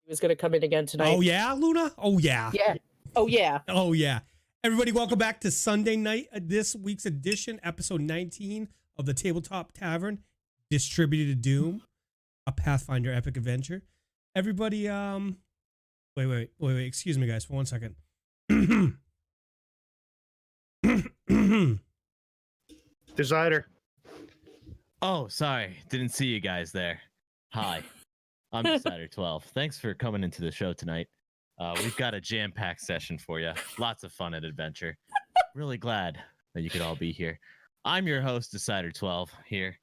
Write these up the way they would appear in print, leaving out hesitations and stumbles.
was going to come in again tonight. Oh yeah, Luna? Oh yeah. Yeah. Oh yeah. Oh yeah. Everybody, welcome back to Sunday night, this week's edition, episode 19 of the Tabletop Tavern, Distributed Doom, a Pathfinder epic adventure. Everybody, wait, excuse me guys for 1 second. Decider. Oh, sorry. Didn't see you guys there. Hi. I'm Decider 12. Thanks for coming into the show tonight. We've got a jam-packed session for you. Lots of fun and adventure. Really glad that you could all be here. I'm your host, Decider 12, here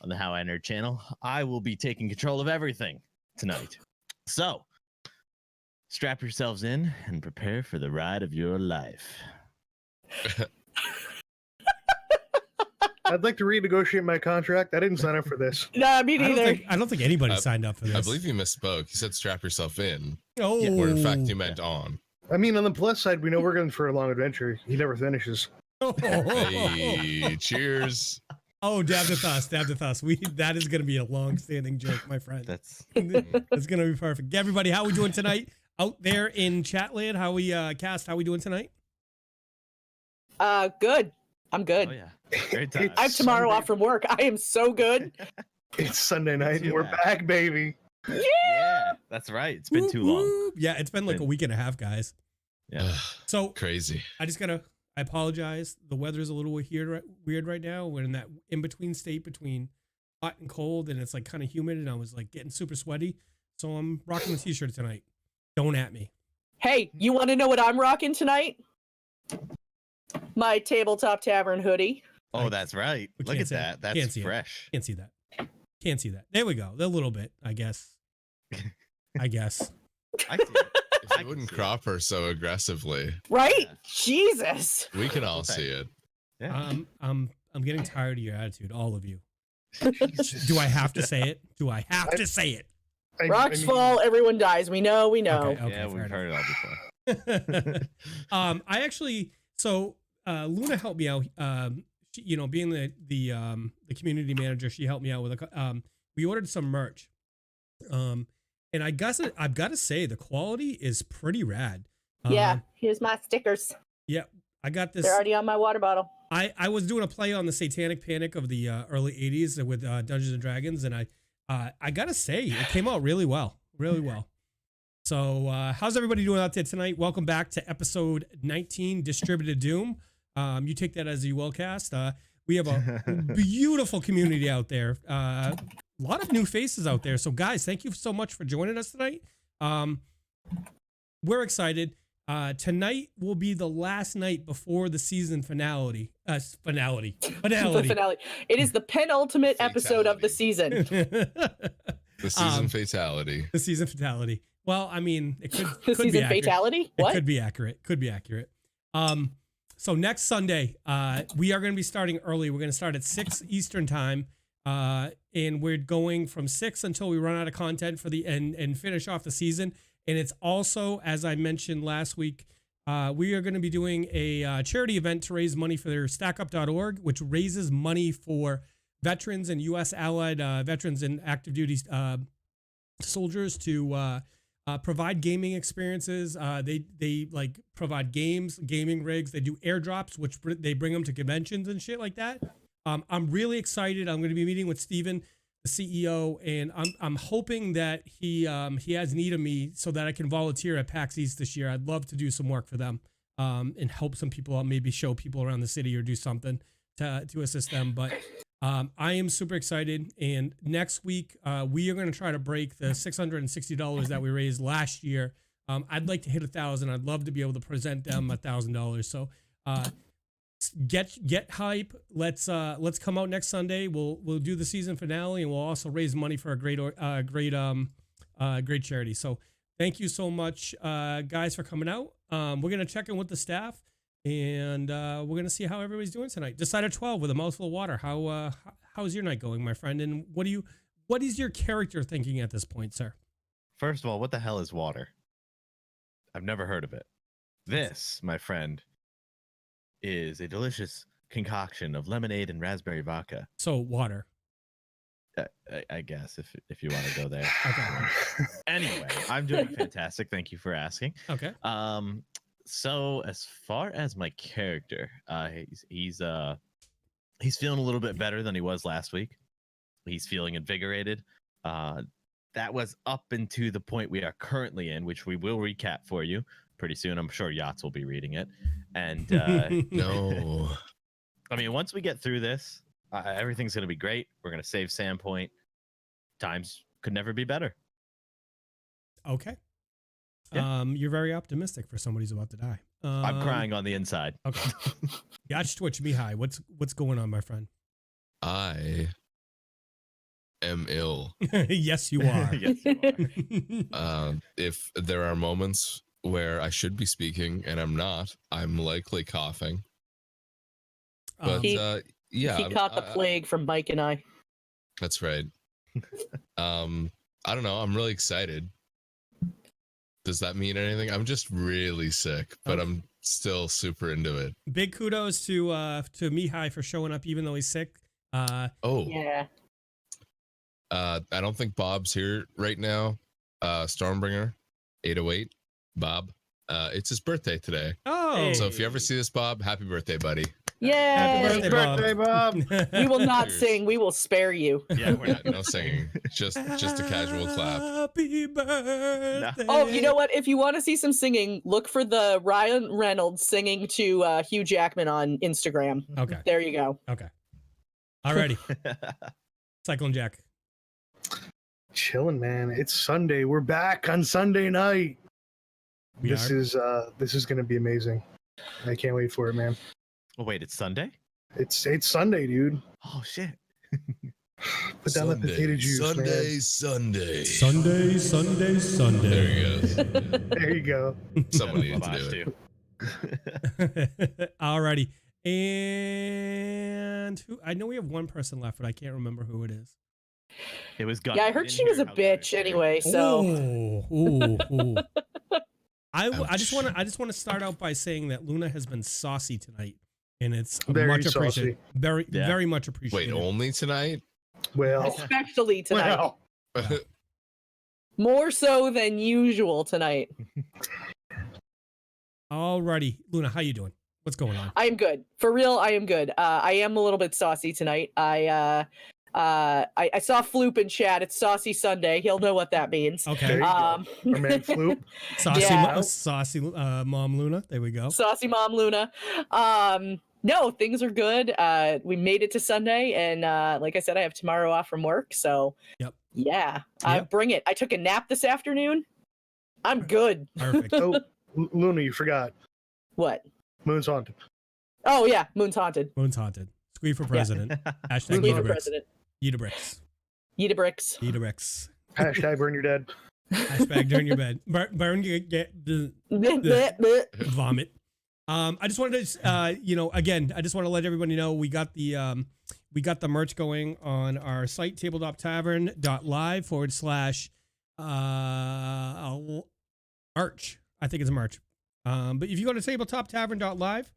on the How I Nerd channel. I will be taking control of everything tonight. So, strap yourselves in and prepare for the ride of your life. I'd like to renegotiate my contract. I didn't sign up for this. Nah, me neither. I don't think anybody signed up for this. I believe you misspoke. You said strap yourself in. Oh. Or in fact, you meant on. I mean, on the plus side, we know we're going for a long adventure. He never finishes. Hey, cheers. Oh, Davdithas. That is going to be a long-standing joke, my friend. That's That's going to be perfect. Everybody, how we doing tonight? Out there in Chatland, how we how we doing tonight? Good. I'm good. oh yeah. Great time. I have tomorrow Sunday. off from work. I am so good. It's Sunday night, and too we're bad. back, baby. Yeah, that's right. It's been too long. Whoop. Yeah, it's been like a week and a half, guys. Yeah. So Crazy. I apologize. The weather is a little weird right now. We're in that in-between state between hot and cold, and it's like kind of humid, and I was like getting super sweaty. So I'm rocking the t-shirt tonight. Don't at me. Hey, you want to know what I'm rocking tonight? My Tabletop Tavern hoodie. Oh, that's right. We Look can't at see it. that. Can't That's see it. fresh. Can't see that. Can't see that. There we go. A little bit, I guess. I guess. I see it. If I you can wouldn't see it. crop her so aggressively, Right? Yeah. Jesus. we can all Okay. see it. Yeah. I'm getting tired of your attitude, all of you. Do I have to say it? Do I have to say it? Rocks fall, everyone dies. We know. Okay, Yeah, we've fair heard enough. it all before. I actually, Luna helped me out. She, being the community manager, she helped me out with we ordered some merch. And I've got to say the quality is pretty rad. Yeah, here's my stickers. Yeah, I got this. They're already on my water bottle. I was doing a play on the Satanic Panic of the early 80s with Dungeons and Dragons, and I gotta say it came out really well. So how's everybody doing out there tonight? Welcome back to episode 19, Distributed Doom. You take that as you will, cast. We have a beautiful community out there. A lot of new faces out there. So guys, thank you so much for joining us tonight. We're excited. Tonight will be the last night before the season finale. The finale. It is the penultimate episode of the season. The season fatality. The season fatality. Well, I mean, it could The be season accurate. fatality? It What? could be accurate. So next Sunday, we are going to be starting early. We're going to start at 6 Eastern time, and we're going from 6 until we run out of content for the and finish off the season. And it's also, as I mentioned last week, we are going to be doing a charity event to raise money for stackup.org, which raises money for veterans and U.S. allied veterans and active duty soldiers to provide gaming experiences. They like provide gaming rigs. They do airdrops, which they bring them to conventions and shit like that. I'm really excited. I'm going to be meeting with Steven, the CEO, and I'm hoping that he has need of me so that I can volunteer at PAX East this year. I'd love to do some work for them and help some people out, maybe show people around the city or do something to assist them. But I am super excited. And next week, we are going to try to break the $660 that we raised last year. I'd like to hit 1,000. I'd love to be able to present them $1,000. So get hype. Let's come out next Sunday. We'll do the season finale, and we'll also raise money for a great charity. So thank you so much, guys, for coming out. We're gonna check in with the staff, and we're gonna see how everybody's doing tonight. Decider 12 with a mouthful of water. How's your night going, my friend? And what is your character thinking at this point, sir? First of all, what the hell is water? I've never heard of it. This, my friend, is a delicious concoction of lemonade and raspberry vodka. So water. I guess if you want to go there. Okay. Anyway, I'm doing fantastic. Thank you for asking. Okay. So as far as my character, he's feeling a little bit better than he was last week. He's feeling invigorated. That was up into the point we are currently in, which we will recap for you pretty soon. I'm sure Yachts will be reading it. And No. I mean, once we get through this, everything's going to be great. We're going to save Sandpoint. Times could never be better. Okay. Yeah. You're very optimistic for somebody who's about to die. I'm crying on the inside. Okay. YottsTwitch, Mihaly, what's going on, my friend? I am ill. Yes, you are. Yes, you are. If there are moments where I should be speaking and I'm not, I'm likely coughing. But He- yeah, he caught the plague from Mike and I. That's right. I don't know. I'm really excited. Does that mean anything? I'm just really sick, but I'm still super into it. Big kudos to Mihaly for showing up even though he's sick. Yeah. I don't think Bob's here right now. Stormbringer, 808, Bob. It's his birthday today. Oh, So if you ever see this, Bob, happy birthday, buddy. Yay! Happy birthday, Bob. We will not Cheers. sing. We will spare you. Yeah, we're not. No singing, just a casual clap. Happy birthday. Oh, you know what? If you want to see some singing, look for the Ryan Reynolds singing to Hugh Jackman on Instagram. Okay. There you go. Okay. Alrighty. Cyclone Jack. Chilling, man. It's Sunday. We're back on Sunday night. We This are. is gonna be amazing. I can't wait for it, man. Oh, wait, it's Sunday? It's Sunday, dude. Oh, shit. Put down the potato juice, man. Sunday. There he goes. There you go. Someone needed to Lavash, do it. Alrighty. And who? I know we have one person left, but I can't remember who it is. It was Gunnar. Yeah, I heard she was a bitch anyway, so Ooh. I just want to start out by saying that Luna has been saucy tonight, and it's Very much saucy. appreciated. Very Yeah. very much Wait, appreciated. only tonight? Well, especially tonight. well. More so than usual tonight. Alrighty, Luna, how you doing? What's going on? I am good. For real, I am good. I am a little bit saucy tonight. I saw Floop in chat. It's Saucy Sunday. He'll know what that means. Okay. There you go. Our man Floop. Saucy, Yeah. saucy mom Luna. There we go. Saucy Mom Luna. No, things are good. We made it to Sunday, and like I said, I have tomorrow off from work. So Yep. Yeah, Yep. bring it. I took a nap this afternoon. I'm good. Perfect. Oh, Luna, you forgot. What? Moon's haunted. Oh yeah, Moon's haunted. Moon's haunted. Squee for president. Hashtag Moon's Be for haunted. Idabrix. president. Idabrix. Idabrix. Idabrix. Hashtag burn your dead. Hashtag during your bed. Burn your get the vomit. I just wanted to, again, I just want to let everybody know we got the merch going on our site, tabletoptavern.live /merch. I think it's merch. But if you go to tabletoptavern.live,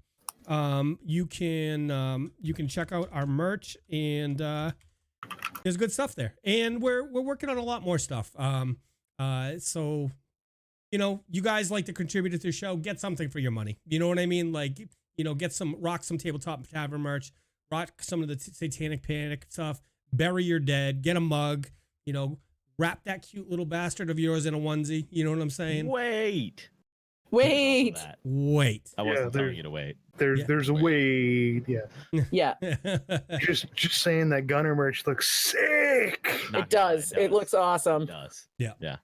you can check out our merch, and there's good stuff there. And we're working on a lot more stuff. So you guys like to contribute to the show, get something for your money. You know what I mean? Like, rock some Tabletop Tavern merch, rock some of the Satanic Panic stuff, bury your dead, get a mug, wrap that cute little bastard of yours in a onesie. You know what I'm saying? Wait. Wait. Wait. I wasn't Yeah, telling you to wait. There's a way. Yeah. Yeah, Just saying that Gunnar merch looks sick. it does. It looks awesome. It does. Yeah. Yeah.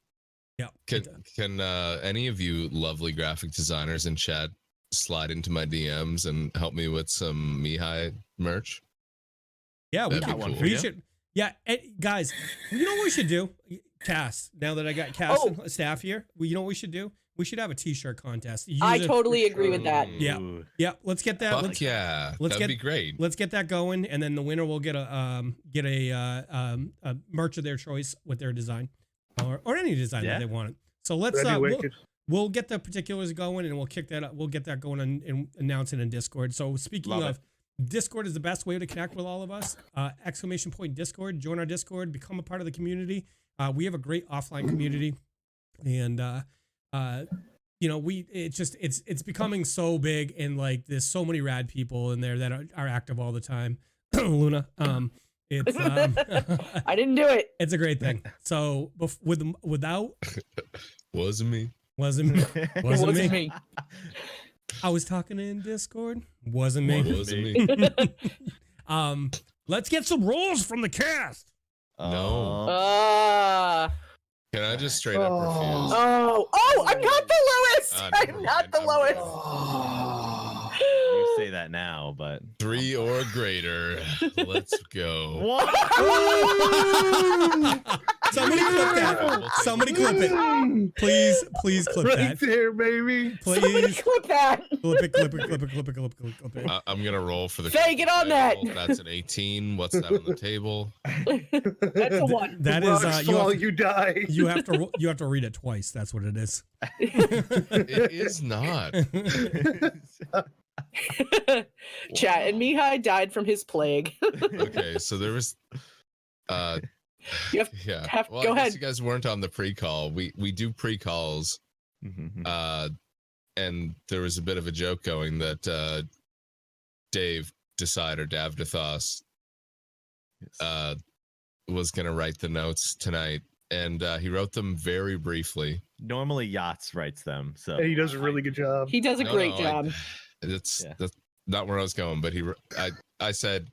Yeah. Can any of you lovely graphic designers in chat slide into my DMs and help me with some Mihaly merch? Yeah, we That'd got be one. cool. We should. Yeah, guys, you know what we should do? Cass, now that I got Cass and staff here, you know what we should do? We should have a t-shirt contest. I totally agree with that. Yeah. Ooh. Yeah, let's get that. Fuck yeah, let's that'd be great. Let's get that going, and then the winner will get a merch of their choice with their design, or any design that they want. So let's That'd be wicked. we'll get the particulars going, and we'll kick that up. We'll get that going and announce it in Discord. So speaking Love of, Discord is the best way to connect with all of us. !Discord. Join our Discord. Become a part of the community. We have a great offline community, and it's becoming so big, and like there's so many rad people in there that are active all the time. Luna, it's I didn't do it. it's a great thing. So without Wasn't me. wasn't me. Wasn't me. I was talking in Discord. Wasn't me. Wasn't me. Let's get some rolls from the cast. No. Can I just straight up refuse? I'm not the lowest. I'm not the lowest. You say that now, but 3 or greater. Let's go. what? Somebody clip that. Somebody clip it. Please clip Right that. there, baby. Somebody Please clip that. clip it. I'm gonna roll for the. Faye, get on that. That's an 18. What's that on the table? That's a one. That Rocks is fall, you die. you have to read it twice. That's what it is. It is not. Chat, and Mihaly died from his plague. Okay, so there was. You have- Yeah. Well, go I guess ahead. you guys weren't on the pre-call. We do pre-calls. Mhm. And there was a bit of a joke going that Dave or Davdithas was going to write the notes tonight, and he wrote them very briefly. Normally, Yachts writes them, so He does a really good job. He does a great job. That's Yeah. not where I was going, but I said,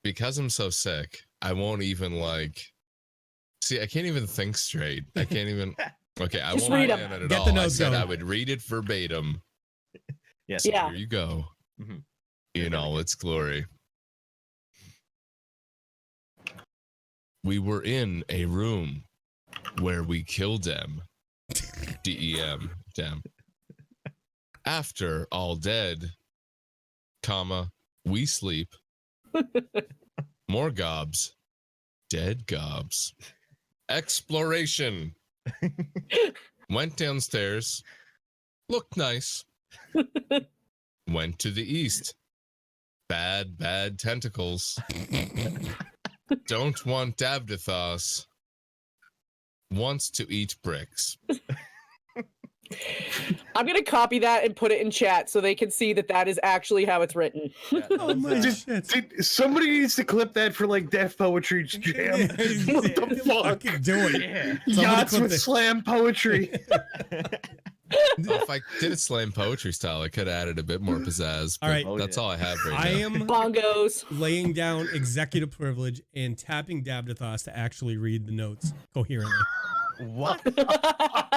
because I'm so sick, I won't even see, I can't even think straight. I can't even. Okay, I Just won't read 'em. plan it at Get all. the I notes said going. I would read it verbatim. yes. So Yeah. here you go. Mhm. In all its glory. We were in a room where we killed them. DEM. Damn. After all dead, comma, we sleep. More gobs. Dead gobs. Exploration. Went downstairs. Looked nice. Went to the east. Bad tentacles. Don't want Davdithas. Wants to eat bricks. I'm gonna copy that and put it in chat so they can see that is actually how it's written. Oh my Just- shit. Somebody needs to clip that for like Death Poetry Jam. What the fuck? Fucking do it. Yeah. Yachts clip with this. slam poetry. Well, if I did it slam poetry style, I could have added a bit more pizzazz. All right. But that's all I have right I now. am Bongos. laying down executive privilege and tapping Davdithas to actually read the notes coherently. What?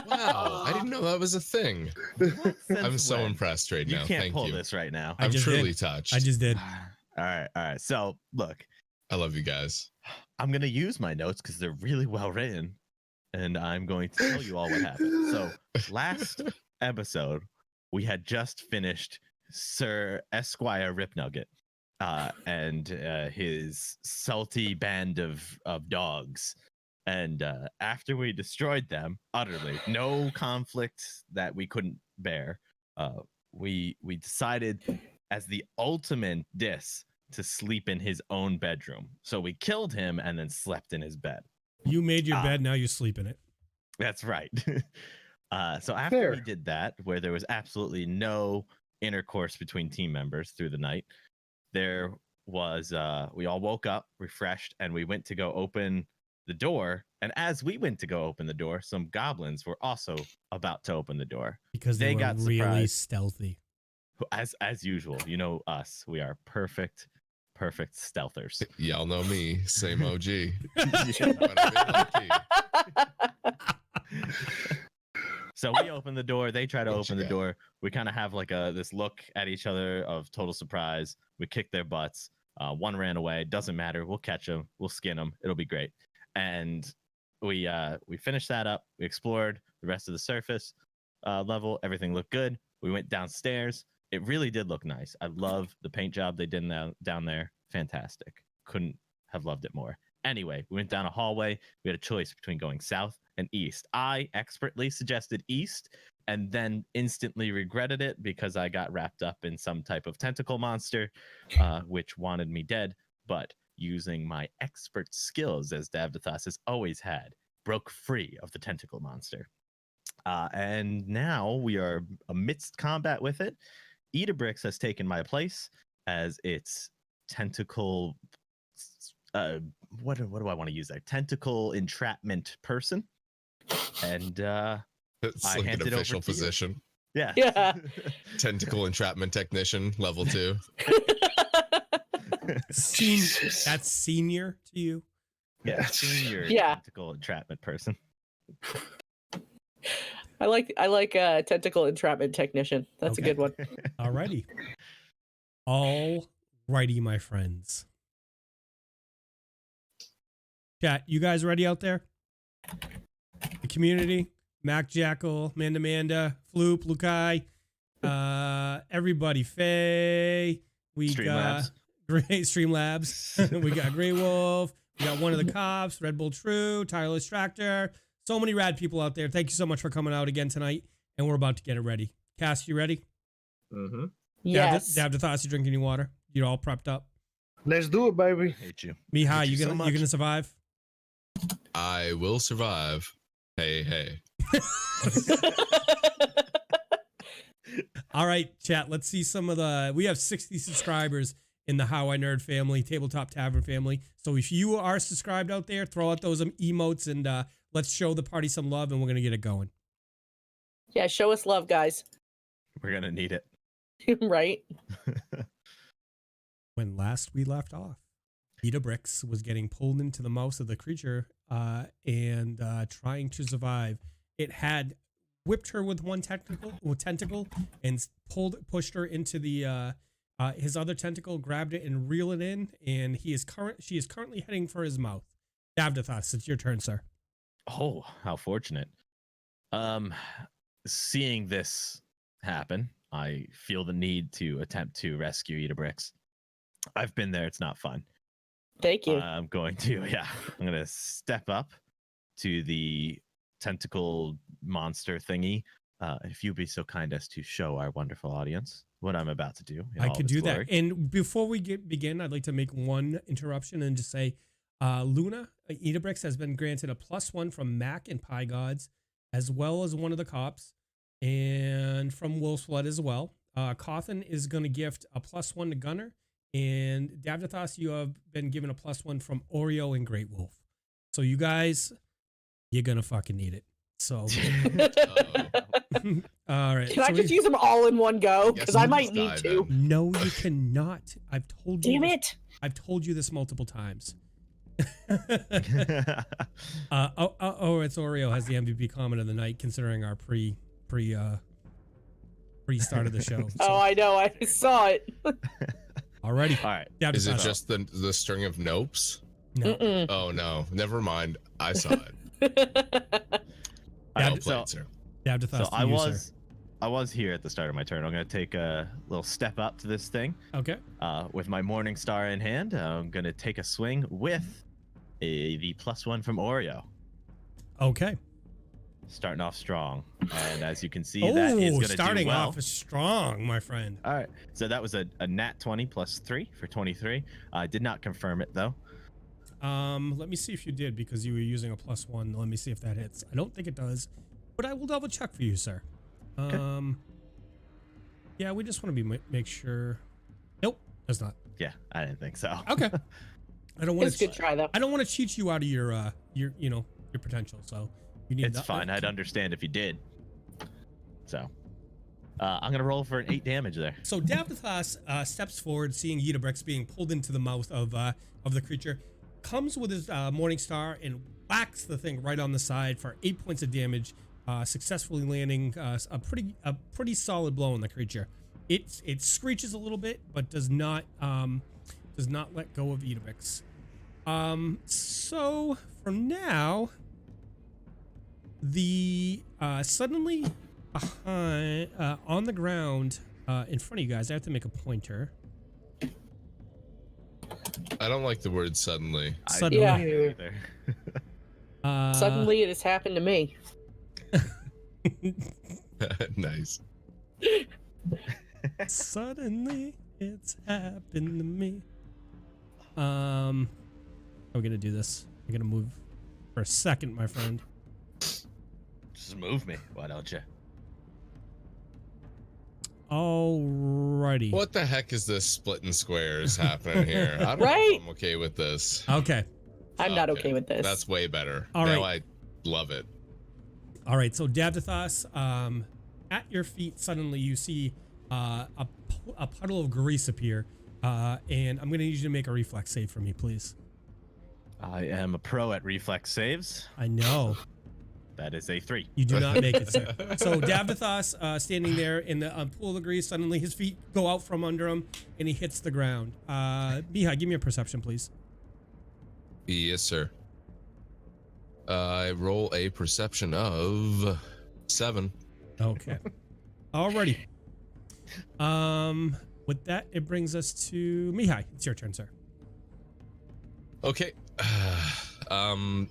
Wow, I didn't know that was a thing. What I'm sense so when? impressed right You now. can't Thank pull you. this right now. I I'm just truly did. touched. I just did. All right. So look, I love you guys. I'm gonna use my notes because they're really well written, and I'm going to tell you all what happened. So last episode, we had just finished Sir Esquire Ripnugget and his salty band of dogs. And after we destroyed them utterly, no conflict that we couldn't bear, we decided as the ultimate diss to sleep in his own bedroom. So we killed him and then slept in his bed. You made your bed, now you sleep in it. That's right. So after Fair. we did that, where there was absolutely no intercourse between team members through the night, there was we all woke up refreshed and we went to go open the door. And as we went to go open the door, some goblins were also about to open the door. Because they They were got really surprised. stealthy. As usual, you know us. We are perfect stealthers. Y'all know me, same OG. Yeah. But I've been low-key. So we open the door. They try to What open you the got? door. We kind of have like this look at each other of total surprise. We kick their butts. One ran away. Doesn't matter. We'll catch them. We'll skin them. It'll be great. And we finished that up. We explored the rest of the surface level. Everything looked good. We went downstairs. It really did look nice. I love the paint job they did down there. Fantastic. Couldn't have loved it more. Anyway, we went down a hallway. We had a choice between going south and east. I expertly suggested east and then instantly regretted it because I got wrapped up in some type of tentacle monster, which wanted me dead. But using my expert skills, as Davdithas has always had, broke free of the tentacle monster. And now we are amidst combat with it. Idabrix has taken my place as its tentacle. What do I want to use there? Tentacle entrapment person. And It's I like hand an it over official to you. position. yeah. Yeah. Tentacle entrapment technician, level 2. Jesus. That's senior to you. Yeah, senior Yeah. tentacle entrapment person. I like tentacle entrapment technician. That's Okay. a good one. Alrighty. Alrighty, my friends. Chat, you guys ready out there? The community, Mac Jackal, Manda, Floop, Lukai, everybody, Faye. We got Streamlabs. Great Streamlabs. We got Grey Wolf. We got one of the cops, Red Bull True, Tireless Tractor. So many rad people out there. Thank you so much for coming out again tonight. And we're about to get it ready. Cass, you ready? Mm-hmm. Yes. Davdithas, you drinking your water? You're all prepped up. Let's do it, baby. Hate you. Mihaly, you you so gonna much. you gonna survive? I will survive. Hey, hey. All right, chat. Let's see some of the. We have 60 subscribers in the How I Nerd family, Tabletop Tavern family. So if you are subscribed out there, throw out those emotes and let's show the party some love, and we're gonna get it going. Yeah, show us love, guys. We're gonna need it. Right? When last we left off, Idabrix was getting pulled into the mouth of the creature and trying to survive. It had whipped her with one tentacle and pushed her into the his other tentacle, grabbed it and reeled it in, and she is currently heading for his mouth. Davdithas, it's your turn, sir. Oh, how fortunate. Seeing this happen, I feel the need to attempt to rescue Idabrix. I've been there. It's not fun. Thank you. I'm going to step up to the tentacle monster thingy. If you'd be so kind as to show our wonderful audience what I'm about to do. in I all could its do glory. that. And before we begin, I'd like to make one interruption and just say, Luna, Idabrix has been granted a +1 from Mac and Pie Gods, as well as one of the cops, and from Wolf's Blood as well. Cawthon is going to gift a +1 to Gunnar, and Davdithas, you have been given a +1 from Oreo and Great Wolf. So you guys, you're going to fucking need it. So, all right. Can I so just use them all in one go? Guess Because I we'll might just need die to. then. No, you cannot. I've told you. Damn this- it. I've told you this multiple times. It's Oreo has the MVP comment of the night, considering our pre start of the show. Oh, I know. I saw it. Alrighty. All right. Is it Davdithas. just the string of nopes? No. Mm-mm. Oh no, never mind. I saw it. Well So- played, sir. Davdithas, So to you, sir. I was here at the start of my turn. I'm going to take a little step up to this thing. Okay. With my Morning Star in hand, I'm going to take a swing with the +1 from Oreo. Okay. Starting off strong. And as you can see, that is going to do starting well. off strong, my friend. All right. So that was a nat 20 +3 for 23. I did not confirm it, though. Let me see if you did, because you were using a +1. Let me see if that hits. I don't think it does, but I will double check for you, sir. Okay. Yeah, we just want to make sure. Nope, does not. Yeah, I didn't think so. Okay. I don't want It's a good try, though. I don't want to cheat you out of your your potential. So you need. It's fine. I'd understand if you did. So, I'm gonna roll for an 8 damage there. So Davdithas steps forward, seeing Idabrix being pulled into the mouth of the creature, comes with his Morning Star and whacks the thing right on the side for 8 points of damage, successfully landing a pretty solid blow on the creature. It screeches a little bit, but does not let go of Idabrix. So for now, the suddenly behind on the ground in front of you guys, I have to make a pointer. I don't like the word suddenly. Suddenly. Yeah. Either. Suddenly, it has happened to me. Nice. Suddenly, it's happened to me. I'm gonna do this. I'm gonna move for a second, my friend. Just move me. Why don't you? Alrighty. What the heck is this splitting squares happening here? I don't know Right? if I'm okay with this. Okay. I'm not okay with this. That's way better. All now right. I love it. All right. So Davdithas, at your feet, suddenly you see a puddle of grease appear, and I'm going to need you to make a reflex save for me, please. I am a pro at reflex saves. I know. That is a 3. You do not make it, sir. So Davdithas, standing there in the pool of grease, suddenly his feet go out from under him, and he hits the ground. Mihaly, give me a perception, please. Yes, sir. I roll a perception of 7. Okay. Alrighty. With that, it brings us to Mihaly. It's your turn, sir. Okay. I'm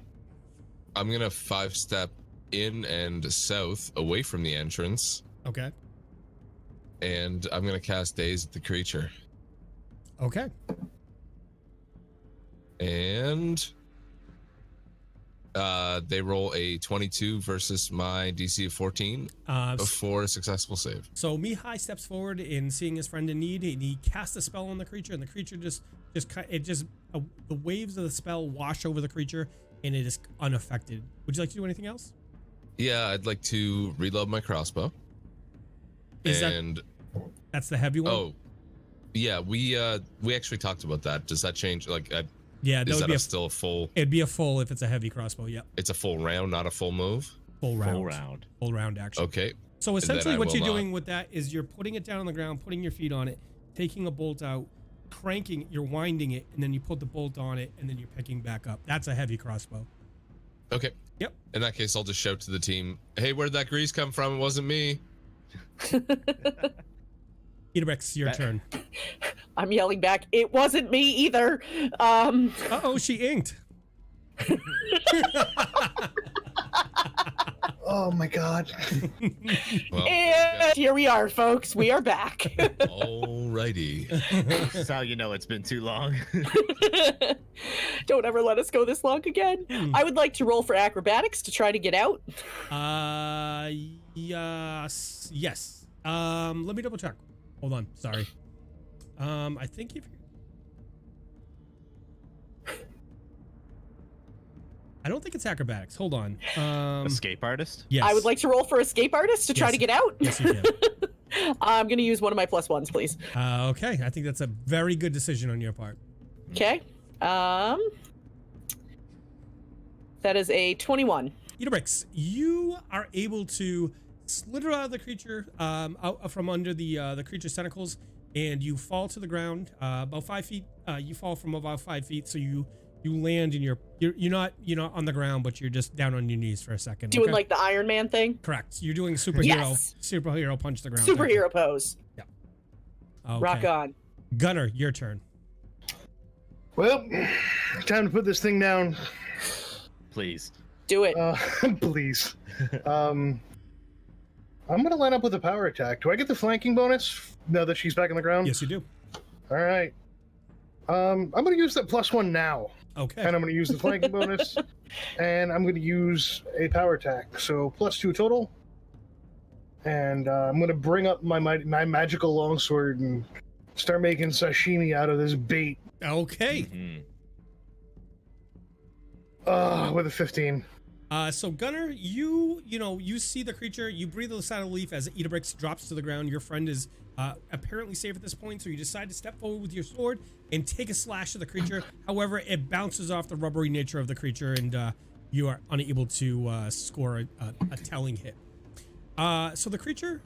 gonna 5-step in and south away from the entrance, Okay. and I'm gonna cast Daze at the creature. Okay. And they roll a 22 versus my DC of 14 for a successful save. So Mihaly steps forward in seeing his friend in need, and he casts a spell on the creature, and the creature the waves of the spell wash over the creature, and it is unaffected. Would you like to do anything else? Yeah, I'd like to reload my crossbow. That's the heavy one? Oh, yeah, we actually talked about that. Does that change? Like, Yeah, that is would that be still a full? It'd be a full if it's a heavy crossbow. Yep. It's a full round, not a full move. Full round. Full round. Full round action. Okay. So essentially, what you're will doing with that is you're putting it down on the ground, putting your feet on it, taking a bolt out, cranking, you're winding it, and then you put the bolt on it, and then you're picking back up. That's a heavy crossbow. Okay. Yep. In that case, I'll just shout to the team, "Hey, where'd that grease come from? It wasn't me." Idabrix, your turn. I'm yelling back, it wasn't me either. Uh-oh, she inked. Oh my god. Well, And here we are, folks. We are back. alrighty. This is how you know it's been too long. Don't ever let us go this long again. I would like to roll for acrobatics to try to get out. Yes. Let me double check. Hold on. Sorry. I think if I don't think it's acrobatics. Hold on. Escape artist? Yes. I would like to roll for escape artist to try Yes. to get out. Yes, you can. I'm going to use one of my +1s, please. Okay. I think that's a very good decision on your part. Okay. That is a 21. Idabrix, you are able to slither out of the creature, out from under the creature's tentacles, and you fall to the ground about 5 feet. You fall from about 5 feet, so you land in you're not on the ground, but you're just down on your knees for a second. Doing okay? like the Iron Man thing. Correct. You're doing Yes. superhero punch the ground. Superhero pose. Yeah. Okay. Rock on. Gunnar, your turn. Well, time to put this thing down. Please. Do it. Please. I'm gonna line up with a power attack. Do I get the flanking bonus now that she's back on the ground? Yes, you do. All right. I'm gonna use that +1 now, Okay. and I'm gonna use the flanking bonus, and I'm gonna use a power attack. So +2 total. And I'm gonna bring up my magical longsword and start making sashimi out of this bait. Okay. With a 15. So Gunnar, you see the creature, you breathe a sigh of relief as Idabrix drops to the ground. Your friend is apparently safe at this point, so you decide to step forward with your sword and take a slash at the creature. However, it bounces off the rubbery nature of the creature, and you are unable to score a telling hit. So the creature,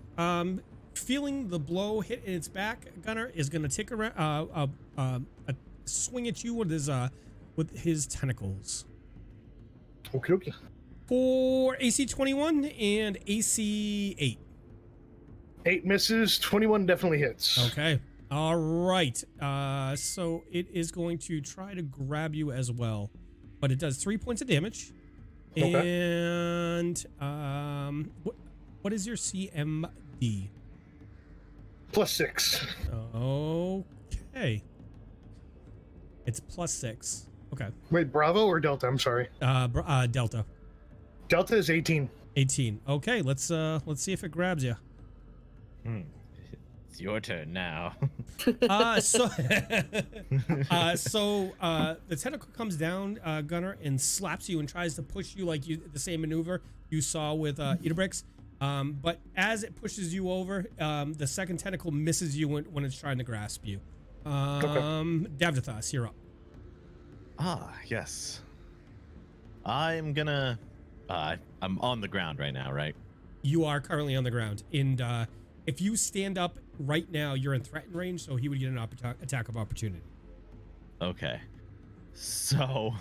feeling the blow hit in its back, Gunnar is going to take a swing at you with his tentacles. Okie dokie. For AC 21 and AC 8. 8 misses, 21 definitely hits. Okay. All right. So it is going to try to grab you as well, but it does 3 points of damage. And what is your CMD? +6. Okay. It's +6. Okay. Wait, Bravo or Delta? I'm sorry. Delta. Delta is 18. 18. Okay, let's see if it grabs you. It's your turn now. So the tentacle comes down, Gunnar, and slaps you and tries to push you like the same maneuver you saw with Idabrix. But as it pushes you over, the second tentacle misses you when it's trying to grasp you. Davdithas, you're up. Yes. I'm gonna. I'm on the ground right now, right? You are currently on the ground, and if you stand up right now, you're in threatened range, so he would get an attack of opportunity. Okay. So,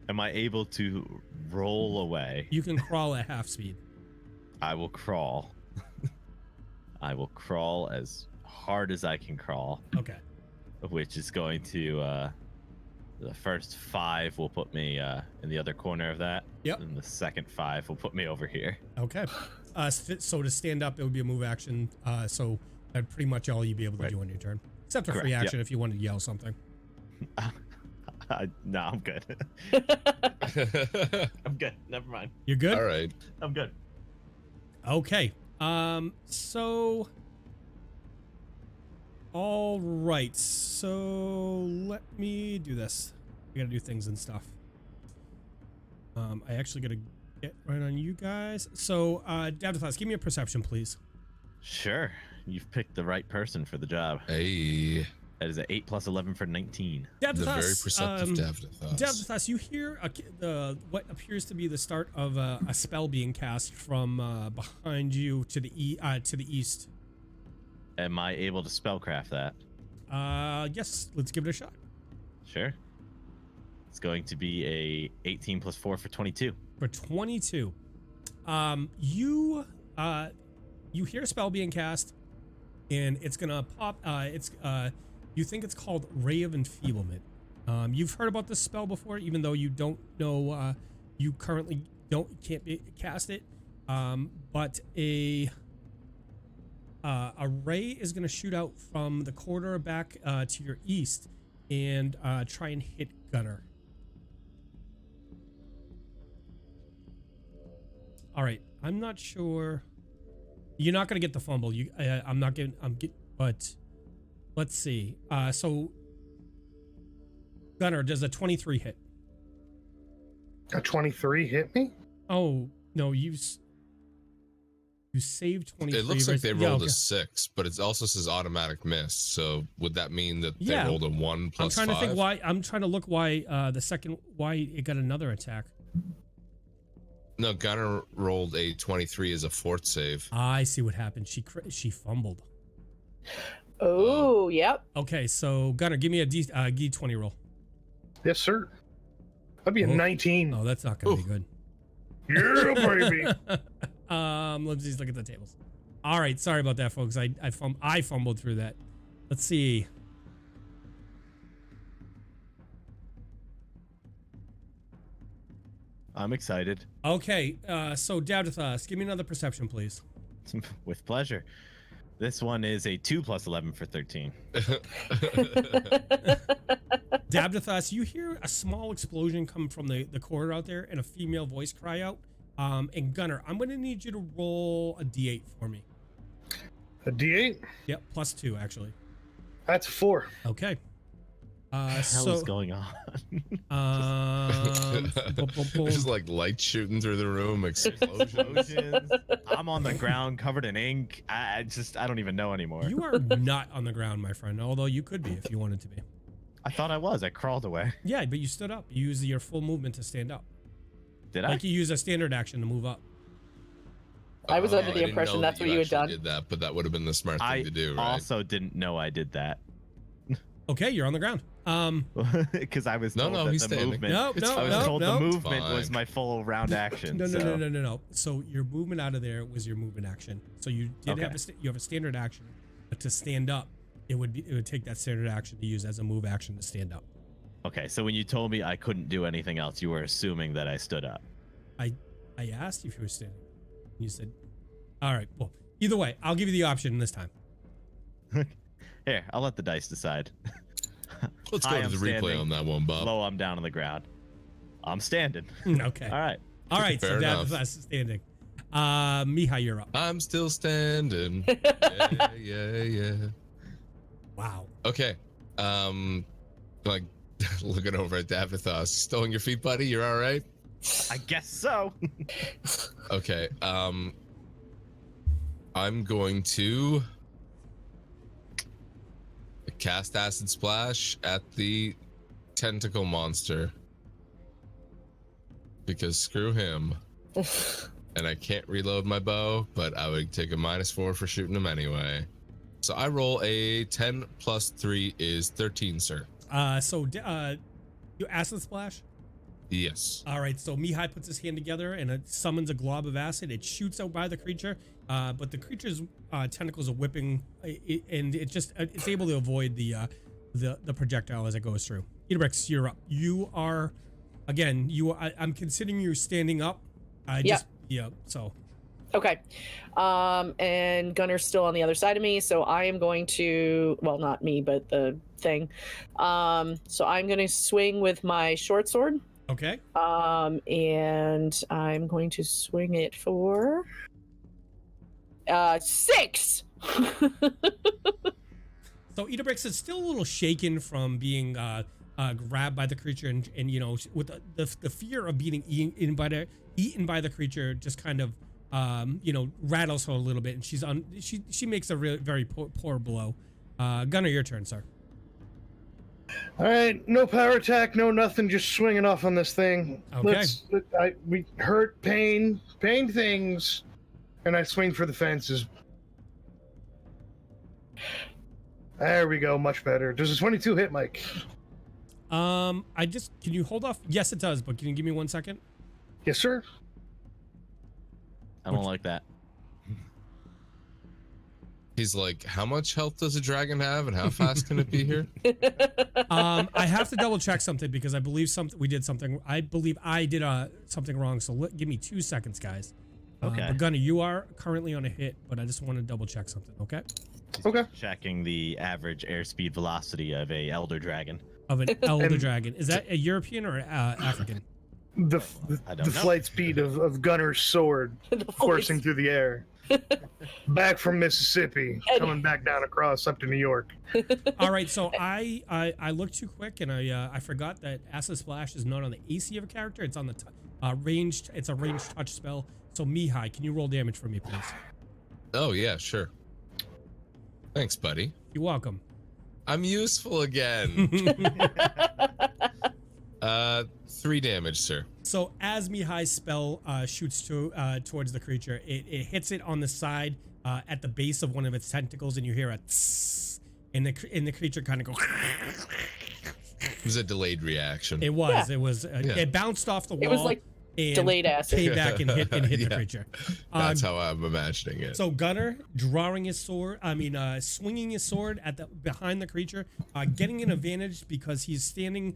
am I able to roll away? You can crawl at half speed. I will crawl. I will crawl as hard as I can crawl. Okay. Which is going to the first 5 will put me in the other corner of that. Yep. And the second 5 will put me over here. Okay. So to stand up, it would be a move action. So that's pretty much all you'd be able to do on your turn, except for free action if you wanted to yell something. No, I'm good. I'm good. Never mind. You're good? All right. I'm good. Okay. So. All right. So let me do this. We gotta do things and stuff. I actually gotta get right on you guys. So, Davdithas, give me a perception, please. Sure. You've picked the right person for the job. Hey. That is an 8 + 11 for 19. Davdithas, The very perceptive Davdithas. Davdithas, you hear what appears to be the start of a spell being cast from behind you to the east. Am I able to spellcraft that? Yes. Let's give it a shot. Sure. It's going to be a 18 + 4 for 22. For 22, you hear a spell being cast, and it's gonna pop. You think it's called Ray of Enfeeblement. You've heard about this spell before, even though you don't know. You currently can't cast it. But a ray is gonna shoot out from the corridor back to your east and try and hit Gunnar. All right, I'm not sure. You're not gonna get the fumble. But let's see. So Gunnar, does a 23 hit? A 23 hit me? Oh no, you saved 23. It looks like they rolled a a 6, but it also says automatic miss. So would that mean that they rolled a 1 + I'm trying 5? to think why. I'm trying to look why why it got another attack. No, Gunnar rolled a 23 as a 4th save. I see what happened. She fumbled. Oh, yep. Okay, so Gunnar, give me a D20 roll. Yes, sir. That'd be a 19. Oh, that's not gonna be good. Yeah, baby. Let's just look at the tables. All right, sorry about that, folks. I fumbled through that. Let's see. I'm excited. Okay, so Davdithas, give me another perception, please. With pleasure. This one is a 2 + 11 for 13. Davdithas, you hear a small explosion come from the corridor out there and a female voice cry out. And Gunnar, I'm going to need you to roll a D8 for me. A D8? Yep, +2, actually. That's 4. Okay. What the hell is going on? There's like light shooting through the room, explosions. I'm on the ground covered in ink. I don't even know anymore. You are not on the ground, my friend, although you could be if you wanted to be. I thought I was. I crawled away. Yeah, but you stood up. You used your full movement to stand up. Did I? Like you used a standard action to move up. I was under the didn't impression know that's that what you had actually done. Did that, but that would have been the smart thing to do, right? I also didn't know I did that. Okay, you're on the ground. Because I was told No, that he's the standing. movement. No, I was no, told no. the movement Fine. was my full round action. No. So your movement out of there was your movement action. So you did have you have a standard action, but to stand up, it would take that standard action to use as a move action to stand up. Okay, so when you told me I couldn't do anything else, you were assuming that I stood up. I asked if you were standing. You said, all right. Well, either way, I'll give you the option this time. Here, I'll let the dice decide. Let's I go to am the replay standing. on that one, Bob. Low, I'm down on the ground. I'm standing. Okay. All right. All right. Fair So enough. that's standing. Mihaly, you're up. I'm still standing. Yeah. Wow. Okay. Like looking over at Davdithas. Still on your feet, buddy? You're all right? I guess so. Okay. I'm going to cast Acid Splash at the tentacle monster. Because screw him. And I can't reload my bow, but I would take a -4 for shooting him anyway. So I roll a 10 plus 3 is 13, sir. You acid splash? Yes. All right, so Mihaly puts his hand together and it summons a glob of acid. It shoots out by the creature, but the creature's tentacles are whipping, and it's able to avoid the projectile as it goes through. Idabrix, you're up. You are, again, I'm considering you standing up. So. Okay. And Gunnar's still on the other side of me, so I am going to, well, not me, but the thing. So I'm going to swing with my short sword. Okay. And I'm going to swing it for 6. So Idabrix is still a little shaken from being grabbed by the creature, and you know, with the fear of being eaten by the creature, just kind of rattles her a little bit, and she makes a very poor blow. Gunnar, your turn, sir. All right, no power attack, no nothing, just swinging off on this thing. Okay. We hurt, pain things, and I swing for the fences. There we go, much better. Does a 22 hit, Mike? Can you hold off? Yes, it does, but can you give me 1 second? Yes, sir. I don't like that. He's like, how much health does a dragon have and how fast can it be here? I have to double check something because I believe we did something. I believe I did something wrong. So give me 2 seconds, guys. Okay. But Gunnar, you are currently on a hit, but I just want to double check something. Okay. Okay. Checking the average airspeed velocity of a elder dragon. Of an elder dragon. Is that a European or African? The I don't know. flight speed of Gunnar's sword coursing through the air. Back from Mississippi, coming back down across up to New York. All right, so I looked too quick and I forgot that Acid Splash is not on the AC of a character. It's on the ranged. It's a ranged touch spell. So Mihaly, can you roll damage for me, please? Oh yeah, sure. Thanks, buddy. You're welcome. I'm useful again. 3 damage, sir. So as Mihai's spell shoots towards the creature, it hits it on the side at the base of one of its tentacles, and you hear a tss, and the creature kind of goes. It was a delayed reaction. It was. Yeah. It was. It bounced off the wall. It was like and delayed acid. Came back and hit the Yeah. creature. That's how I'm imagining it. So Gunnar swinging his sword behind the creature, getting an advantage because he's standing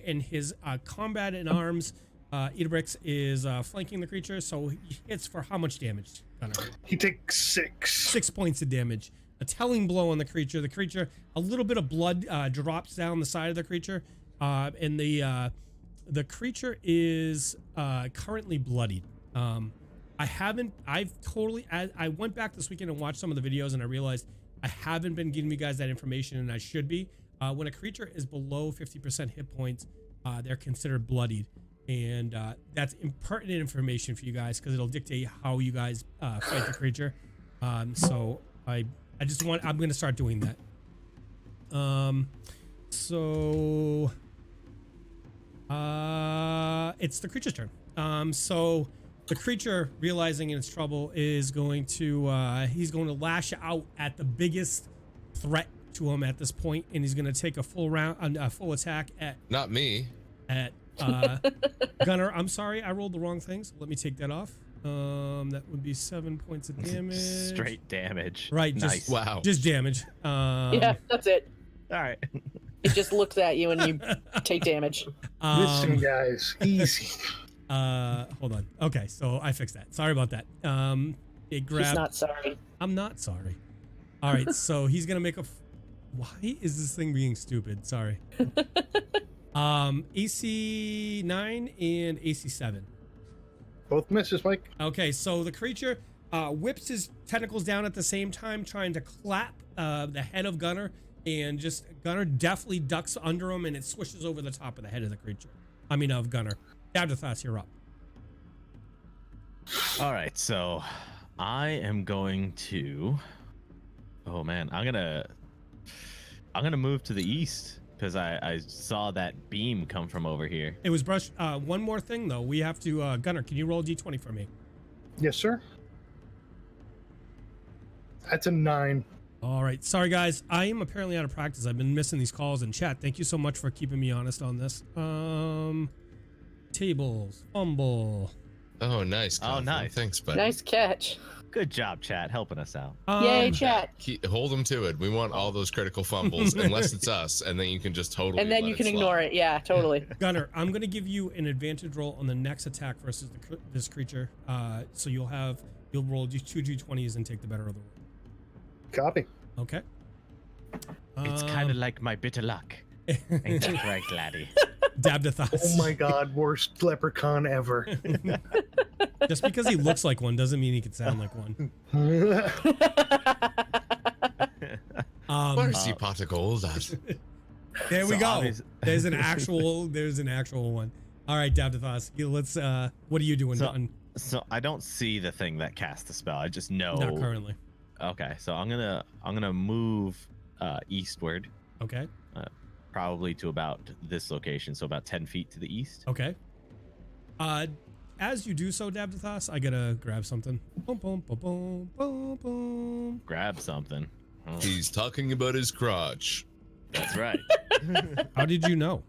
in his combat in arms. Idabrix is flanking the creature, so he hits for how much damage, Gunnar? He takes 6. 6 points of damage. A telling blow on the creature. The creature, a little bit of blood drops down the side of the creature, and the creature is currently bloodied. I went back this weekend and watched some of the videos, and I realized I haven't been giving you guys that information, and I should be. When a creature is below 50% hit points, they're considered bloodied, and that's pertinent information for you guys because it'll dictate how you guys fight the creature. So I'm going to start doing that. It's the creature's turn. So the creature, realizing in its trouble, is going to lash out at the biggest threat to him at this point, and he's going to take a full attack at Not me. Gunnar. I'm sorry, I rolled the wrong thing, so let me take that off. That would be 7 points of damage. Straight damage. Right. Nice. Wow. Just damage. Yeah, that's it. All right. It just looks at you and you take damage. Listen, guys, easy. Hold on. Okay, so I fixed that. Sorry about that. It grabbed. He's not sorry. I'm not sorry. All right, so he's gonna make a. Why is this thing being stupid? Sorry. AC 9 and AC 7. Both misses, Mike. Okay, so the creature whips his tentacles down at the same time, trying to clap the head of Gunnar, and just Gunnar deftly ducks under him, and it swishes over the top of the head of the creature. I mean, of Gunnar. Davdithas, you're up. All right, so I am going to. Oh man, I'm gonna move to the east because I saw that beam come from over here. It was brushed. One more thing though, we have to. Gunnar, can you roll a d20 for me? Yes, sir. That's a 9. All right. Sorry, guys. I am apparently out of practice. I've been missing these calls in chat. Thank you so much for keeping me honest on this. Tables. Fumble. Oh, nice. Oh, Colin. nice. Thanks, buddy. Nice catch. Good job, chat, helping us out. Yay, chat. Hold them to it. We want all those critical fumbles, unless it's us, and then you can just totally. And then let you can slide. ignore it. Yeah, totally. Gunnar, I'm going to give you an advantage roll on the next attack versus this creature. So you'll roll 2 d20s and take the better of the roll. Copy. Okay. It's kind of like my bitter luck. Ain't that right, laddie? Davdithas. Oh my god, worst leprechaun ever. Just because he looks like one doesn't mean he can sound like one. Where's the pot of gold at? There we So go. obvious- There's an actual one. All right, Davdithas, let's. What are you doing? So I don't see the thing that cast the spell. I just know. Not currently. Okay, so I'm gonna move eastward, Okay. probably to about this location, so about 10 feet to the east. Okay. As you do so, Davdithas, I gotta grab something. Boom, boom, boom, boom, boom, boom. Grab something. Oh, He's talking about his crotch. that's right. How did you know?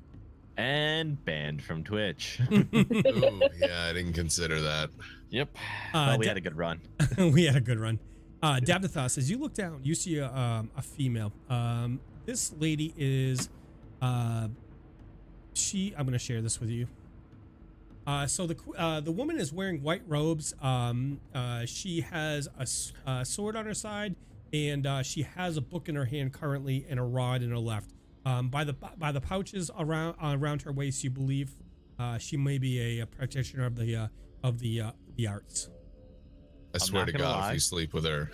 And banned from Twitch. Ooh, yeah, I didn't consider that. Yep. Uh, We had a good run. We had a good run. Davdithas, as you look down, you see a female. This lady is, I'm going to share this with you. So the woman is wearing white robes. She has a sword on her side, and she has a book in her hand currently and a rod in her left. By the pouches around her waist, you believe she may be a practitioner of the arts. I swear not to gonna God, lie. if you sleep with her.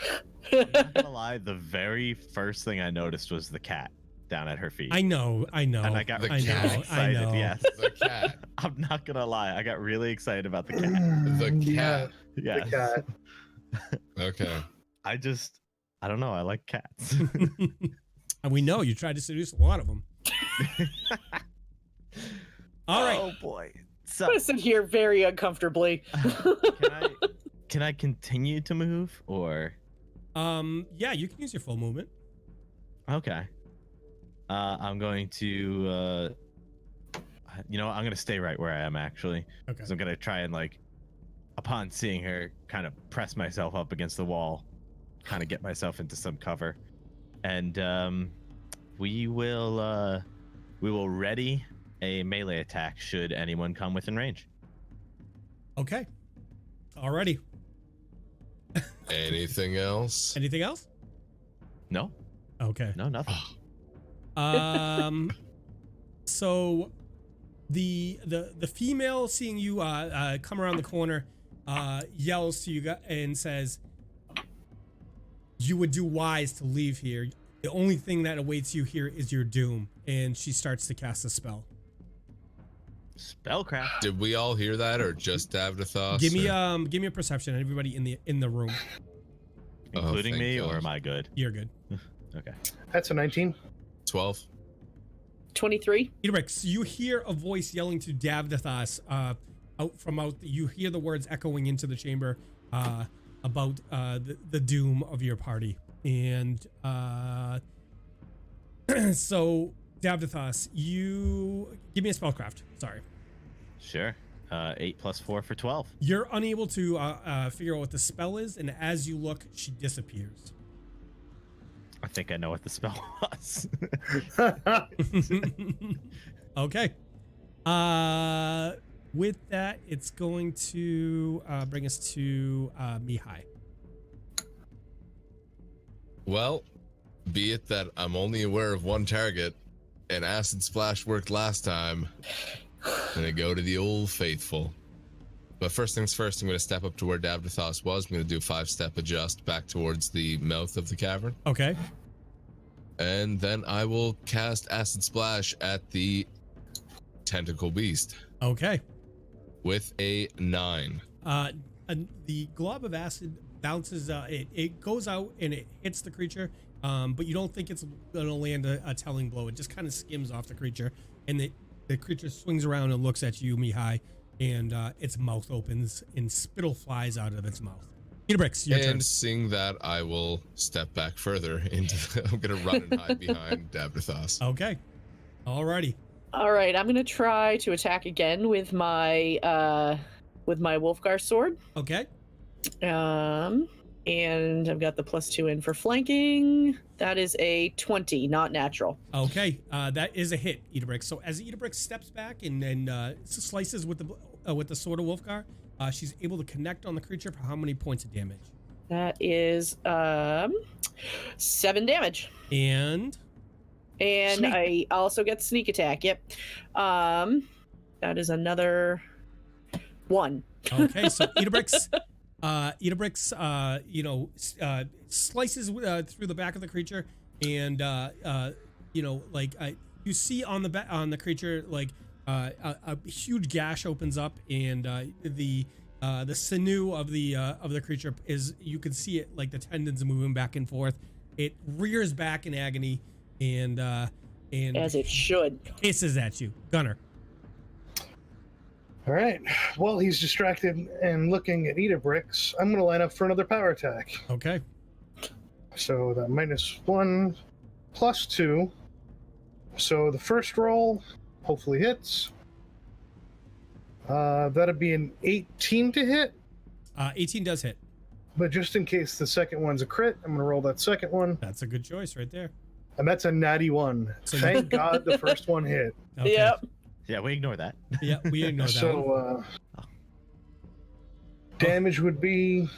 I'm not gonna lie, the very first thing I noticed was the cat down at her feet. I know. And I got The really cat. excited. I know. Yes. The cat. I'm not gonna lie, I got really excited about the cat. The cat. Yeah, Yes. the cat. Okay. I don't know. I like cats. And we know you tried to seduce a lot of them. All right. Oh boy. I'm So gonna sit here very uncomfortably. can I continue to move or? Yeah, you can use your full movement. Okay. I'm going to. I'm gonna stay right where I am actually. Okay. Because I'm gonna try and upon seeing her, kind of press myself up against the wall, kind of get myself into some cover, and we will ready a melee attack should anyone come within range. Okay. Alrighty. Anything else? Anything else? No, Okay. no, nothing. So the female, seeing you come around the corner, yells to you and says, "You would do wise to leave here. The only thing that awaits you here is your doom." And she starts to cast a spell. Spellcraft. Did we all hear that, or just Davdithas? Give me or- give me a perception, everybody in the room. Including thank me, God. or am I good? You're good. Okay. That's a 19. 12. 23. Idabrix, you hear a voice yelling to Davdithas you hear the words echoing into the chamber about the doom of your party. And so Davdithas, you give me a spellcraft. Sorry. Sure. 8 plus 4 for 12. You're unable to figure out what the spell is, and as you look, she disappears. I think I know what the spell was. with that, it's going to bring us to Mihaly. Well, be it that I'm only aware of one target, and Acid Splash worked last time, and I go to the old faithful. But first things first, I'm going to step up to where Davdithas was. I'm going to do a 5-step adjust back towards the mouth of the cavern. Okay. And then I will cast Acid Splash at the tentacle beast Okay. with a 9. The glob of acid bounces. It goes out and it hits the creature, but you don't think it's gonna land a telling blow. It just kind of skims off the creature, and the creature swings around and looks at you, Mihaly, and its mouth opens and spittle flies out of its mouth. Idabrix, your turn. And seeing that, I will step back further into. I'm gonna run and hide behind Davdithas. Okay. Alrighty. All right, I'm gonna try to attack again with my Wolfgar sword. Okay. And I've got the +2 in for flanking. That is a 20, not natural. Okay. That is a hit, Idabrix. So as Idabrix steps back and then slices with the sword of Wolfgar, she's able to connect on the creature for how many points of damage? That is 7 damage. And And Sneak. I also get sneak attack. Yep. That is another 1. okay, so Idabrix, slices through the back of the creature, and you see on the creature a huge gash opens up, and the sinew of the creature is, you can see it, like the tendons moving back and forth. It rears back in agony, and As it should. hisses at you, Gunnar. All right. While he's distracted and looking at Idabrix, I'm going to line up for another power attack. Okay. So that -1 +2. So the first roll hopefully hits. That'd be an 18 to hit. 18 does hit. But just in case the second one's a crit, I'm going to roll that second one. That's a good choice right there. And that's a natty 1. So Thank God the first one hit. Okay. Yep. Yeah, we ignore that. Yeah, we ignore that one. So damage would be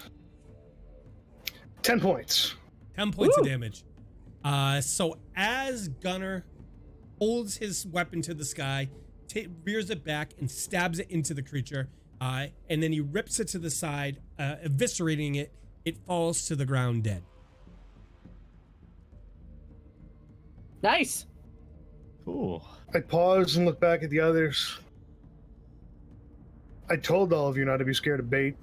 10 points. 10 points of Woo! damage. So as Gunnar holds his weapon to the sky, rears it back and stabs it into the creature, and then he rips it to the side, eviscerating it. It falls to the ground dead. Nice. Ooh. I pause and look back at the others. I told all of you not to be scared of bait.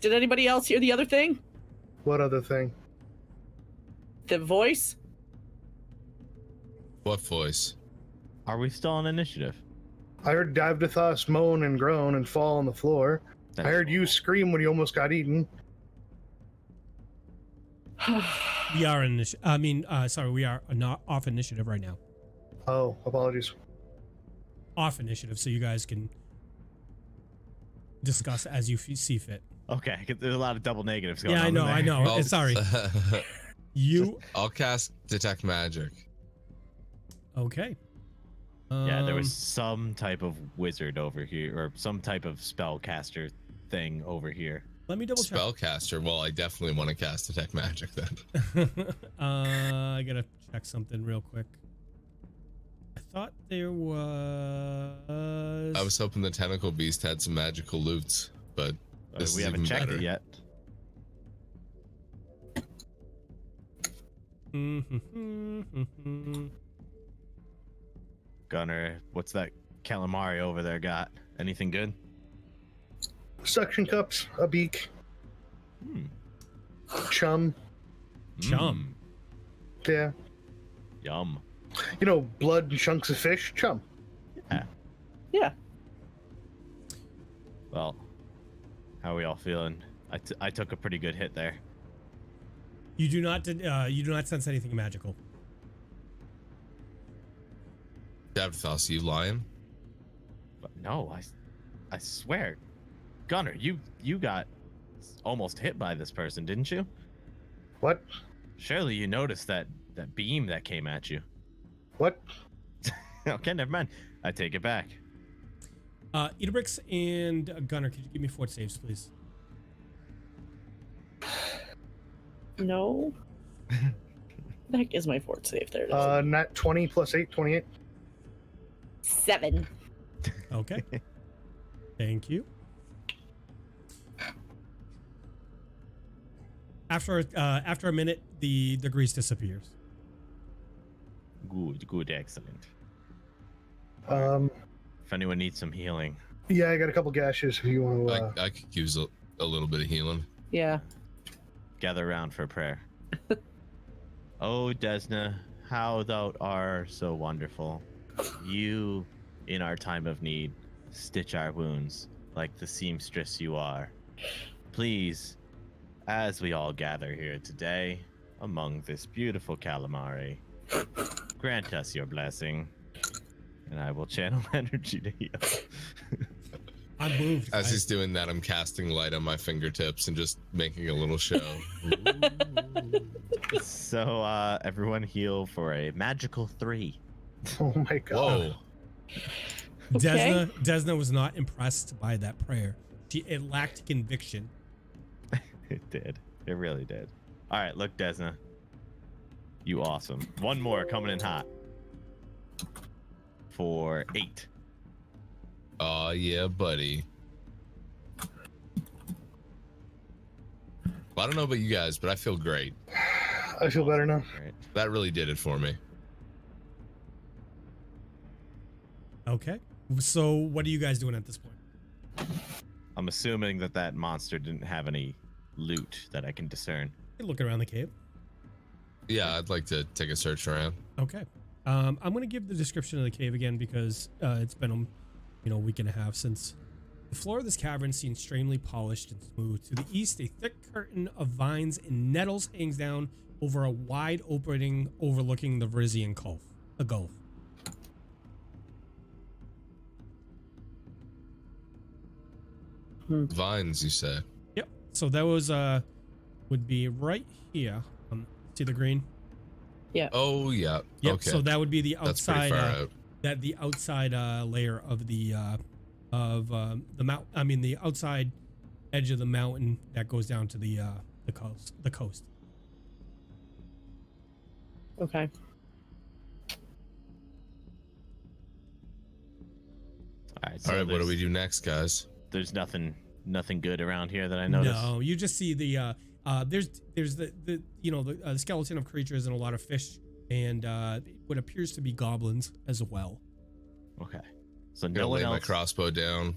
Did anybody else hear the other thing? What other thing? The voice? What voice? Are we still on initiative? I heard Davdithas moan and groan and fall on the floor. I heard you scream when you almost got eaten. We are we are not off initiative right now. Oh, apologies. Off initiative, so you guys can discuss as you see fit. Okay, 'cause there's a lot of double negatives going Yeah, on. I know. Well, Sorry. I'll cast Detect Magic. Okay. Yeah, there was some type of wizard over here, or some type of spellcaster thing over here. Let me double check. Spellcaster. Well, I definitely want to cast Detect Magic then. I gotta check something real quick. I thought there was. I was hoping the tentacle beast had some magical loots, but this We is haven't even checked better. it yet. Gunnar, what's that calamari over there got? Anything good? Suction cups, a beak, chum. Chum. Yeah. Yum. You know, blood and chunks of fish, chum. Yeah. Well, how are we all feeling? I took a pretty good hit there. You do not sense anything magical. Davdithas, you lying? But no, I swear. Gunnar, you got almost hit by this person, didn't you? What? Surely you noticed that beam that came at you. What? Okay, never mind. I take it back. Idabrix and Gunnar, could you give me fort saves, please? No. The heck is my fort save? There it is. Nat 20 plus 8, 28. 7. Okay. Thank you. After a minute, the grease disappears. Good, excellent. If anyone needs some healing. Yeah, I got a couple gashes if you want to. I could use a little bit of healing. Yeah. Gather around for a prayer. Oh, Desna, how thou art so wonderful. You, in our time of need, stitch our wounds like the seamstress you are. Please, as we all gather here today, among this beautiful calamari, grant us your blessing, and I will channel energy to heal. I'm moved. As he's doing that, I'm casting light on my fingertips and just making a little show. So, everyone heal for a magical 3. Oh my god. Whoa. Okay. Desna was not impressed by that prayer. It lacked conviction. It did. It really did. All right, look, Desna. You awesome. One more coming in hot. For 8. Aw, yeah, buddy. Well, I don't know about you guys, but I feel great. I feel better now. Right. That really did it for me. Okay. So what are you guys doing at this point? I'm assuming that monster didn't have any loot that I can discern. You look around the cave. Yeah, I'd like to take a search around. Okay. I'm going to give the description of the cave again because it's been a week and a half since. The floor of this cavern seems strangely polished and smooth. To the east, a thick curtain of vines and nettles hangs down over a wide opening overlooking the Vrizian Gulf. Vines, you say? Yep. So that was would be right here. See the green? Oh, yeah. Yep. Okay. So that would be the That's pretty outside. far out. That the outside layer of the mount. I mean the outside edge of the mountain that goes down to the coast. The coast. Okay. All right. All right, what do we do next, guys? There's nothing good around here that I noticed. No, you just see the there's the skeleton of creatures and a lot of fish and what appears to be goblins as well. Okay. So I'm no gonna one lay my else. crossbow down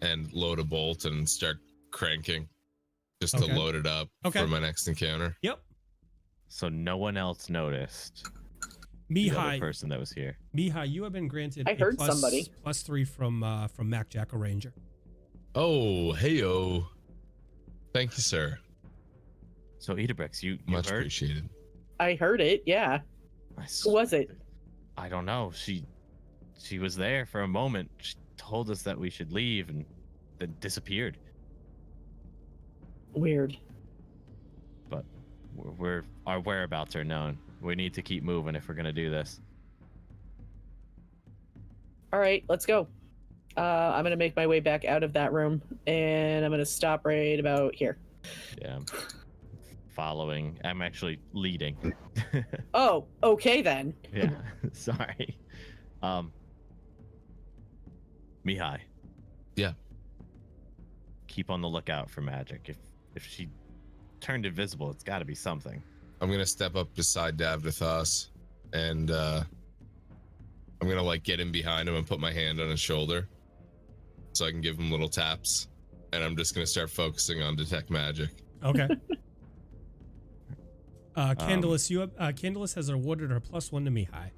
and load a bolt and start cranking just Okay. to load it up for my next encounter. Yep. So no one else noticed the other Mihaly, person that was here. you have been granted I heard a somebody. +3 from Mac Jackal Ranger. Oh, heyo. Thank you, sir. So Idabrix, you Much heard? appreciated. I heard it. Yeah. Who was it? I don't know. She was there for a moment. She told us that we should leave and then disappeared. Weird. But our whereabouts are known. We need to keep moving if we're gonna do this. All right, let's go. I'm gonna make my way back out of that room, and I'm gonna stop right about here. Yeah. I'm following. I'm actually leading. Oh, okay then. Yeah. Sorry. Mihaly. Yeah. Keep on the lookout for magic. If she turned invisible, it's got to be something. I'm gonna step up beside Davdithas and I'm gonna like get in behind him and put my hand on his shoulder so I can give him little taps, and I'm just gonna start focusing on detect magic. Okay. Candalis has awarded her +1 to Mihaly.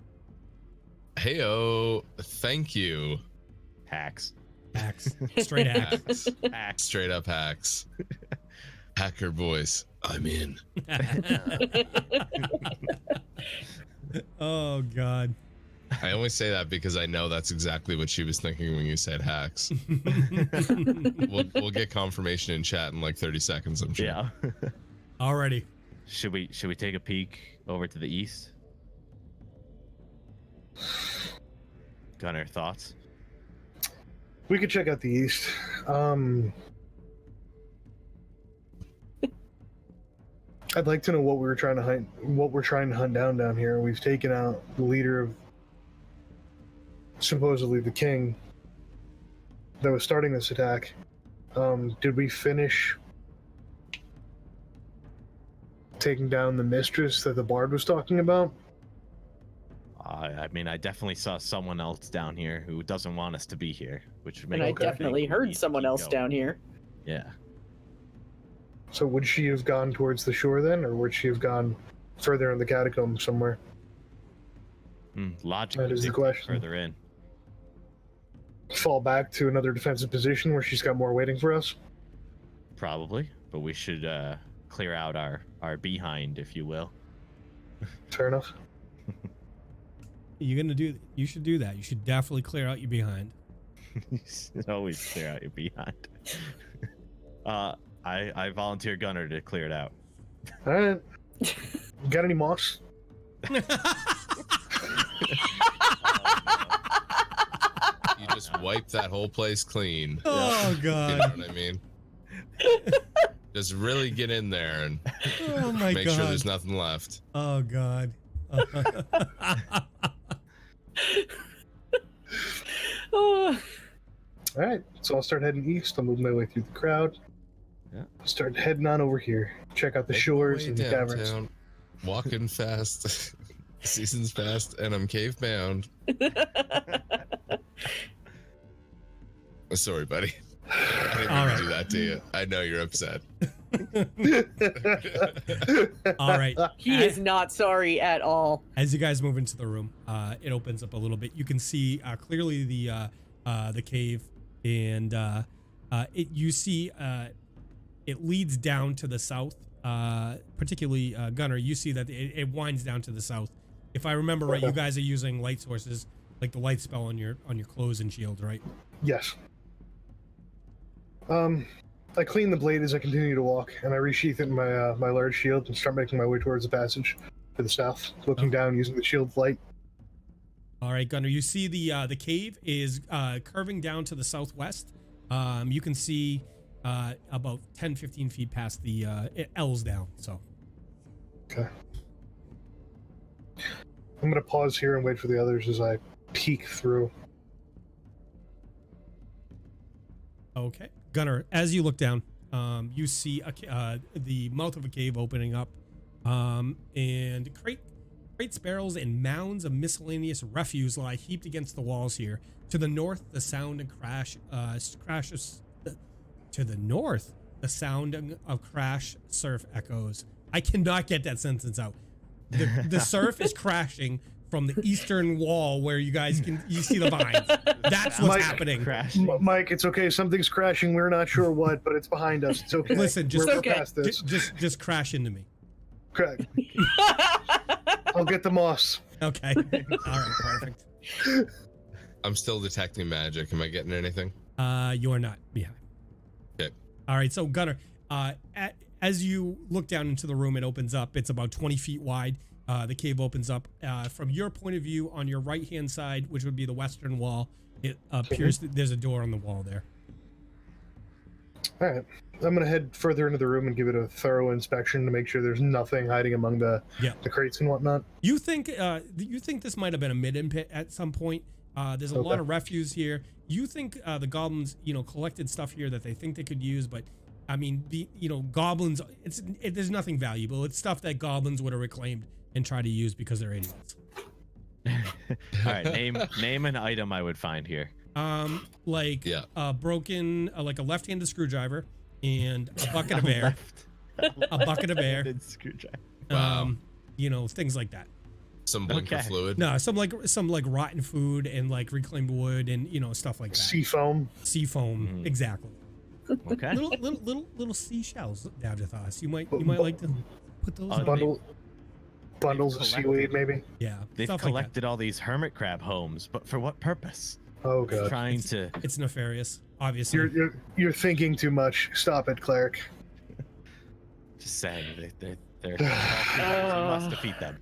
Heyo, thank you. Hacks. Hacks. Straight hack. Hacks. Hacks. Straight up hacks. Hacker voice. I'm in. Oh God. I only say that because I know that's exactly what she was thinking when you said hacks. We'll get confirmation in chat in like 30 seconds, I'm sure. Yeah. Alrighty. Should we take a peek over to the east? Gunnar, thoughts? We could check out the east. I'd like to know what we're trying to hunt. What we're trying to hunt down here. We've taken out the leader of supposedly the king that was starting this attack. Did we finish taking down the mistress that the bard was talking about? I mean, I definitely saw someone else down here who doesn't want us to be here, which would make And I me think definitely we heard need to someone keep else going. down here. Yeah. So would she have gone towards the shore then, or would she have gone further in the catacombs somewhere? Logically, That is the dictate question. further in. Fall back to another defensive position where she's got more waiting for us? Probably, but we should clear out our behind, if you will. Fair enough. You should do that. You should definitely clear out your behind. You should always clear out your behind. I volunteer Gunnar to clear it out. All right. Got any moss? You just wipe that whole place clean. Oh You god. know what I mean? Just really get in there and Oh my make god. sure there's nothing left. Oh god. Oh, All right. So I'll start heading east. I'll move my way through the crowd. Yeah. Start heading on over here. Check out the Make my shores way and the taverns. downtown, walking fast. Season's past and I'm cave bound. Sorry, buddy. I didn't All mean right. to do that to you. I know you're upset. All right. he is not sorry at all. As you guys move into the room, it opens up a little bit. You can see clearly the cave, and you see it leads down to the south. Particularly Gunnar, you see that it winds down to the south. If I remember right, you guys are using light sources, like the light spell on your clothes and shield, right? Yes. I clean the blade as I continue to walk, and I resheath it in my my large shield and start making my way towards the passage to the south, looking down using the shield's light. All right, Gunnar, you see the cave is curving down to the southwest. You can see about 10-15 feet past the L's down. So Okay. I'm gonna pause here and wait for the others as I peek through. okay, Gunnar, as you look down, you see the mouth of a cave opening up, and crates, barrels, and mounds of miscellaneous refuse lie heaped against the walls here. To the north, the sound and crashes. To the north, the sound of crash surf echoes. I cannot get that sentence out. The surf is crashing from the eastern wall where you see the vines. That's what's Mike, happening. Mike, it's okay. Something's crashing. We're not sure what, but it's behind us. It's okay. Listen, just we're okay. past this. Just crash into me. Correct. I'll get the moss. Okay. All right. Perfect. I'm still detecting magic. Am I getting anything? You are not behind. Okay. All right. So Gunnar, as you look down into the room, it opens up. It's about 20 feet wide. The cave opens up. From your point of view, on your right-hand side, which would be the western wall, it appears that there's a door on the wall there. All right. I'm gonna head further into the room and give it a thorough inspection to make sure there's nothing hiding among the crates and whatnot. You think this might have been a mid-end pit at some point? There's a lot of refuse here. You think the goblins, collected stuff here that they think they could use, but I mean, goblins. There's nothing valuable. It's stuff that goblins would have reclaimed and tried to use because they're idiots. All right, name an item I would find here. A broken, like a left-handed screwdriver and a bucket of air. A bucket of air. Screwdriver. Wow. Things like that. Some blinker Okay. fluid. No, some rotten food and like reclaimed wood and stuff like that. Sea foam. Sea foam, Mhm. exactly. Okay. Little seashells, Davdithas. You might like to put those. in. Bundles of collected- seaweed, maybe. Yeah, They've stuff like collected all these hermit crab homes, but for what purpose? Oh god. Trying to. that. It's nefarious, obviously. You're thinking too much. Stop it, cleric. Just saying, they're you must defeat them.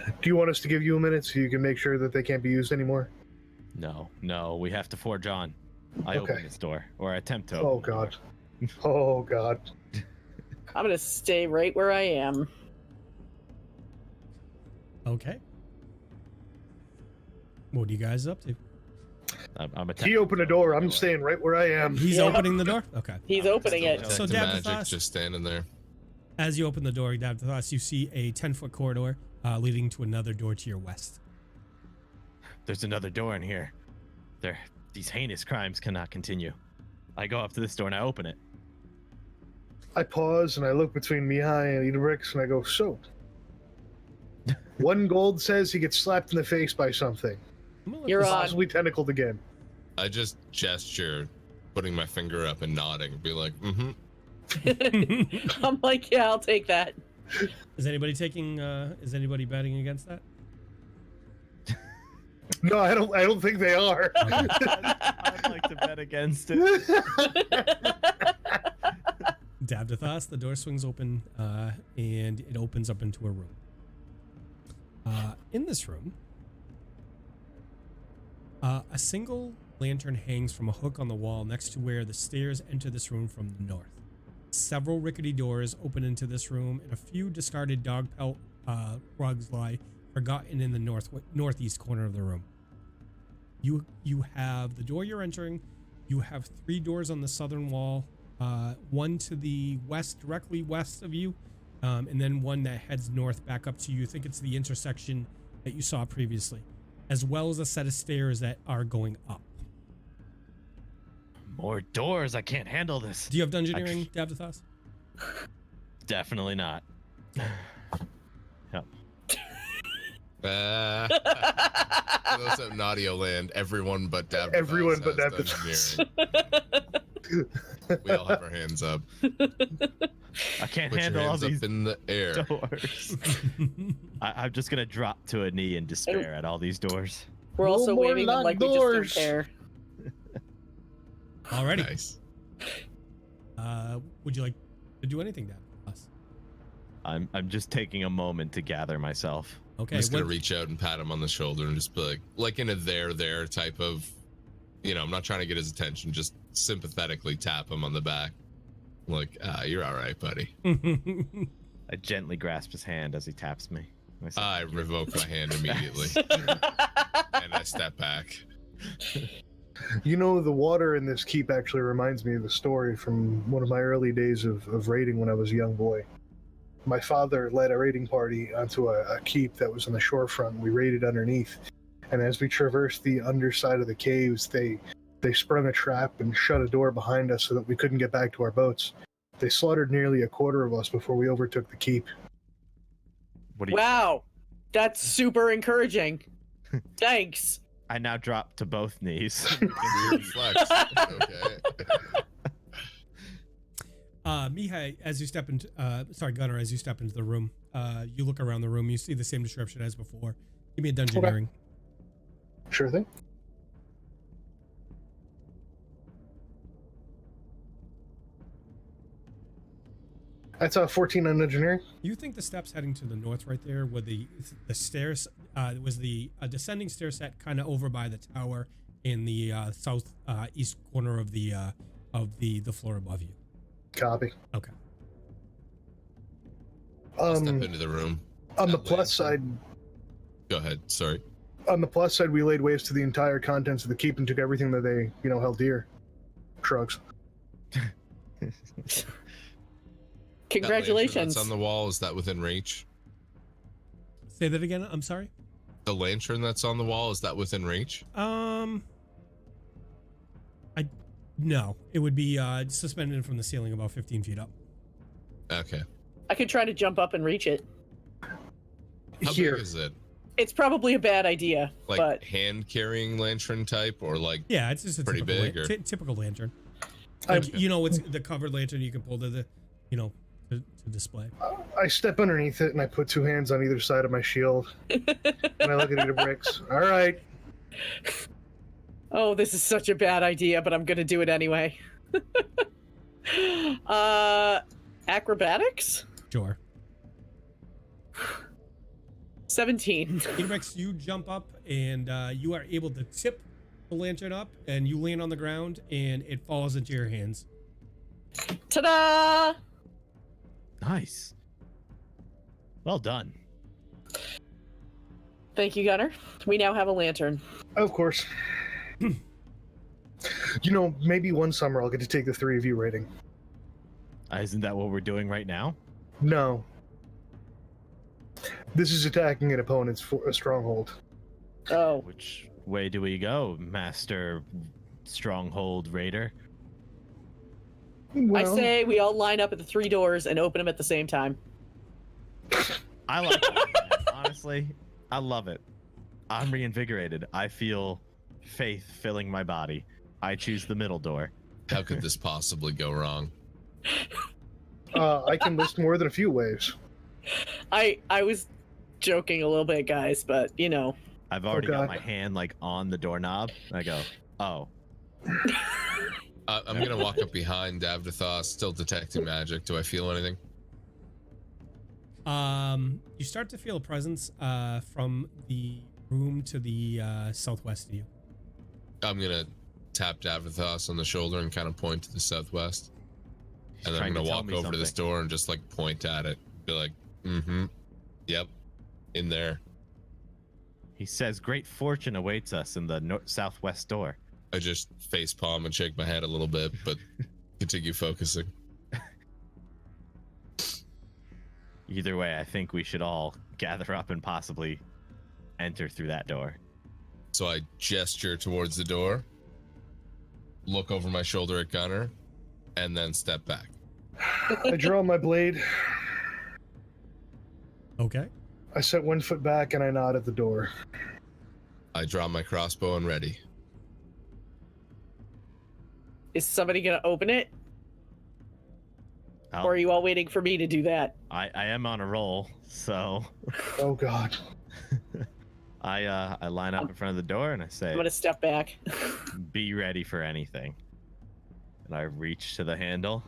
Do you want us to give you a minute so you can make sure that they can't be used anymore? No, we have to forge on. I Okay. open this door, or attempt to. Oh open the door. god. Oh god. I'm gonna stay right where I am. Okay. What are you guys up to? I'm He attempting opened a to door. open I'm the door. staying right where I am. He's Yeah. opening the door? Okay. He's opening it. So Detect the Davdithas- magic just standing there. As you open the door, Davdithas, you see a 10-foot corridor leading to another door to your west. There's another door in here. These heinous crimes cannot continue. I go up to this door and I open it. I pause and I look between Mihaly and Idabrix and I go, so. 1 gold says he gets slapped in the face by something. I'm gonna let You're this- on. Possibly tentacled again. I just gesture, putting my finger up and nodding, be like, mm-hmm. I'm like, yeah, I'll take that. Is anybody betting against that? No, I don't think they are. I'd like to bet against it. Davdithas, the door swings open and it opens up into a room. In this room, a single lantern hangs from a hook on the wall next to where the stairs enter this room from the north. Several rickety doors open into this room, and a few discarded dog pelt rugs lie forgotten in the northeast corner of the room. You have the door you're entering. You have 3 doors on the southern wall, one to the west, directly west of you, and then one that heads north back up to you. I think it's the intersection that you saw previously, as well as a set of stairs that are going up. More doors. I can't handle this. Do you have Dungeoneering, Davdithas? Definitely not. Yep. For those at Naughty Land, everyone but Davdithas Everyone but has Davdithas. Dungeoneering. We all have our hands up. I can't Put your handle all hands these up in the air. doors. I'm just gonna drop to a knee in despair at all these doors. We're also No more waving them locked like doors. we just don't care. Alrighty. Nice. Would you like to do anything, Davdithas? I'm just taking a moment to gather myself. Okay. I'm just gonna what- reach out and pat him on the shoulder and just be like in a there type of, I'm not trying to get his attention, just sympathetically tap him on the back. Like, you're all right, buddy. I gently grasp his hand as he taps me. I revoke my hand immediately and I step back. You know, the water in this keep actually reminds me of a story from one of my early days of raiding when I was a young boy. My father led a raiding party onto a keep that was on the shorefront. We raided underneath, and as we traversed the underside of the caves, they sprung a trap and shut a door behind us so that we couldn't get back to our boats. They slaughtered nearly a quarter of us before we overtook the keep. What do you? Wow, that's super encouraging. Thanks. I now drop to both knees. Weird flex. Okay. Mihai, as you step into, Gunnar, as you step into the room, you look around the room, you see the same description as before. Give me a Dungeoneering. Sure thing. That's 14 on engineering. You think the steps heading to the north right there were the stairs, was the descending stair set kind of over by the tower in the south east corner of the floor above you. Copy. Okay. Step into the room. On the That plus lantern. side, Go ahead. Sorry. on the plus side, we laid waste to the entire contents of the keep and took everything that they, held dear. Shrugs. That lantern Congratulations. that's on the wall, is that within reach? Say that again. I'm sorry. The lantern that's on the wall, is that within reach? No, it would be suspended from the ceiling about 15 feet up. Okay. I could try to jump up and reach it. How Here. big is it? It's probably a bad idea, Like but hand carrying lantern type, or like Yeah, it's just a Pretty typical, big, or- typical lantern. I- Like, it's the covered lantern you can pull to to display. I step underneath it and I put 2 hands on either side of my shield. And I look at Idabrix. All right. oh, this is such a bad idea, but I'm gonna do it anyway. Acrobatics? Sure. 17. Idabrix, you jump up and you are able to tip the lantern up, and you land on the ground, and it falls into your hands. Ta-da! Nice. Well done. Thank you, Gunnar. We now have a lantern. Of course. You know, maybe one summer I'll get to take the 3 of you rating. Isn't that what we're doing right now? No. This is attacking an opponent's stronghold. Oh. Which way do we go, Master Stronghold Raider? Well, I say we all line up at the 3 doors and open them at the same time. I like it. Honestly, I love it. I'm reinvigorated. I feel faith filling my body. I choose the middle door. How could this possibly go wrong? I can list more than a few ways. I was joking a little bit, guys, but you know. I've already got God. my hand like on the doorknob. I go, oh. I'm gonna walk up behind Davdithas, still detecting magic. Do I feel anything? You start to feel a presence from the room to the southwest of you. I'm gonna tap Davdithas on the shoulder and kind of point to the southwest. He's And then I'm trying to gonna tell walk me over to this something. door and just like point at it. Be like, yep, in there. He says great fortune awaits us in the southwest door. I just face palm and shake my head a little bit, but continue focusing. Either way, I think we should all gather up and possibly enter through that door. So I gesture towards the door, look over my shoulder at Gunnar, and then step back. I draw my blade. Okay. I set 1 foot back and I nod at the door. I draw my crossbow and ready. Is somebody gonna open it? Or are you all waiting for me to do that? I am on a roll, so Oh God. I line up in front of the door and I say, I'm gonna step back. be ready for anything. And I reach to the handle.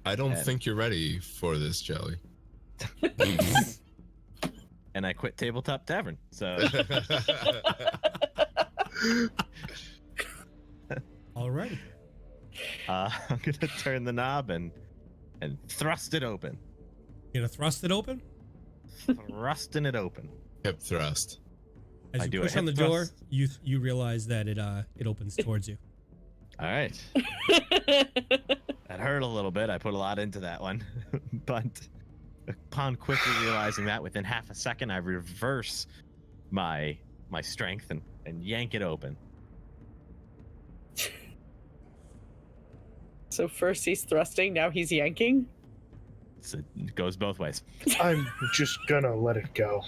I don't And- think you're ready for this, Jelly. And I quit Tabletop Tavern. So Alrighty. I'm gonna turn the knob and thrust it open. You gonna thrust it open? Thrusting it open. Hip thrust. As I you do a push on the hip door, thrust. you realize that it opens towards you. All right. That hurt a little bit. I put a lot into that one. But upon quickly realizing that, within half a second, I reverse my strength and yank it open. So first he's thrusting, now he's yanking. So it goes both ways. I'm just gonna let it go.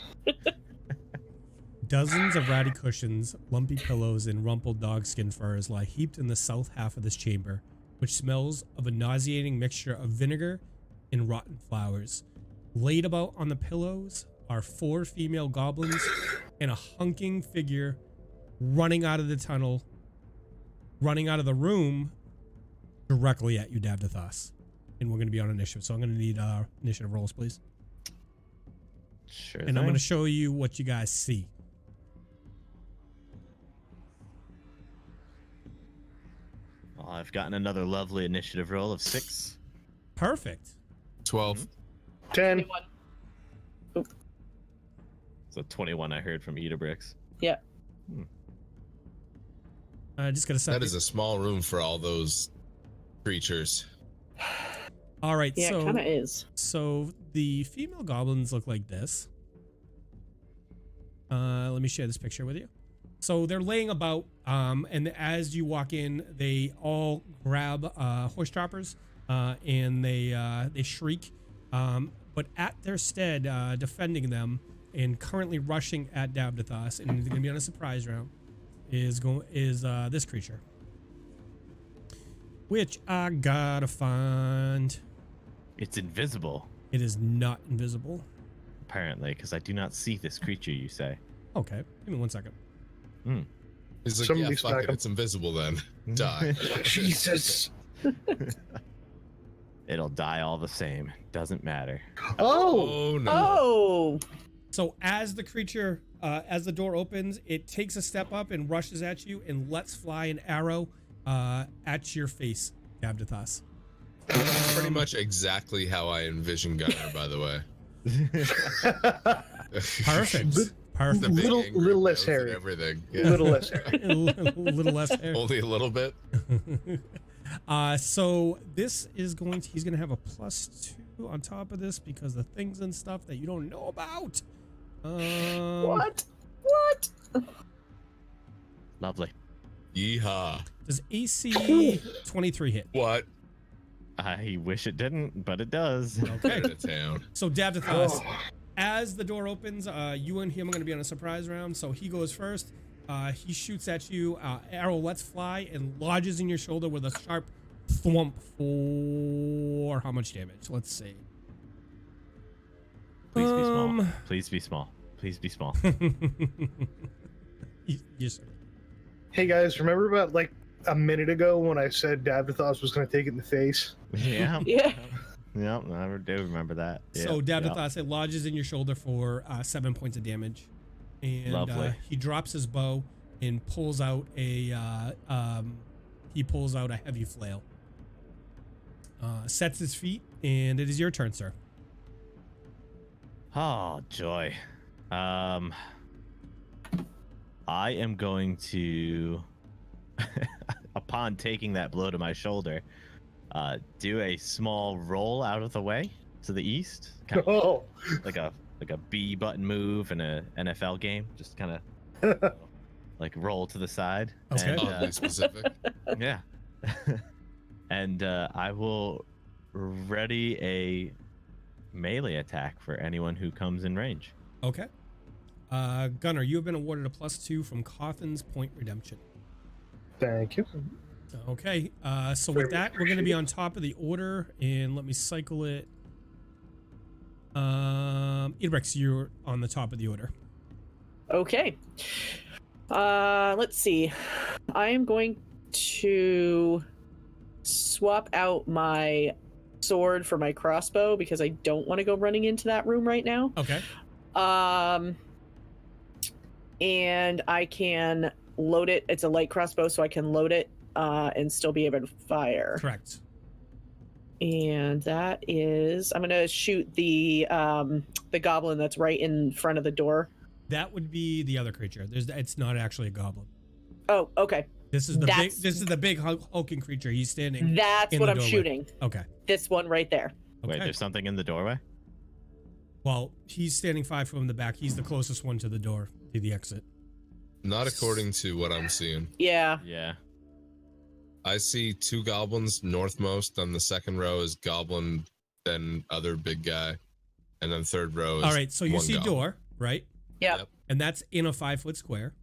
Dozens of ratty cushions, lumpy pillows, and rumpled dogskin furs lie heaped in the south half of this chamber, which smells of a nauseating mixture of vinegar and rotten flowers. Laid about on the pillows are 4 female goblins and a hunking figure running out of the tunnel, running out of the room directly at you, Davdithas. And we're going to be on initiative, so I'm going to need initiative rolls, please. Sure. And I'm going to show you what you guys see. Well, I've gotten another lovely initiative roll of 6. Perfect. 12. 10. 21. So 21 I heard from Idabrix. Yeah. Just going to set That is a small room for all those creatures. All right, Yeah, so it kind of is. So the female goblins look like this. Let me share this picture with you. So they're laying about, and as you walk in, they all grab horse choppers, and they shriek. But at their stead, defending them and currently rushing at Davdithas, and it's going to be on a surprise round, is this creature, which I gotta find. It's invisible, It is not invisible. apparently, because I do not see this creature, you say. Okay, give me 1 second. He's like, Somebody yeah, fuck smack it, him. it's invisible then. Die. Jesus. It'll die all the same. Doesn't matter. Oh. Oh no. Oh! So as the creature, as the door opens, it takes a step up and rushes at you and lets fly an arrow at your face, Davdithas. Pretty much exactly how I envision Gunnar, by the way. Perfect. Perfect. The big angry little less nose and hairy. everything. Little less hairy. a little less hair. Only a little bit. So this is going to, he's going to have a +2 on top of this because the things and stuff that you don't know about. What? Lovely. Yeehaw. Does AC 23 hit? What? I wish it didn't, but it does. Okay. Out of town. So Davdithas, as the door opens, you and him are going to be on a surprise round. So he goes first. He shoots at you. Arrow lets fly and lodges in your shoulder with a sharp thwump for how much damage? Let's see. Please be small. Please be small. Please be small. Yes, sir. Hey guys, remember about like a minute ago when I said Davdithas was going to take it in the face? Yeah. Yeah. Yep, I do remember that. So Yep, Davdithas, it lodges in your shoulder for 7 points of damage. And Lovely. he drops his bow and pulls out a heavy flail. Sets his feet, and it is your turn, sir. Oh, joy. I am going to, upon taking that blow to my shoulder, do a small roll out of the way to the east, kind of Oh, like a B button move in a NFL game, just kind of like roll to the side. Okay. And, Oddly specific. yeah. And I will ready a melee attack for anyone who comes in range. Okay. Gunnar, you have been awarded a +2 from Coffin's Point Redemption. thank you. Okay. So with that, we're going to be on top of the order, and let me cycle it. Idabrix, you're on the top of the order. Okay. Let's see. I am going to swap out my sword for my crossbow because I don't want to go running into that room right now. Okay. And I can load it. It's a light crossbow, so I can load it and still be able to fire. Correct. And that is, I'm gonna shoot the goblin that's right in front of the door. That would be the other creature. It's not actually a goblin. Oh, okay. This is the big hulking creature. He's standing. That's in what the I'm doorway. shooting. Okay. This one right there. Wait, Okay. there's something in the doorway? Well, he's standing 5 from the back. He's the closest one to the door, to the exit. Not according to what I'm seeing. Yeah. Yeah. I see 2 goblins northmost. On the second row is goblin, then other big guy, and then third row is All right. So you one see goblin. door, right? Yep. Yep. And that's in a 5-foot square,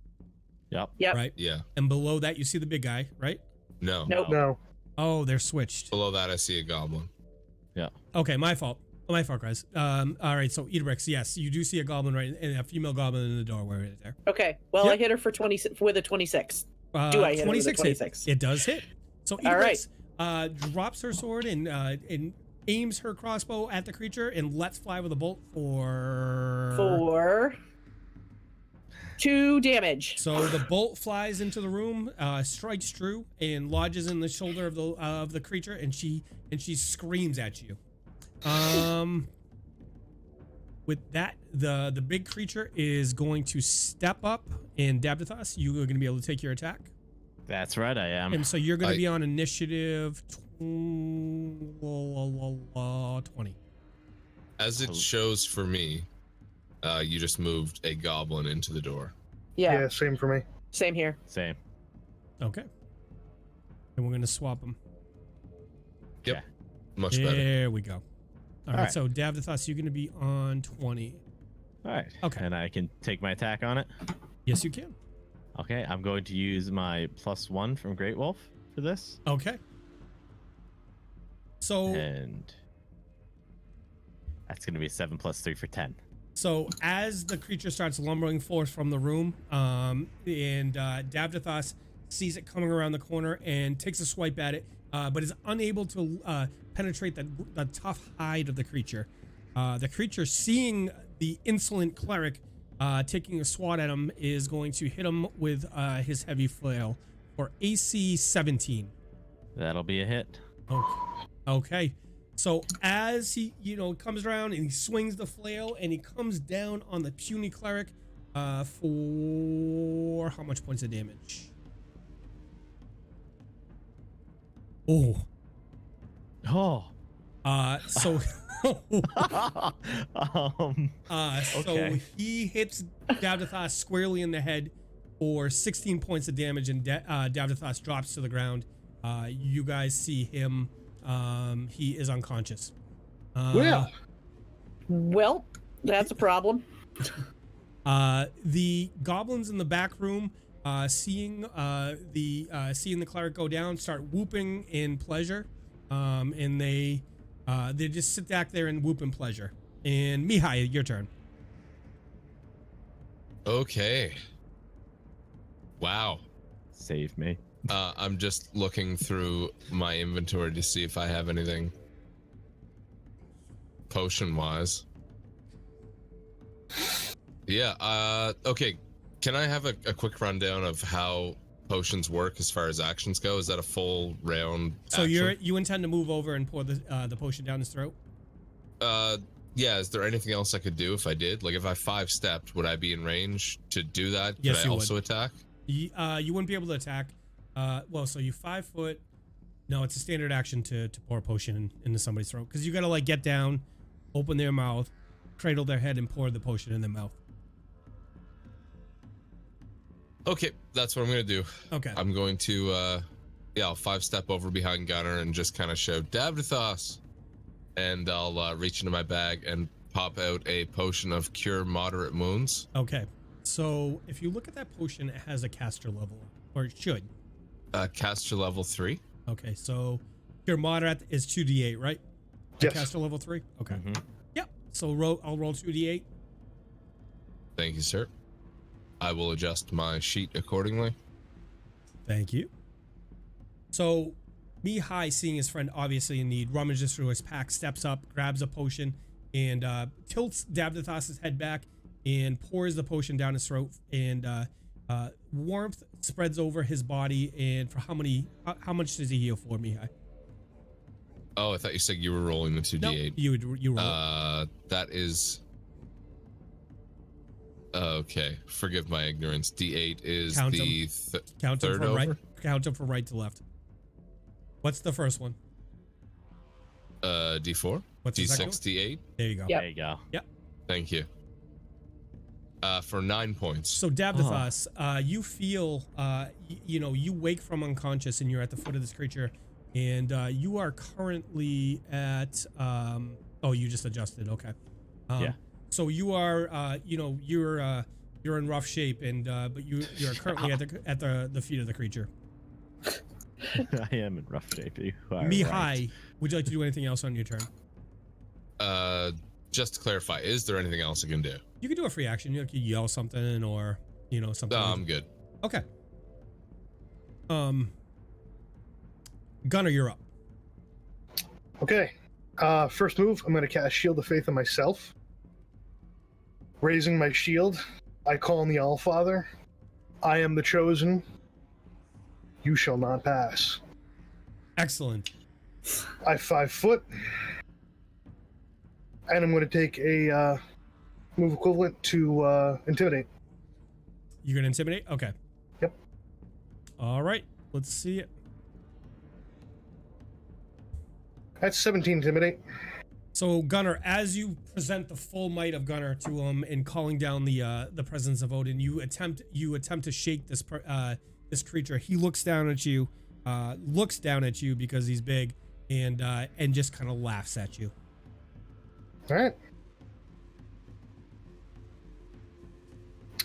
Yep. Yep. right? Yeah. And below that, you see the big guy, right? No. Nope. No. Oh, they're switched. Below that, I see a goblin. Okay, my fault. My fault, guys. All right, so Idabrix, yes, you do see a goblin right, and a female goblin in the doorway right there. Okay. Well, Yep. I hit her for 20 with a 26. Do I hit her with a 26? It does hit. So All right. Idabrix drops her sword and aims her crossbow at the creature and lets fly with a bolt for 2 damage. So the bolt flies into the room, strikes true, and lodges in the shoulder of the creature, and she screams at you. With that, the big creature is going to step up, and Davdithas, you are going to be able to take your attack, That's right, I am. and so you're going to I- be on initiative 20. As it shows for me, you just moved a goblin into the door. Yeah. Yeah, same for me. Same here. Same. Okay. And we're going to swap them. Yep. Okay. Much better. There we go. All right, right. so Davdithas, you're going to be on 20. All right. Okay. And I can take my attack on it. Yes, you can. Okay, I'm going to use my +1 from Great Wolf for this. Okay. So And that's going to be 7 + 3 for 10. So as the creature starts lumbering forth from the room, and Davdithas sees it coming around the corner and takes a swipe at it, but is unable to penetrate the tough hide of the creature. The creature, seeing the insolent cleric taking a swat at him, is going to hit him with his heavy flail for AC 17. That'll be a hit. Okay. So as he, comes around and he swings the flail and he comes down on the puny cleric for how much points of damage? Oh. So Okay. he hits Davdithas squarely in the head for 16 points of damage, and Davdithas drops to the ground. You guys see him. He is unconscious. Well, that's a problem. The goblins in the back room, seeing the cleric go down, start whooping in pleasure, and they just sit back there and whoop in pleasure. And Mihaly, your turn. Okay. Wow. Save me. I'm just looking through my inventory to see if I have anything potion-wise. Yeah, okay. Can I have a quick rundown of how potions work as far as actions go? Is that a full round So action? you intend to move over and pour the potion down his throat? Yeah, is there anything else I could do if I did? Like, if I 5-stepped, would I be in range to do that? Yes, Could I you also would. attack? You wouldn't be able to attack. Well, so you 5 foot. No, it's a standard action to pour a potion into somebody's throat, because you gotta like get down, open their mouth, cradle their head, and pour the potion in their mouth. Okay, that's what I'm gonna do. Okay. I'm going to, I'll 5-step over behind Gunnar and just kind of show Davdithas, and I'll reach into my bag and pop out a potion of cure moderate wounds. Okay. So if you look at that potion, it has a caster level, or it should. Caster level 3. Okay, so your moderate is 2d8, right? Yes. Caster level 3. Okay. Mhm. Yep. So I'll roll 2d8. Thank you, sir. I will adjust my sheet accordingly. Thank you. So Mihaly, seeing his friend obviously in need, rummages through his pack, steps up, grabs a potion, and tilts Davdithas' head back and pours the potion down his throat, and warmth spreads over his body. And for how much does he heal for, Mihaly? Oh, I thought you said you were rolling the 2d8. No, you roll. That is... Okay, forgive my ignorance. D8 is Count the Count them third from over? right. Count them from right to left. What's the first one? D4? What's the second D6, D8? There you go. Yep. There you go. Thank you. For 9 points. So Davdithas, you feel, you wake from unconscious and you're at the foot of this creature, and you are currently at, you just adjusted. Okay. Yeah. So you are, you're in rough shape, and but you're currently at the feet of the creature. I am in rough shape. You are Mihaly, right. would you like to do anything else on your turn? Just to clarify, is there anything else I can do? You can do a free action. You can yell something, or something. No, like I'm good. Okay. Gunnar, you're up. Okay. First move, I'm going to cast Shield of Faith on myself. Raising my shield, I call on the Allfather. I am the chosen. You shall not pass. Excellent. I 5 foot. And I'm going to take a move equivalent to Intimidate. You're gonna intimidate? Okay. Yep. All right. Let's see it. That's 17 Intimidate. So Gunnar, as you present the full might of Gunnar to him in calling down the presence of Odin, you attempt to shake this creature. He looks down at you because he's big, and just kind of laughs at you. All right.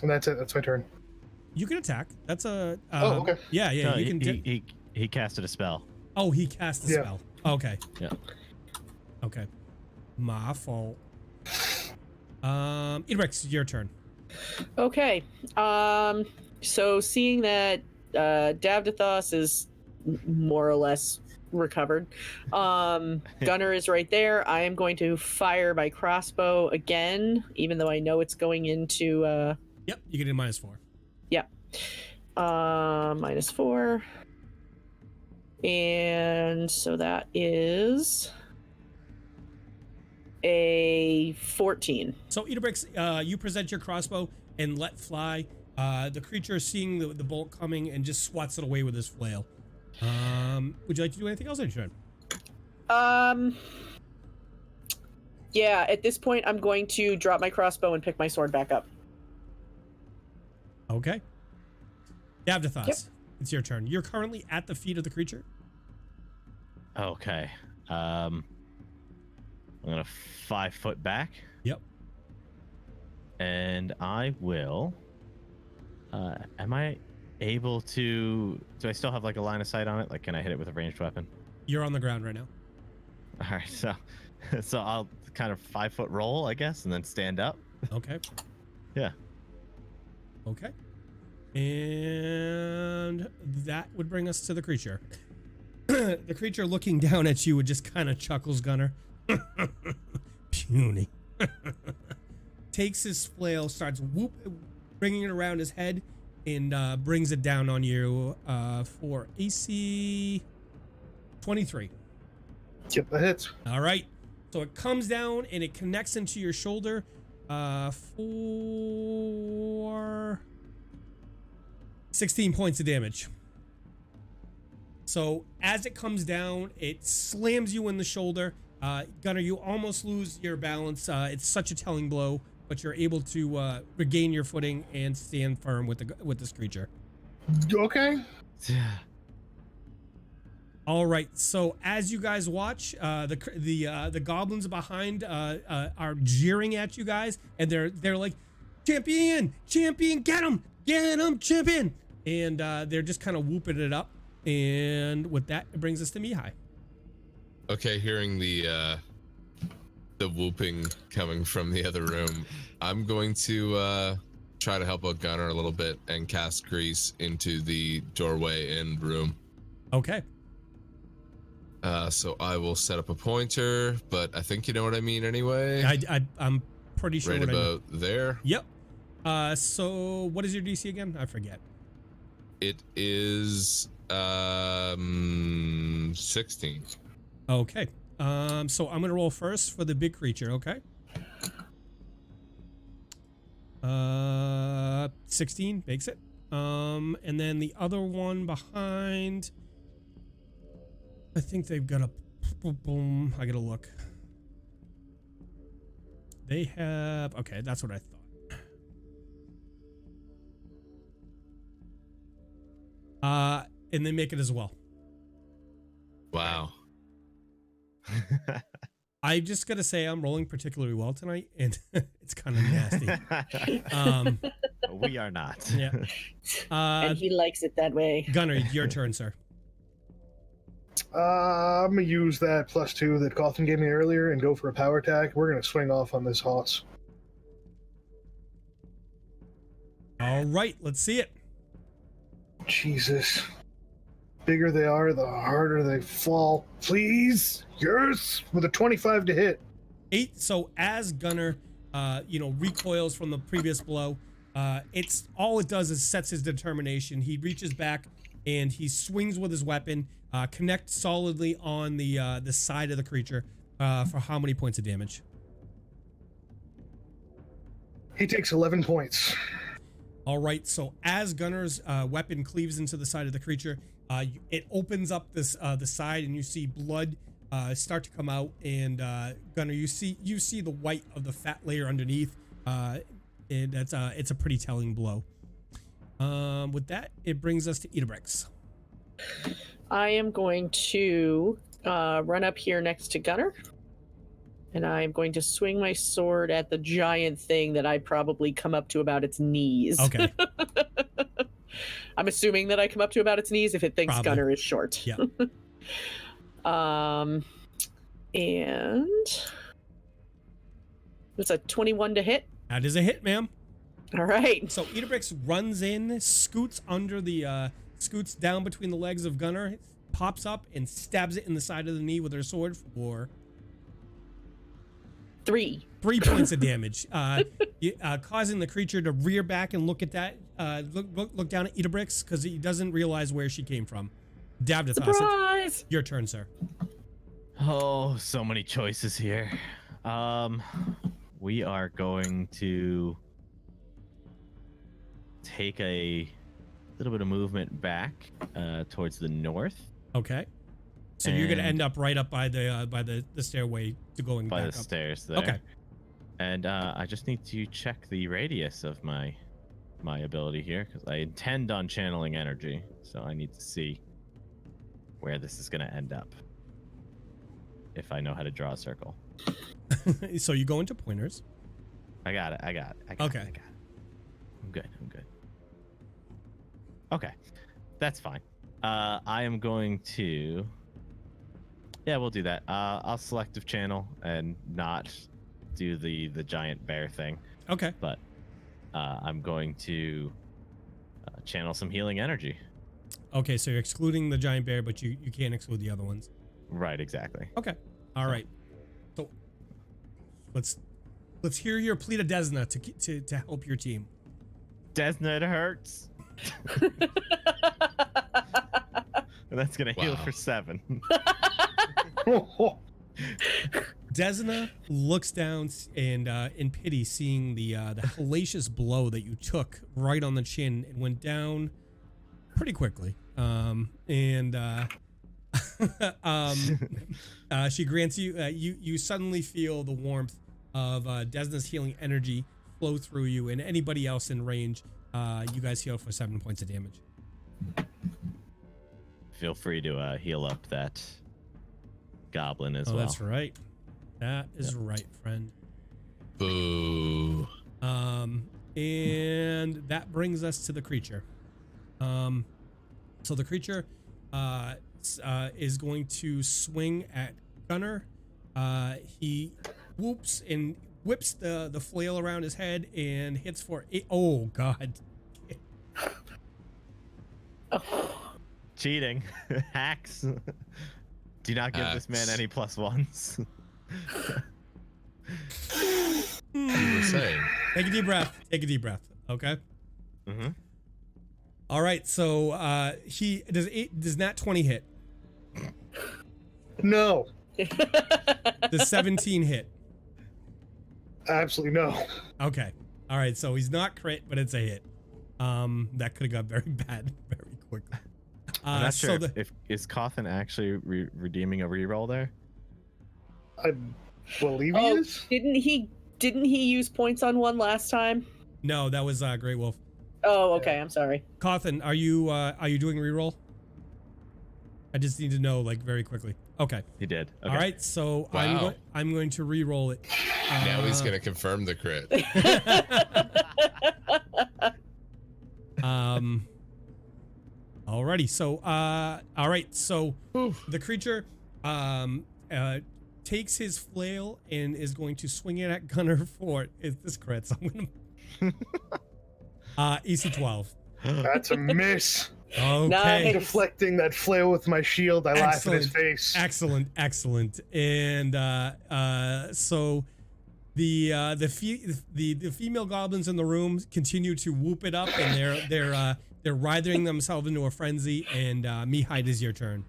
And that's it. That's my turn. You can attack. That's a okay. Yeah. No, You can. he casted a spell. Oh, he cast the Yeah. spell. Okay. Yeah. Okay. My fault. Idabrix, your turn. Okay. So seeing that Davdithas is more or less recovered. Gunnar is right there. I am going to fire my crossbow again, even though I know it's going into Yep, you get a -4. yeah. -4. And so that is a 14. So Idabrix, you present your crossbow and let fly. The creature, seeing the bolt coming, and just swats it away with his flail. Would you like to do anything else on your turn? Yeah, at this point, I'm going to drop my crossbow and pick my sword back up. Okay. Davdithas, Yep. it's your turn. You're currently at the feet of the creature. Okay. I'm gonna 5 foot back, Yep. and I will. Am I able to? Do I still have like a line of sight on it? Like, can I hit it with a ranged weapon? You're on the ground right now. All right, so I'll kind of 5 foot roll, I guess, and then stand up. Okay. Yeah. Okay. And that would bring us to the creature. The creature, looking down at you, would just kind of chuckles, Gunnar. Puny. Takes his flail, starts bringing it around his head, and brings it down on you for AC 23. Yep, that hits. All right. So it comes down and it connects into your shoulder for 16 points of damage. So as it comes down, it slams you in the shoulder. Gunnar, you almost lose your balance. It's such a telling blow, but you're able to regain your footing and stand firm with this creature. Okay. All right. So as you guys watch, the goblins behind are jeering at you guys, and they're like, "Champion, champion, get him, champion!" And they're just kind of whooping it up. And with that, it brings us to Mihaly. Okay, hearing the whooping coming from the other room, I'm going to try to help out Gunnar a little bit and cast Grease into the doorway and room. Okay. So I will set up a pointer, but I think you know what I mean anyway. I'm pretty sure. Right what about there. Yep. So what is your DC again? I forget. It is 16. Okay. So I'm gonna roll first for the big creature. Okay. 16 makes it. And then the other one behind, I think they've got a boom. I gotta look. They have, okay, that's what I thought. And they make it as well. Wow. I just gotta say I'm rolling particularly well tonight, and it's kind of nasty. We are not. Yeah. And he likes it that way. Gunnar, your turn, sir. I'm gonna use that +2 that Cawthon gave me earlier and go for a power attack. We're gonna swing off on this hoss. All right, let's see it. Jesus. Bigger they are, the harder they fall. Please, yours with a 25 to hit. 8. So as Gunnar, recoils from the previous blow, it's all it does is sets his determination. He reaches back and he swings with his weapon, connects solidly on the side of the creature. For how many points of damage? He takes 11 points. All right. So as Gunnar's weapon cleaves into the side of the creature, it opens up the side, and you see blood start to come out. And Gunnar, you see the white of the fat layer underneath. And it's a pretty telling blow. With that, it brings us to Idabrix. I am going to run up here next to Gunnar, and I'm going to swing my sword at the giant thing that I probably come up to about its knees. Okay. I'm assuming that I come up to about its knees if it thinks Probably. Gunnar is short. Yeah. And it's a 21 to hit. That is a hit, ma'am. All right. So Idabrix runs in, scoots under the scoots down between the legs of Gunnar, pops up and stabs it in the side of the knee with her sword for 3. 3 points of damage, causing the creature to rear back and look at that. Look down at Idabrix because he doesn't realize where she came from. Davdithas, Surprise! your turn, sir. Oh, so many choices here. We are going to take a little bit of movement back towards the north. Okay. So you're gonna end up right up by the stairway to going by back the up. stairs there. Okay. And I just need to check the radius of my ability here because I intend on channeling energy. So I need to see where this is gonna end up. If I know how to draw a circle. So you go into pointers. I got it. Okay. I got it. I'm good. Okay. That's fine. I am going to... Yeah, we'll do that. I'll selective channel and not do the giant bear thing. Okay. But I'm going to channel some healing energy. Okay, so you're excluding the giant bear, but you can't exclude the other ones. Right, exactly. Okay. All right. So let's hear your plea to Desna to help your team. Desna, it hurts. And that's gonna heal for 7. Desna looks down and in pity, seeing the hellacious blow that you took right on the chin and went down pretty quickly. She grants you you suddenly feel the warmth of Desna's healing energy flow through you, and anybody else in range, you guys heal for 7 points of damage. Feel free to heal up that goblin as well. That's right. That is right, friend. Boo. And that brings us to the creature. So the creature is going to swing at Gunnar. He whoops and whips the flail around his head and hits for 8. Oh God. Cheating. Hacks. Do not give this man any +1s. You were saying. Take a deep breath. Take a deep breath. Okay. Mm-hmm. All right. So he does not 20 hit. No. Does 17 hit? Absolutely no. Okay. All right. So he's not crit, but it's a hit. That could have got very bad very quickly. I'm not sure if is Cawthon actually redeeming a reroll there. I believe he is. Didn't he use points on one last time? No, that was Grey Wolf. Oh, okay. I'm sorry. Cawthon, are you doing reroll? I just need to know like very quickly. Okay. He did. Okay. All right. So Wow. I'm going to reroll it. Now he's gonna confirm the crit. Alrighty. So all right. So the creature takes his flail and is going to swing it at Gunnar for this crit. So I'm gonna EC 12. That's a miss. Okay. Nice. Deflecting that flail with my shield, I laugh in his face. Excellent. And so the female goblins in the room continue to whoop it up, and they're writhing themselves into a frenzy. And Mihaly, it is your turn.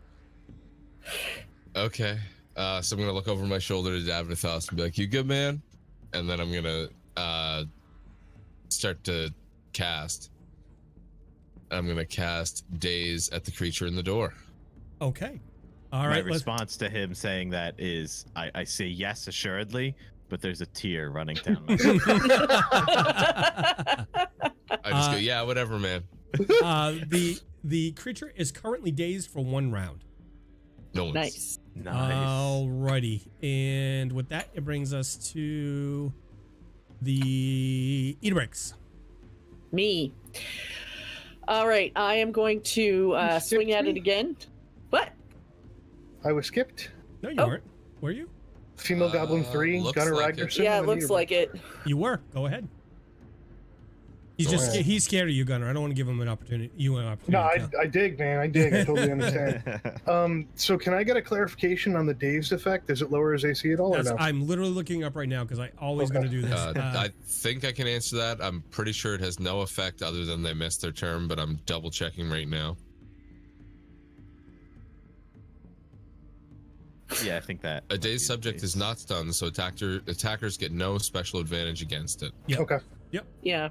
Okay. So I'm gonna look over my shoulder to Davdithas and be like, "You good, man?" And then I'm gonna start to cast. I'm gonna cast Daze at the creature in the door. Okay. All My right. response to him saying that is, I say yes assuredly, but there's a tear running down my face. I just go, "Yeah, whatever, man." The creature is currently dazed for 1 round. No one's. Nice. Nice. Alrighty. And with that, it brings us to the Idabrix. Me. All right. I am going to swing at it again. What? I was skipped. No, you Oh. weren't. Were you? Female Goblin 3, looks Gunnar like it. Ragnarson. Yeah, it and looks Idabrix. like it. You were. Go ahead. He's scared of you, Gunnar. I don't want to give him an opportunity. No, I dig, man. I dig. I totally understand. So can I get a clarification on the Dave's effect? Does it lower his AC at all or no? I'm literally looking up right now because I always going to do this. I think I can answer that. I'm pretty sure it has no effect other than they missed their turn, but I'm double checking right now. Yeah, I think that. A dazed subject is not stunned, so attackers get no special advantage against it. Yep. Okay. Yep. Yeah.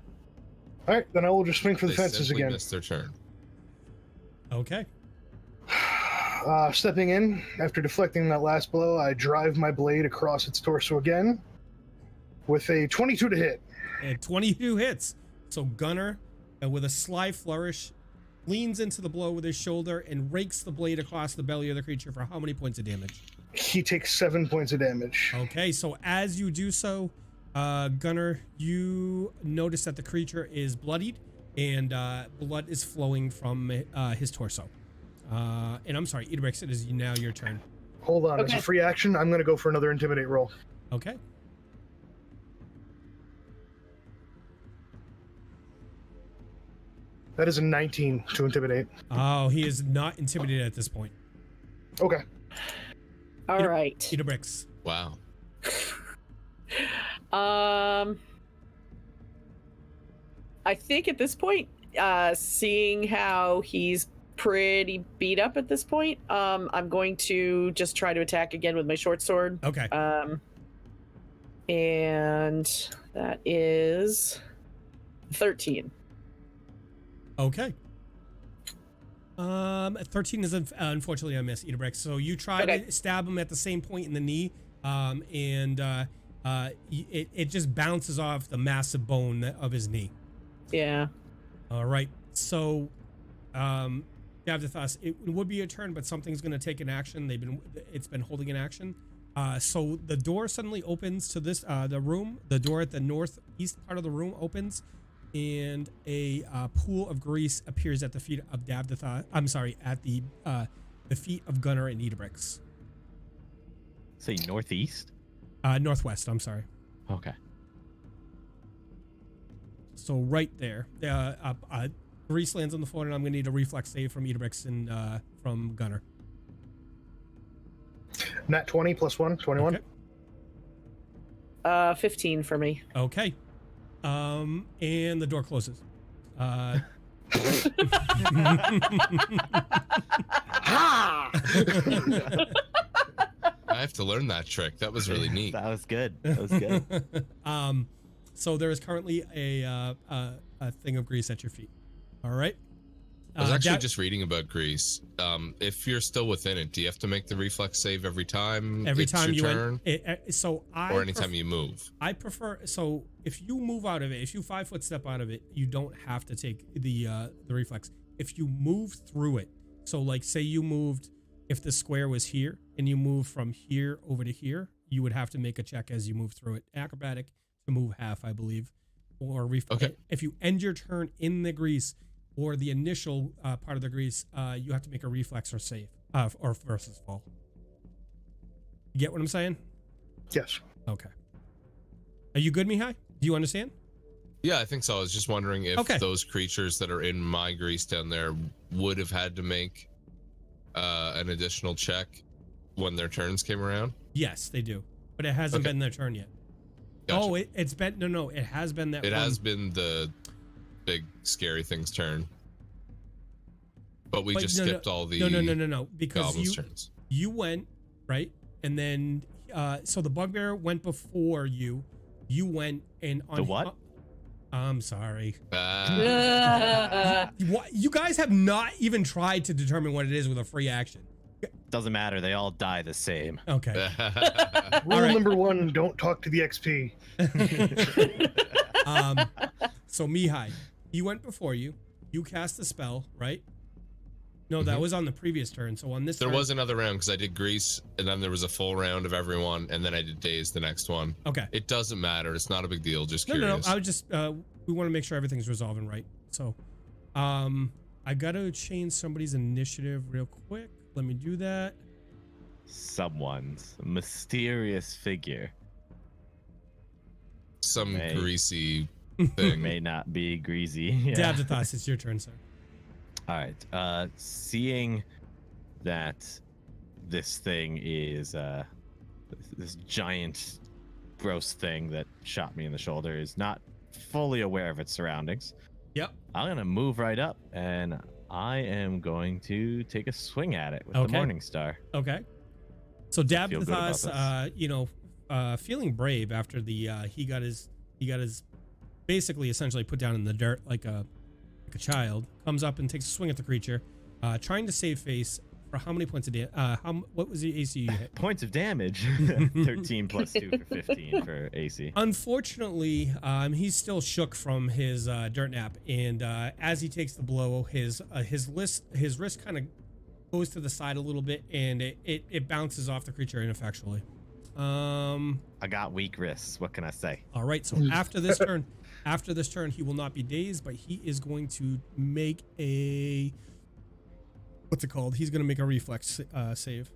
All right, then I will just swing for the They fences simply again. missed their turn. Okay. Stepping in, after deflecting that last blow, I drive my blade across its torso again with a 22 to hit. And 22 hits. So Gunnar, with a sly flourish, leans into the blow with his shoulder and rakes the blade across the belly of the creature for how many points of damage? He takes 7 points of damage. Okay, so as you do so, Gunnar, you notice that the creature is bloodied and blood is flowing from his torso. And I'm sorry, Idabrix, it is now your turn. Hold on, as Okay. a free action, I'm going to go for another intimidate roll. Okay. That is a 19 to intimidate. Oh, he is not intimidated at this point. Okay. All right. Idabrix. Wow. I think at this point, seeing how he's pretty beat up at this point, I'm going to just try to attack again with my short sword. Okay. And that is 13. Okay. 13 is unfortunately a miss, Idabrix. So you try Okay. to stab him at the same point in the knee, and it just bounces off the massive bone of his knee. Yeah. All right. So, Davdithas, it would be your turn, but something's going to take an action. It's been holding an action. So the door suddenly opens to this the room. The door at the northeast part of the room opens, and a pool of grease appears at the feet of Davdithas. I'm sorry, at the feet of Gunnar and Idabrix. Say northeast? Northwest. I'm sorry. Okay. So right there, grease lands on the floor, and I'm going to need a reflex save from Idabrix and from Gunnar. Nat 20 plus 1, 21. Okay. 15 for me. Okay. And the door closes. Ha! I have to learn that trick. That was really neat. That was good. That was good. So there is currently a thing of grease at your feet. All right. I was actually just reading about grease. If you're still within it, do you have to make the reflex save every time? Every it's time your you turn, or anytime you move. I prefer, so if you move out of it, if you 5-foot step out of it, you don't have to take the reflex. If you move through it, so like say you moved, if the square was here and you move from here over to here, you would have to make a check as you move through it. Acrobatic to move half, I believe, or reflex. Okay. If you end your turn in the grease or the initial part of the grease, you have to make a reflex or save, or versus fall. You get what I'm saying? Yes. Okay. Are you good, Mihaly? Do you understand? Yeah, I think so. I was just wondering if Okay. those creatures that are in my grease down there would have had to make an additional check when their turns came around. Yes, they do. But it hasn't Okay. been their turn yet. Gotcha. Oh, it's been, no, it has been that It one. has been the big scary thing's turn. But we But just skipped all the No, because goblins' turns. you went, right? And then, so the bugbear went before you. You went and on The what? I'm sorry. Ah, You guys have not even tried to determine what it is with a free action. Doesn't matter. They all die the same. Okay. Rule right. number 1, don't talk to the XP. So Mihaly, he went before you. You cast a spell, right? No, that Mhm. was on the previous turn. So on this there turn, was another round because I did grease, and then there was a full round of everyone, and then I did daze the next one. Okay. It doesn't matter. It's not a big deal. Just No. curious. I was just we want to make sure everything's resolving right. So, I gotta change somebody's initiative real quick. Let me do that. Someone's mysterious figure. Some Hey. greasy thing. May not be greasy. Yeah. Davdithas, it's your turn, sir. All right. Seeing that this thing is this giant, gross thing that shot me in the shoulder is not fully aware of its surroundings. Yep. I'm gonna move right up, and I am going to take a swing at it with the Okay. Morning Star. Okay. So feel good about Davdithas, feeling brave after the he got his basically essentially put down in the dirt like a child, comes up and takes a swing at the creature, trying to save face for how many points of damage? What was the AC you hit? Points of damage. 13 plus 2 for 15 for AC. Unfortunately, he's still shook from his dirt nap, and as he takes the blow, his wrist kind of goes to the side a little bit, and it bounces off the creature ineffectually. I got weak wrists. What can I say? All right, so after this turn, he will not be dazed, but he is going to make a what's it called? He's going to make a reflex save.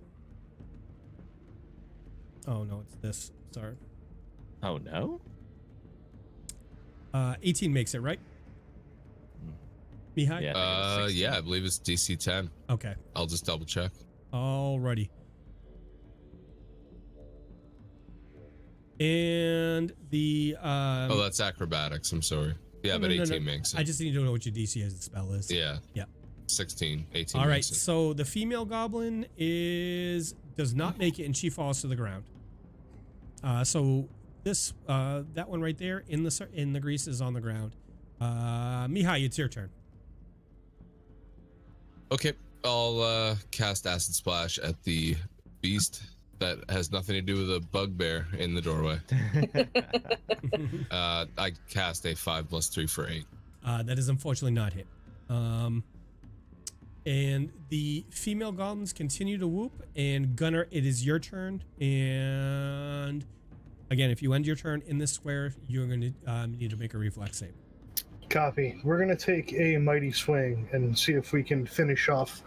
Oh no, it's this. Sorry. Oh no. 18 makes it, right? Mihaly? Yeah. Yeah, I believe it's DC 10. Okay. I'll just double check. Alrighty. And the Oh, that's acrobatics. I'm sorry. Yeah, but 18 makes it. I just need to know what your DC as the spell is. Yeah. Yeah. 16, 18. All right. makes it. So the female goblin does not make it, and she falls to the ground. So this that one right there in the grease is on the ground. Mihaly, it's your turn. Okay, I'll cast Acid Splash at the beast that has nothing to do with a bugbear in the doorway. I cast a 5 + 3 for 8. That is unfortunately not hit. And the female goblins continue to whoop. And Gunnar, it is your turn. And again, if you end your turn in this square, you're going to need to make a reflex save. Copy. We're going to take a mighty swing and see if we can finish off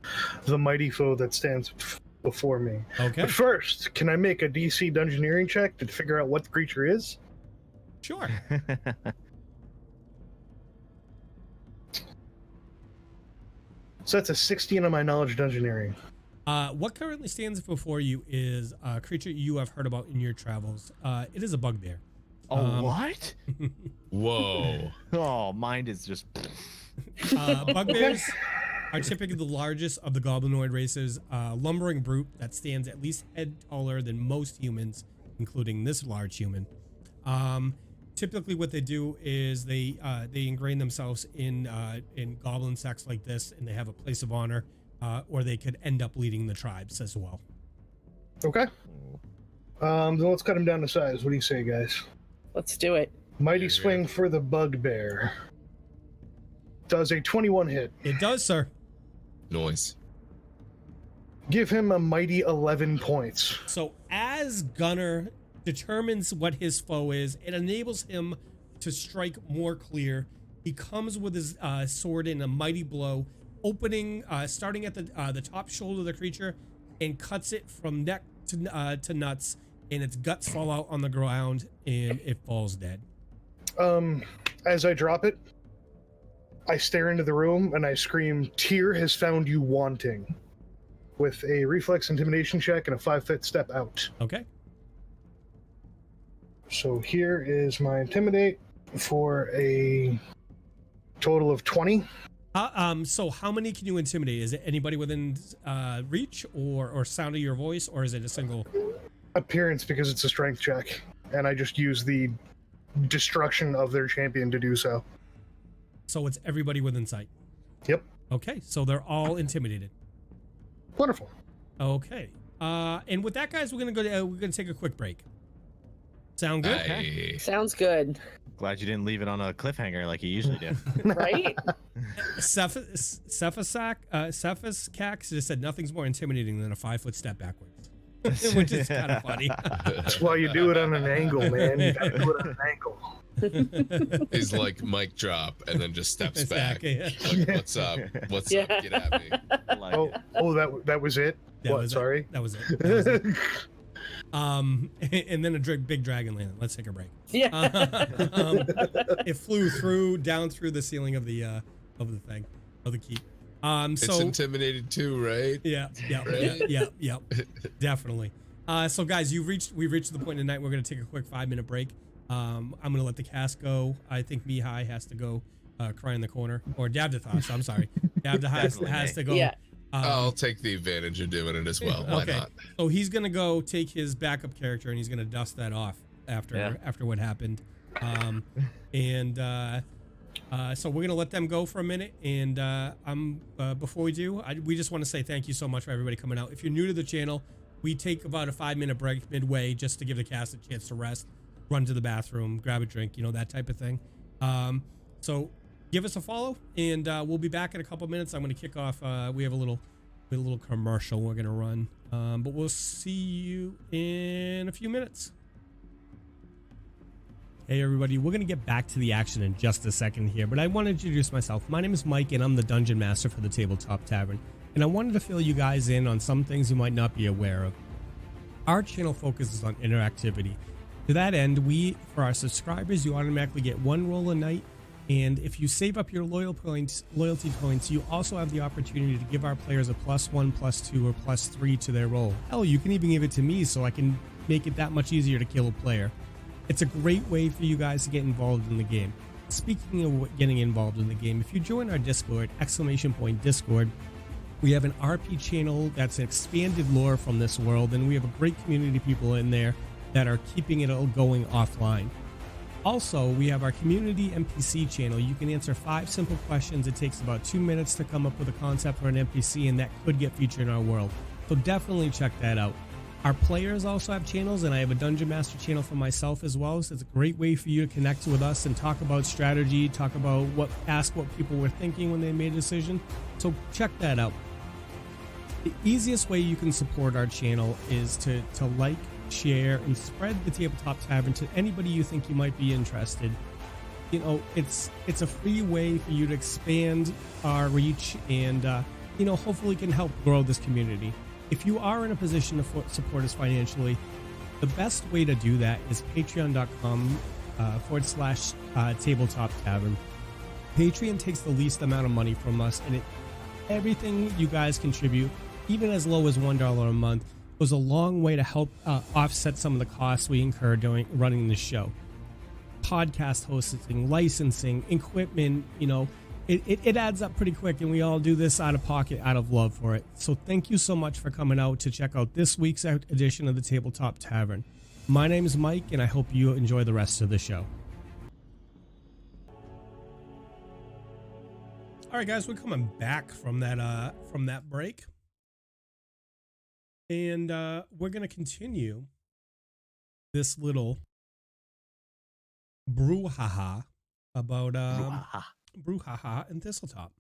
the mighty foe that stands before me. Okay. But first, can I make a DC Dungeoneering check to figure out what the creature is? Sure. So that's a 16 on my knowledge Dungeoneering. What currently stands before you is a creature you have heard about in your travels. It is a bugbear. What? Whoa. Oh, mine is just. Bugbears are typically the largest of the goblinoid races. Lumbering brute that stands at least head taller than most humans, including this large human. Typically, what they do is they ingrain themselves in goblin sects like this, and they have a place of honor, or they could end up leading the tribes as well. Okay. Then let's cut him down to size. What do you say, guys? Let's do it. Mighty swing for the bugbear. Does a 21 hit. It does, sir. Noise. Give him a mighty 11 points. So as Gunnar determines what his foe is, it enables him to strike more clear. He comes with his sword in a mighty blow, opening, starting at the top shoulder of the creature, and cuts it from neck to nuts, and its guts fall out on the ground, and it falls dead. As I drop it, I stare into the room and I scream, "Tyr has found you wanting," with a reflex intimidation check and a 5-foot step out. Okay. So here is my intimidate for a total of 20. So how many can you intimidate? Is it anybody within reach or sound of your voice, or is it a single? Appearance, because it's a strength check, and I just use the destruction of their champion to do so. So it's everybody within sight. Yep. Okay, so they're all intimidated. Wonderful. Okay. And with that, guys, we're gonna take a quick break. Sound good? Aye. Sounds good. Glad you didn't leave it on a cliffhanger like you usually do. Right? Cephas Cax just said nothing's more intimidating than a 5-foot step backwards, which is kind of funny. That's why you do it on an angle, man. You gotta do it on an angle. He's like mic drop and then just steps back. Exactly. Like, what's up? What's up? Get at me. I like it. Oh, that was it? That What? was Sorry. That was it. And then a big dragon landed. Let's take a break. Yeah. It flew down through the ceiling of the keep. It's intimidated too, right? Yeah, definitely. So guys, we've reached the point tonight. We're gonna take a quick 5-minute break. I'm gonna let the cast go. I think Mihaly has to go cry in the corner, or Davdithas. I'm sorry, Davdithas has to go. Yeah. I'll take the advantage of doing it as well. Why not? So he's gonna go take his backup character and he's gonna dust that off after what happened. So we're gonna let them go for a minute, and before we do, we just want to say thank you so much for everybody coming out. If you're new to the channel, we take about a 5-minute break midway just to give the cast a chance to rest, run to the bathroom, grab a drink, that type of thing. So give us a follow, and we'll be back in a couple minutes. I'm gonna kick off. We have a little commercial we're gonna run, but we'll see you in a few minutes. Hey everybody, we're going to get back to the action in just a second here, but I want to introduce myself. My name is Mike and I'm the Dungeon Master for the Tabletop Tavern, and I wanted to fill you guys in on some things you might not be aware of. Our channel focuses on interactivity. To that end, for our subscribers, you automatically get 1 roll a night, and if you save up your loyalty points, you also have the opportunity to give our players a +1, +2, or +3 to their roll. Hell, you can even give it to me so I can make it that much easier to kill a player. It's a great way for you guys to get involved in the game. Speaking of getting involved in the game, if you join our Discord, !Discord, we have an RP channel that's an expanded lore from this world, and we have a great community of people in there that are keeping it all going offline. Also, we have our community NPC channel. You can answer 5 simple questions. It takes about 2 minutes to come up with a concept for an NPC, and that could get featured in our world. So definitely check that out. Our players also have channels, and I have a Dungeon Master channel for myself as well. So it's a great way for you to connect with us and talk about strategy, ask what people were thinking when they made a decision. So check that out. The easiest way you can support our channel is to like, share, and spread the Tabletop Tavern to anybody you think you might be interested. It's a free way for you to expand our reach, and hopefully can help grow this community. If you are in a position to support us financially, the best way to do that is patreon.com/tabletop tavern. Patreon takes the least amount of money from us, and everything you guys contribute, even as low as $1 a month, goes a long way to help offset some of the costs we incur during running the show. Podcast hosting, licensing, equipment, it adds up pretty quick, and we all do this out of pocket, out of love for it. So thank you so much for coming out to check out this week's edition of the Tabletop Tavern. My name is Mike, and I hope you enjoy the rest of the show. All right, guys, we're coming back from that break, and we're gonna continue this little brouhaha about brouhaha and Thistletop.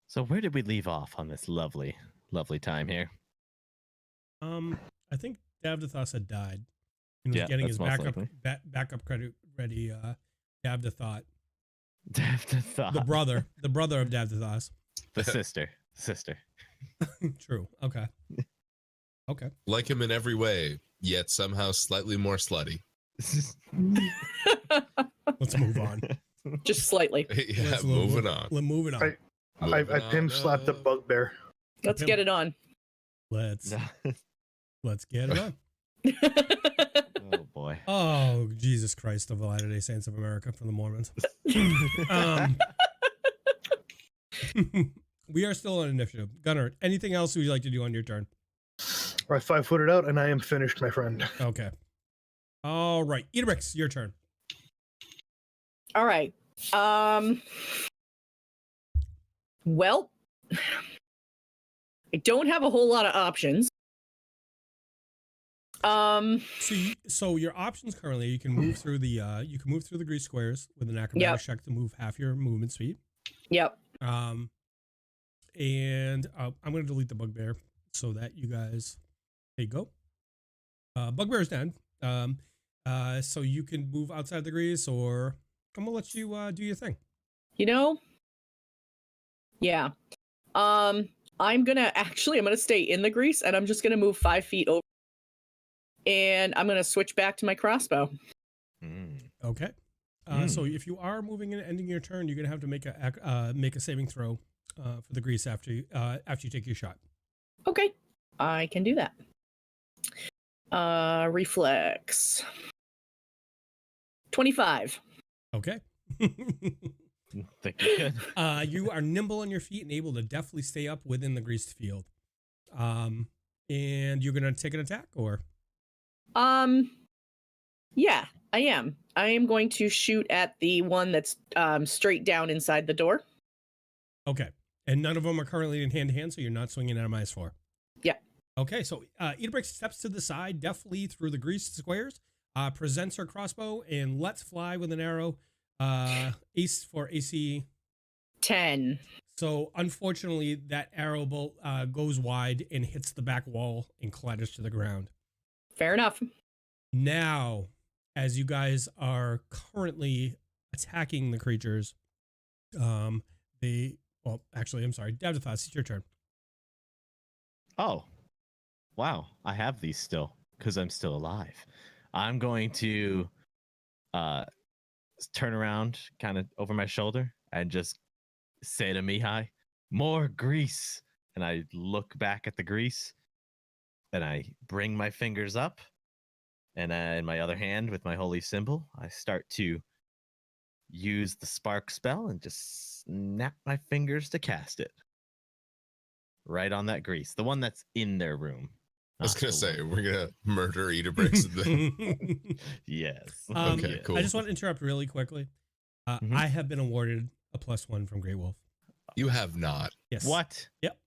So where did we leave off on this lovely time here? I think Davdithas had died. He was getting his backup credit ready. Davdithas. The brother of Davdithas. The sister. True. Okay. Like him in every way, yet somehow slightly more slutty. Let's move on. Just slightly. Yeah, moving on. Moving on. I Pim slapped the bugbear. Let's get it on. Let's get it on. Oh boy. Oh, Jesus Christ of the Latter-day Saints of America from the Mormons. We are still on initiative. Gunnar, anything else would you like to do on your turn? I 5-footed out, and I am finished, my friend. Okay. All right. Idabrix, your turn. All right. Well, I don't have a whole lot of options. So your options currently, you can move through the grease squares with an acrobatic check to move half your movement speed. Yep. And I'm going to delete the bugbear so that you guys, there you go. Bugbear is dead. So you can move outside the grease, or I'm going to let you do your thing. Yeah. I'm gonna stay in the grease, and I'm just gonna move 5 feet over, and I'm gonna switch back to my crossbow. Okay. So if you are moving and ending your turn, you're gonna have to make a saving throw for the grease after you take your shot. Okay, I can do that. Reflex. 25. Okay. Think you could. You are nimble on your feet and able to deftly stay up within the greased field. And you're gonna take an attack, or? Yeah, I am. I am going to shoot at the one that's straight down inside the door. Okay. And none of them are currently in hand to hand, so you're not swinging at a -4. Yeah. Okay, so Idabrix steps to the side, deftly through the greased squares, presents her crossbow, and lets fly with an arrow. Ace for AC 10. So unfortunately, that arrow bolt goes wide and hits the back wall and clatters to the ground. Fair enough. Now, as you guys are currently attacking the creatures, I'm sorry, Davdithas, it's your turn. Oh, wow. I have these still because I'm still alive. I'm going to turn around kind of over my shoulder and just say to Mihaly, more grease. And I look back at the grease and I bring my fingers up. And in my other hand, with my holy symbol, I start to use the spark spell and just snap my fingers to cast it. Right on that grease. The one that's in their room. I was going to say, we're going to murder Idabrix. Yes. Okay, cool. I just want to interrupt really quickly. I have been awarded a +1 from Grey Wolf. You have not. Yes. What? Yep.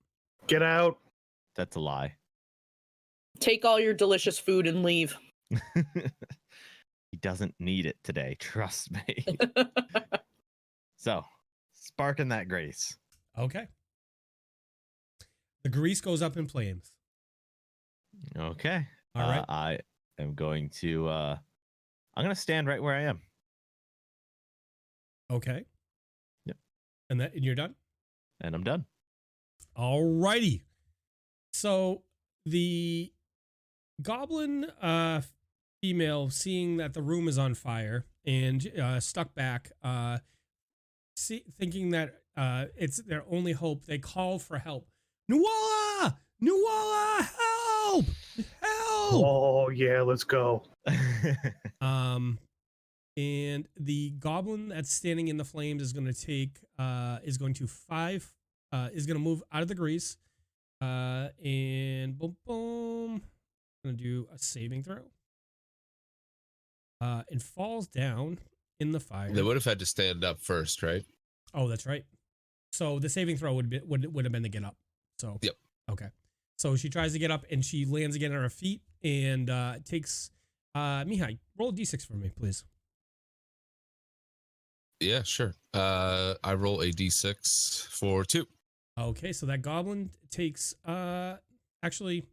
Get out. That's a lie. Take all your delicious food and leave. He doesn't need it today. Trust me. So, sparking that grace. Okay. The grease goes up in flames. Okay. All right. I am going to I'm going to stand right where I am. Okay. Yep. And you're done? And I'm done. All righty. So the goblin female, seeing that the room is on fire and stuck back, thinking that it's their only hope, they call for help. Nuala! Nuala! Help! Help! Oh yeah, let's go. And the goblin that's standing in the flames is going to move out of the grease, and boom, boom. Going to do a saving throw, and falls down in the fire. They would have had to stand up first, right? Oh, that's right. So the saving throw would have been to get up. So yep. Okay. So she tries to get up and she lands again on her feet and takes Mihaly, roll a d6 for me, please. Yeah, sure. I roll a d6 for 2. Okay, so that goblin takes actually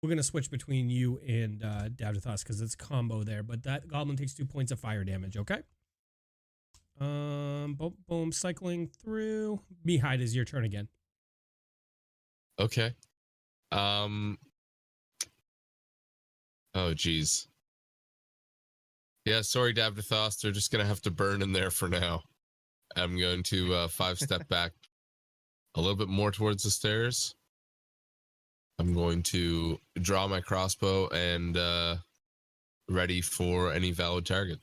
we're gonna switch between you and Davdithas because it's combo there, but that goblin takes 2 points of fire damage, okay? Boom, boom, cycling through. Mihaly, is your turn again. Okay. Oh geez. Yeah, sorry, Davdithas. They're just gonna have to burn in there for now. I'm going to 5-step back a little bit more towards the stairs. I'm going to draw my crossbow and ready for any valid target.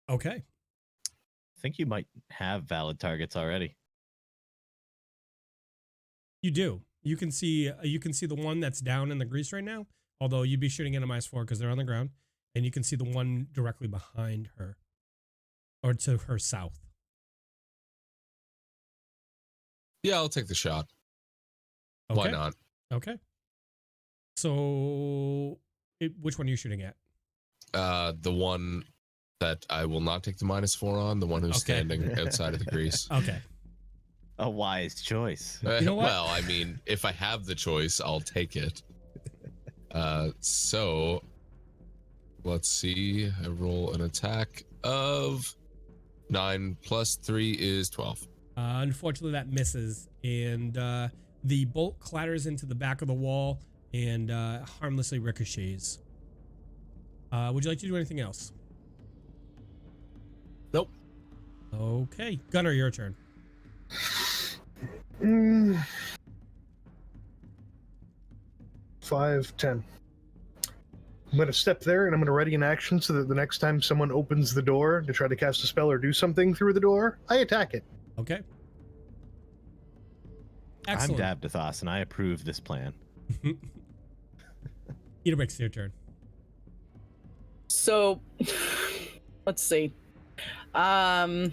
Okay. I think you might have valid targets already. You do. You can see the one that's down in the grease right now, although you'd be shooting at a -4 because they're on the ground, and you can see the one directly behind her, or to her south. Yeah, I'll take the shot. Okay. Why not? Okay. So, which one are you shooting at? The one that I will not take the -4 on, the one who's standing outside of the grease. Okay. A wise choice. You know what? Well, I mean, if I have the choice, I'll take it. So let's see. I roll an attack of 9 + 3 is 12. Unfortunately, that misses, and the bolt clatters into the back of the wall and harmlessly ricochets. Would you like to do anything else? Nope. Okay, Gunnar, your turn. 5, 10. I'm going to step there and I'm going to ready an action so that the next time someone opens the door to try to cast a spell or do something through the door, I attack it. Okay. Excellent. I'm Davdithas, and I approve this plan. Idabrix, your turn. So, let's see. I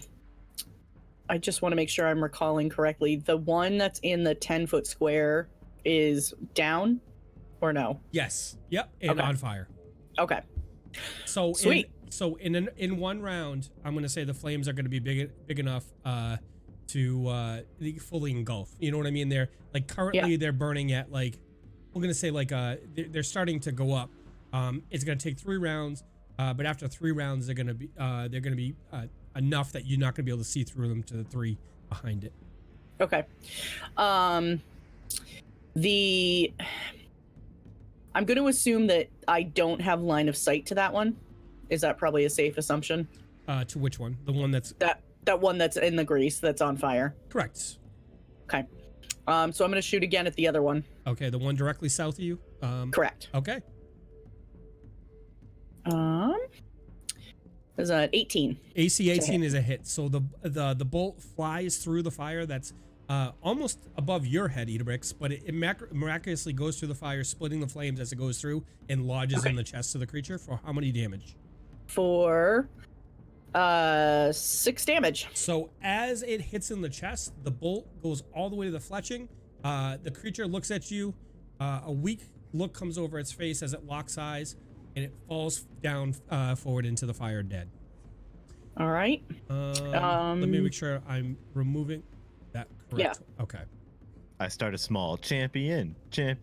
just want to make sure I'm recalling correctly. The one that's in the 10-foot square is down, or no? Yes. Yep. And Okay. on fire. Okay. So Sweet. In one round, I'm going to say the flames are going to be big enough to fully engulf. You know what I mean? They're like currently they're burning at like, we're going to say like they're starting to go up. It's going to take 3 rounds, but after 3 rounds they're going to be enough that you're not going to be able to see through them to the 3 behind it. Okay. I'm going to assume that I don't have line of sight to that one. Is that probably a safe assumption? To which one? The one that's That one that's in the grease that's on fire. correct. Okay. So I'm going to shoot again at the other one. Okay, the one directly south of you. Correct. Okay. There's an 18. AC 18 is a hit. So the bolt flies through the fire that's almost above your head, Idabrix, but it miraculously goes through the fire, splitting the flames as it goes through and lodges in the chest of the creature for how many damage? For 6 damage. So as it hits in the chest, the bolt goes all the way to the fletching. The creature looks at you. A weak look comes over its face as it locks eyes, and it falls down forward into the fire dead. All right. Let me make sure I'm removing that correct. Yeah. Okay. I start a small champion. Like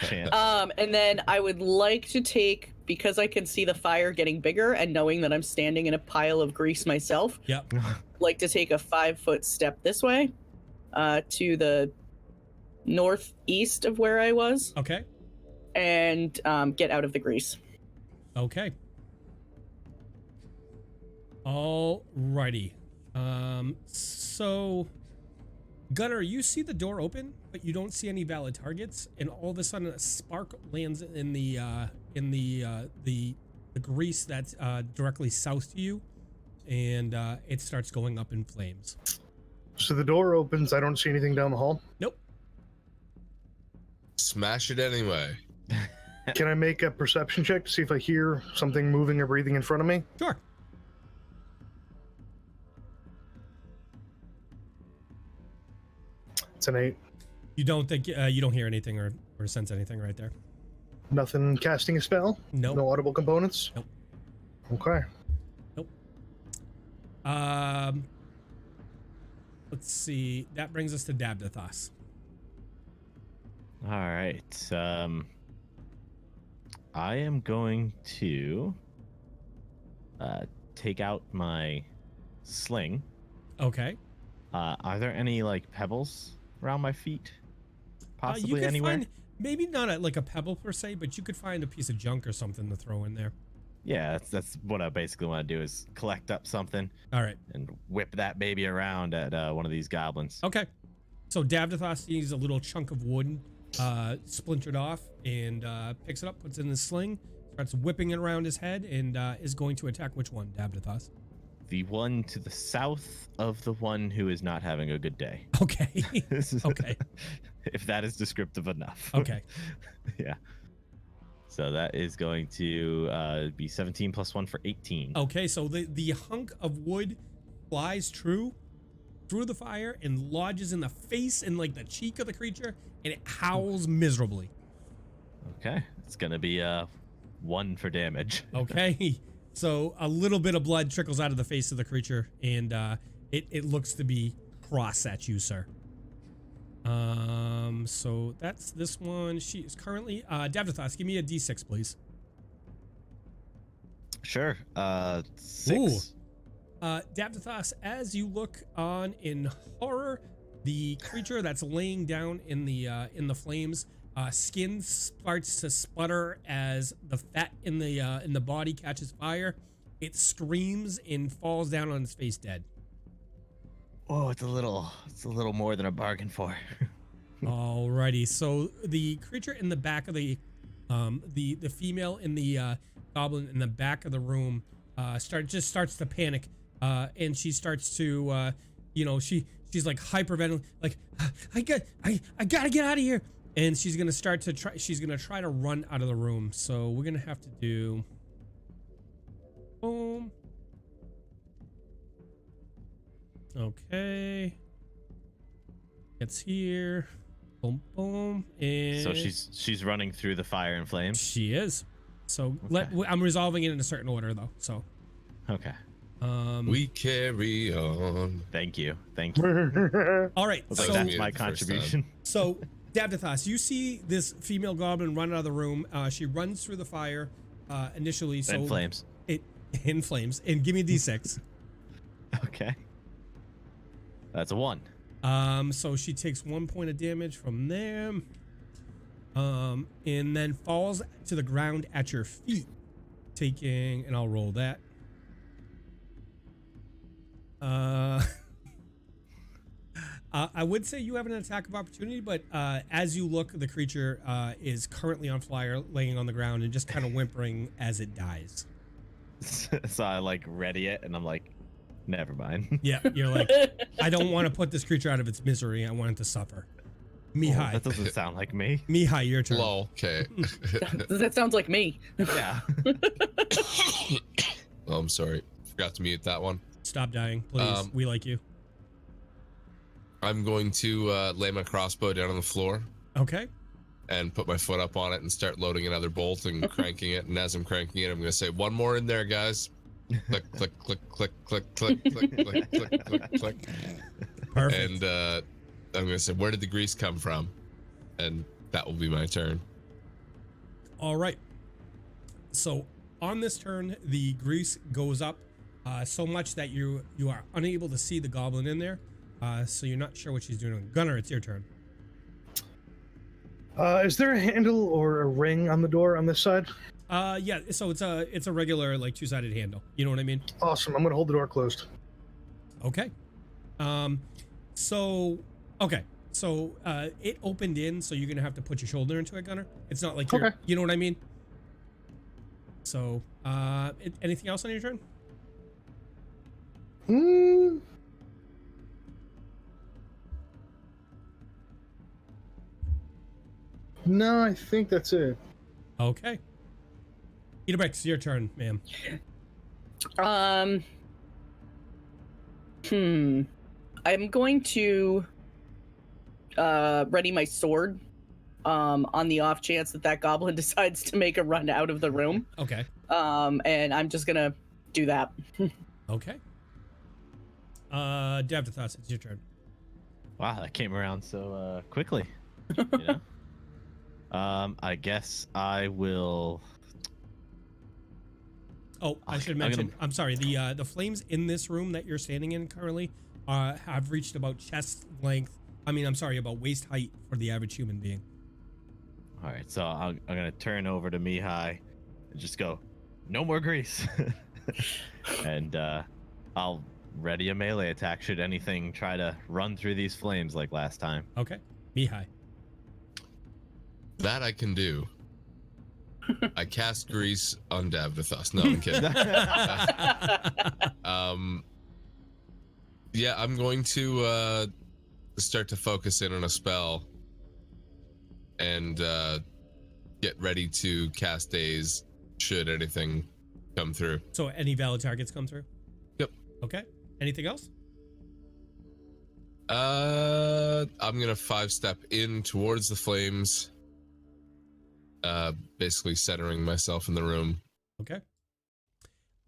chant. And then I would like to take, because I can see the fire getting bigger and knowing that I'm standing in a pile of grease myself, Yep. like to take a 5-foot step this way to the northeast of where I was Okay. and get out of the grease. Okay. Alrighty. So Gunnar, you see the door open, but you don't see any valid targets, and all of a sudden a spark lands in the grease that's directly south to you, and it starts going up in flames. So the door opens. I don't see anything down the hall. Nope. Smash it anyway. Can I make a perception check to see if I hear something moving or breathing in front of me? Sure. It's an 8. You don't think you don't hear anything or sense anything right there? Nothing casting a spell? Nope. No audible components? Nope. Okay. Nope. Let's see. That brings us to Davdithas. All right. I am going to take out my sling. Okay. Are there any like pebbles around my feet? You Possibly could anywhere. find maybe not like a pebble per se, but you could find a piece of junk or something to throw in there. Yeah, that's what I basically want to do is collect up something All right. and whip that baby around at one of these goblins. Okay. So Davdithas sees a little chunk of wood splintered off and picks it up, puts it in his sling, starts whipping it around his head, and is going to attack which one, Davdithas? The one to the south of the one who is not having a good day. Okay. Okay. If that is descriptive enough. Okay. Yeah. So that is going to be 17 plus 1 for 18. Okay, so the hunk of wood flies through the fire and lodges in the face and like the cheek of the creature, and it howls miserably. Okay. It's going to be 1 for damage. Okay. So a little bit of blood trickles out of the face of the creature, and it looks to be cross at you, sir. So that's this one. She is currently Davdithas, give me a D6, please. Sure. 6. Ooh. Davdithas, as you look on in horror, the creature that's laying down in the flames, skin starts to sputter as the fat in the body catches fire. It screams and falls down on its face dead. Oh, it's a little more than a bargain for. Alrighty, so the creature in the back of the female in the goblin in the back of the room starts to panic, and she starts to she's like hyperventilating, like I gotta get out of here, and she's gonna try to run out of the room. So we're gonna have to do boom. Okay, it's here. Boom, boom, and So she's running through the fire and flames. she is. So Okay. I'm resolving it in a certain order though. So Okay. We carry on. Thank you. all right. Looks like So that's my the first contribution. So, Davdithas, you see this female goblin run out of the room. She runs through the fire initially. So And flames. It in flames. And give me a d6. Okay. That's a 1. So she takes 1 point of damage from there. And then falls to the ground at your feet, taking, and I'll roll that. I would say you have an attack of opportunity, but as you look, the creature is currently on fire, laying on the ground and just kind of whimpering as it dies. So I like ready it, and I'm like, never mind. Yeah, you're like, I don't want to put this creature out of its misery. I want it to suffer. Mihaly, That doesn't sound like me. Mihaly, your turn. Lol. Okay. That sounds like me. Yeah. Oh, I'm sorry. Forgot to mute that one. Stop dying, please. We like you. I'm going to lay my crossbow down on the floor Okay. and put my foot up on it and start loading another bolt and cranking it. And as I'm cranking it, I'm going to say, one more in there, guys. Click, click, click, click, click, click, click, click, click, click, click. Perfect. And I'm going to say, where did the grease come from? And that will be my turn. All right. So on this turn, the grease goes up so much that you are unable to see the goblin in there. So you're not sure what she's doing. Gunnar, it's your turn. Is there a handle or a ring on the door on this side? Yeah. So it's a regular like two-sided handle. You know what I mean? Awesome. I'm gonna hold the door closed. Okay. So it opened in, so you're gonna have to put your shoulder into it, Gunnar. It's not like you're, Okay. you know what I mean? So anything else on your turn? No, I think that's it. Okay. Idabrix, your turn, ma'am. I'm going to ready my sword on the off chance that goblin decides to make a run out of the room. Okay. And I'm just gonna do that. Okay. Davdithas, it's your turn. Wow, that came around so quickly. You know? I guess I will. Oh, I should mention. I'm sorry. The flames in this room that you're standing in currently have reached about chest length. About waist height for the average human being. All right, so I'm gonna turn over to Mihaly and just go, no more grease, and I'll ready a melee attack should anything try to run through these flames like last time. Okay, Mihaly. That I can do. I cast grease on Davdithas. No, I'm kidding. Yeah, I'm going to start to focus in on a spell and get ready to cast daze should anything come through. So any valid targets come through? Yep. Okay. Anything else? I'm gonna 5-step in towards the flames, basically centering myself in the room. Okay.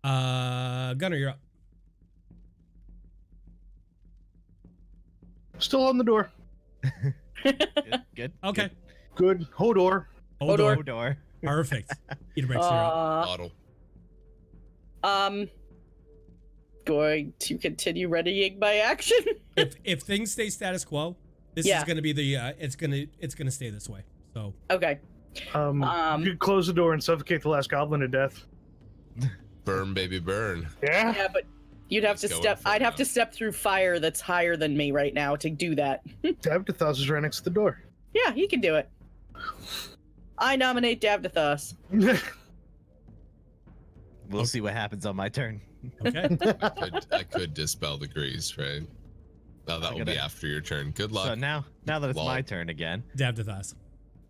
Gunnar, you're up. Still on the door. Good. Okay. Good. Hodor. Hodor. Door. Perfect. Idabrix, you're up. Bottle. going to continue readying my action. If things stay status quo, this is going to be the it's gonna stay this way. So Okay. You could close the door and suffocate the last goblin to death. Burn, baby, burn. Yeah. Yeah, but you'd have to Let's go step. in for I'd have now. to step through fire that's higher than me right now to do that. Davdithas is right next to the door. Yeah, he can do it. I nominate Davdithas. We'll see what happens on my turn. okay. I could dispel the grease, right? Now that I will be gotta- after your turn. Good luck. So now that it's Lol. my turn again, Davdithas.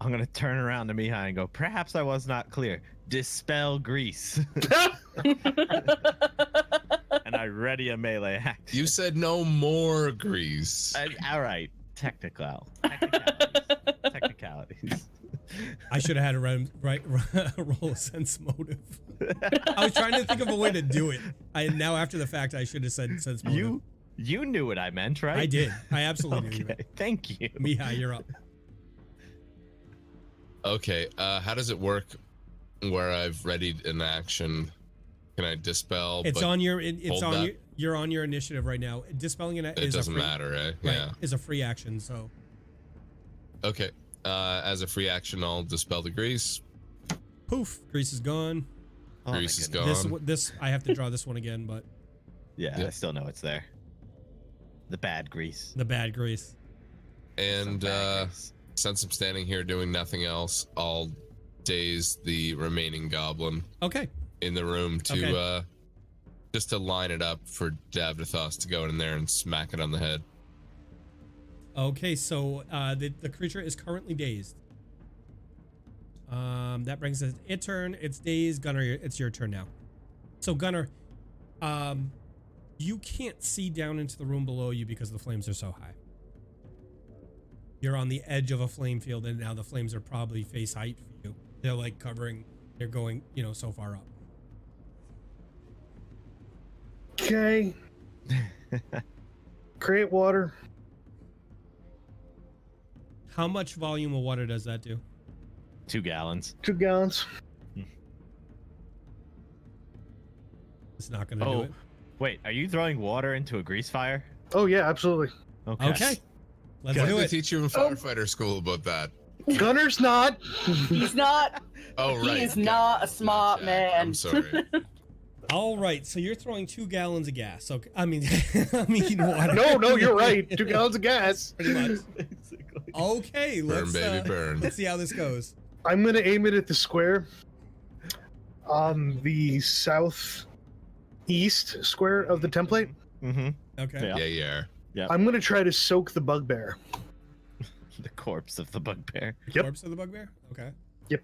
I'm gonna turn around to Mihaly and go, perhaps I was not clear. Dispel grease. And I ready a melee action. You said no more grease. All right. Technicalities. I should have had to roll a sense motive. I was trying to think of a way to do it. Now after the fact, I should have said sense motive. You knew what I meant, right? I did. I absolutely Okay. Thank you. did. Miha, you're up. Okay, how does it work where I've readied an action? Can I dispel? It's but on your. It's hold on that? your. You're on your initiative right now. Dispelling it It is doesn't a free, matter, eh? Right, Yeah. is a free action. So Okay. As a free action, I'll dispel the grease. poof, grease is gone. Oh my Grease is goodness. gone. This I have to draw this one again, but Yeah, Yeah. I still know it's there. The bad grease. the bad grease. And Some bad grease. since I'm standing here doing nothing else, I'll daze the remaining goblin Okay. in the room to Okay. just to line it up for Davdithas to go in there and smack it on the head. Okay, so the creature is currently dazed. That brings us its turn. It's dazed. Gunnar, it's your turn now. So Gunnar, you can't see down into the room below you because the flames are so high. You're on the edge of a flame field, and now the flames are probably face height for you. They're like covering. They're going, so far up. Okay. Create water. How much volume of water does that do? 2 gallons. 2 gallons. It's not going to do Oh, it. wait. Are you throwing water into a grease fire? Oh yeah, absolutely. Okay, let's What do did they it. teach you in firefighter school about that? Gunner's not. He's not. Oh, He right. is not a smart Jack. man. I'm sorry. All right, so you're throwing 2 gallons of gas. Okay, I mean water. No, you're right. 2 gallons of gas. Pretty much. Okay, Burn, let's baby, burn. let's see how this goes. I'm gonna aim it at the square on the southeast square of the template. Mm-hmm. Okay. Yeah. Yeah, yeah. I'm gonna try to soak the bugbear. The corpse of the bugbear. The Yep. corpse of the bugbear. Okay. Yep.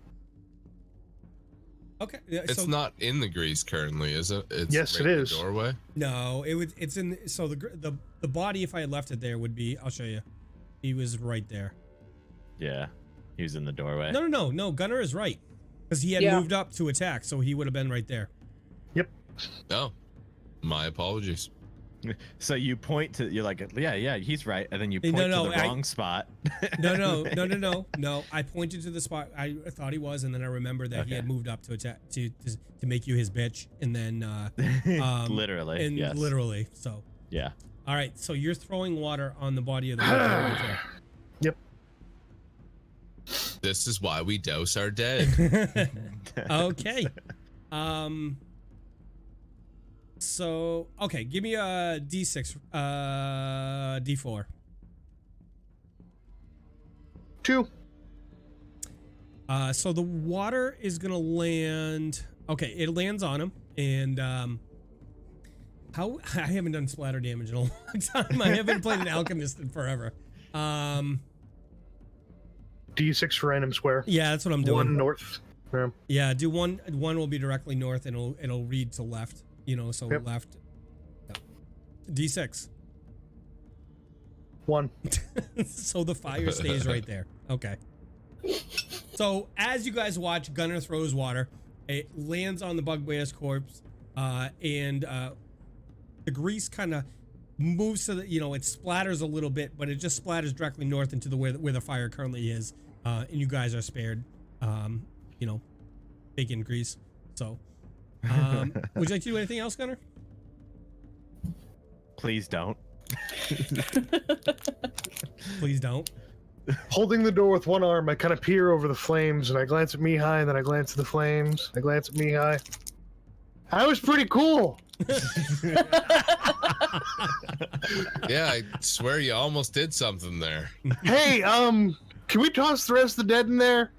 Okay. Yeah, It's so, not in the grease currently, is it? It's Yes, right it in the is. doorway. No, it's in. So the body, if I had left it there, would be. I'll show you. He was right there. Yeah. He was in the doorway. No. Gunnar is right because he had Yeah. moved up to attack, so he would have been right there. Oh, my apologies. So you point to, you're like, yeah, he's right. And then you point No, to the I- wrong spot. No. I pointed to the spot I thought he was, and then I remembered that he had moved up to attack to make you his bitch, and then Literally. and yes. literally. So Yeah. all right, so you're throwing water on the body of the right Yep. This is why we dose our dead. there. Okay. So okay, give me a D6, D4. 2. So the water is gonna land. Okay, it lands on him, and how I haven't done splatter damage in a long time. I haven't played an alchemist in forever. D6 for random square. Yeah, that's what I'm doing. 1 north. Yeah. Yeah, do one. One will be directly north, and it'll read to left. So Yep. left. Yep. D6. 1. So the fire stays right there. Okay. So as you guys watch, Gunnar throws water. It lands on the bugbear's corpse, and the grease kind of moves to the. It splatters a little bit, but it just splatters directly north into where the fire currently is, and you guys are spared. Bacon grease. So, would you like to do anything else, Gunnar? Please don't. Please don't. Holding the door with one arm, I kind of peer over the flames, and I glance at Mihaly, and then I glance at the flames. I glance at Mihaly. That was pretty cool. Yeah, I swear you almost did something there. Hey, can we toss the rest of the dead in there?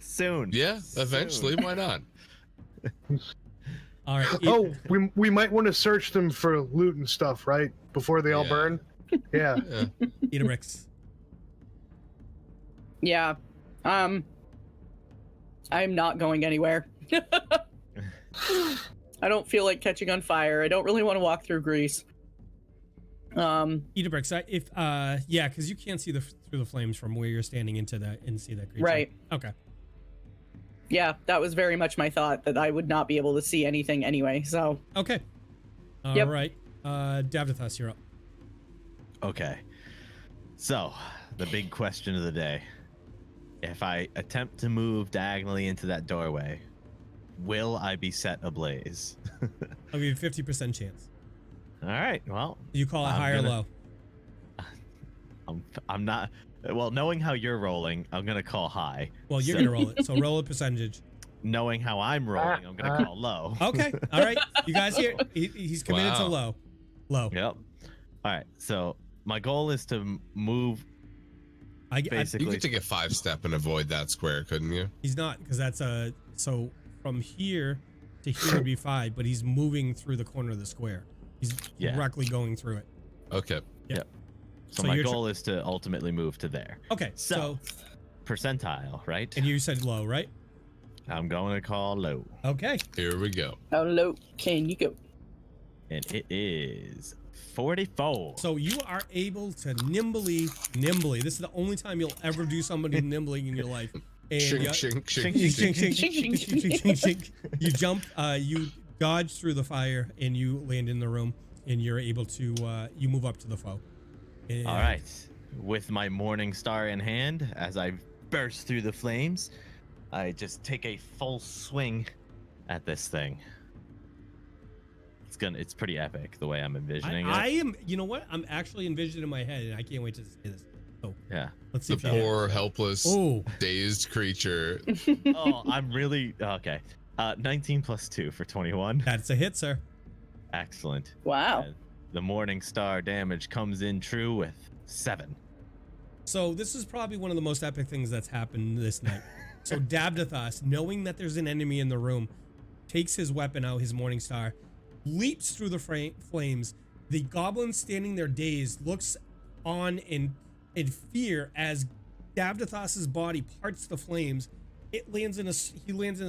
Soon. Yeah, eventually. Why not? All right. Oh, we might want to search them for loot and stuff, right? Before they all Yeah. burn. Yeah. Yeah. Idabrix. Yeah. I'm not going anywhere. I don't feel like catching on fire. I don't really want to walk through grease. Idabrix, yeah, because you can't see through the flames from where you're standing into that and see that creature. Right. Okay. Yeah, that was very much my thought, that I would not be able to see anything anyway, so. Okay. All Yep. right. Davdithas, you're up. Okay. So, the big question of the day. If I attempt to move diagonally into that doorway, will I be set ablaze? I'll give you a 50% chance. All right. Well, You call it I'm high or gonna- low? I'm not. Well, knowing how you're rolling, I'm gonna call high. Well, you're So- going to roll it. So roll a percentage. Knowing how I'm rolling, I'm gonna call low. Okay. All right. You guys here? He's committed to Wow. low. Low. Yep. All right. So my goal is to move. I, You Basically, could take a 5-step and avoid that square, couldn't you? he's not, because that's so from here to here would be 5, but he's moving through the corner of the square. He's Yeah. directly going through it. Okay. So So my you're goal is to ultimately move to there. Okay. So, percentile, right? And you said low, right? I'm going to call low, Okay. Here we go. How low can you go? and it is 44. So you are able to nimbly. This is the only time you'll ever do somebody nimbling in your life. And Shink, you, shink, Shink, shink, shink, shink. shink, shink, shink, shink, shink, shink. You jump, you dodge through the fire, and you land in the room, and you're able to you move up to the foe. And All right. With my morning star in hand, as I burst through the flames, I just take a full swing at this thing. It's pretty epic the way I'm envisioning I it. am. You know what? I'm actually envisioning in my head, and I can't wait to see this. So Yeah. let's see. The if you- poor, helpless, Oh, dazed creature. Oh, I'm really okay. 19 plus 2 for 21. that's a hit, sir. Excellent. Wow. And the morning star damage comes in true with 7. So this is probably one of the most epic things that's happened this night. So Davdithas, knowing that there's an enemy in the room, takes his weapon out, his morning star, leaps through the flames. The goblin standing there dazed looks on in fear as Davdithas's body parts the flames. He lands in a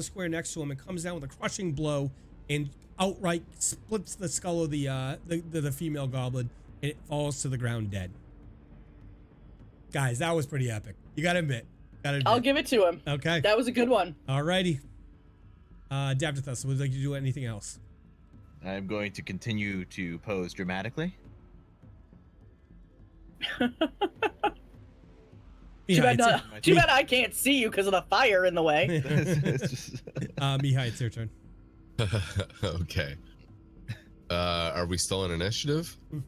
square next to him and comes down with a crushing blow and outright splits the skull of the female goblin, and it falls to the ground dead. Guys, that was pretty epic. You gotta admit. I'll give it to him. Okay. That was a good one. Alrighty. Davdithas, would you like to do anything else? I'm going to continue to pose dramatically. Too Mihai, bad I can't see you because of the fire in the way. Mihai, it's your turn. Okay. Are we still in initiative? Mhm.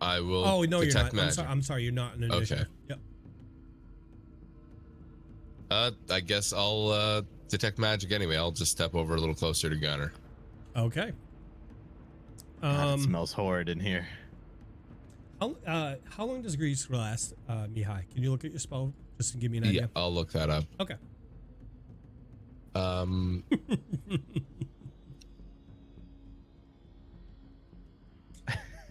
I will. Oh no, you're detect not. magic. I'm sorry, you're not in initiative. Yep. I guess I'll detect magic anyway. I'll just step over a little closer to Gunnar. Okay. God, it smells horrid in here. How long does grease last, Mihai? Can you look at your spell just to give me an Yeah, idea? I'll look that up. Okay.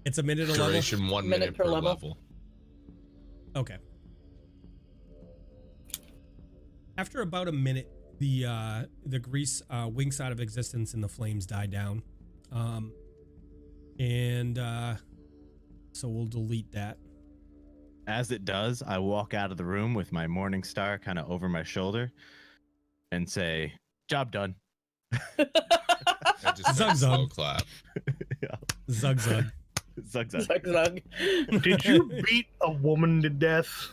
It's a minute a level. Duration 1 minute per level. Okay. After about a minute, the grease winks out of existence and the flames die down. So we'll delete that. As it does, I walk out of the room with my morning star kind of over my shoulder and say, "Job done." I just Zug heard a slow zug. clap. Zug zug. Zug zug. Zug zug. Did you beat a woman to death?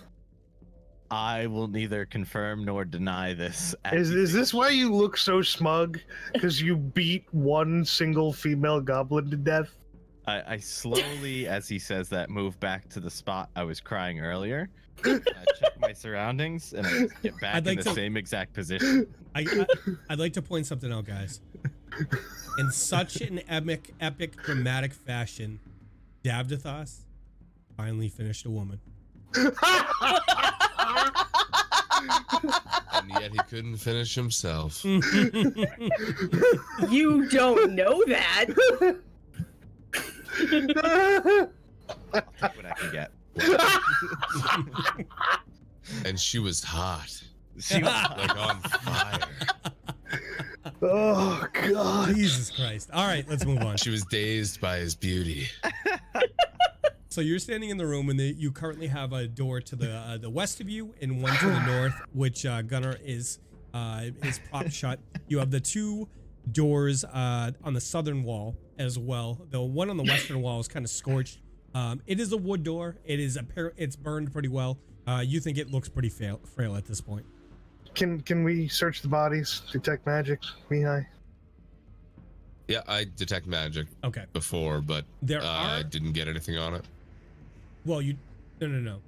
I will neither confirm nor deny this. Is this why you look so smug? Because you beat one single female goblin to death? I slowly, as he says that, move back to the spot I was crying earlier. I check my surroundings and I get back I'd like in the to- same exact position. I'd like to point something out, guys. In such an epic, dramatic fashion, Davdithas finally finished a woman. And yet he couldn't finish himself. You don't know that. I'll take what I can get. And she was hot. She was Like on fire. Oh, God. Jesus Christ. All right, let's move on. She was dazed by his beauty. So you're standing in the room, and you currently have a door to the west of you and one to the north, which Gunnar is propped shut. You have the two doors on the southern wall as well. The one on the western wall is kind of scorched. It is a wood door. It's burned pretty well. You think it looks pretty frail at this point. Can we search the bodies, detect magic, Mihaly? Yeah, I detect magic Okay. before, but There I are. didn't get anything on it. Well, no.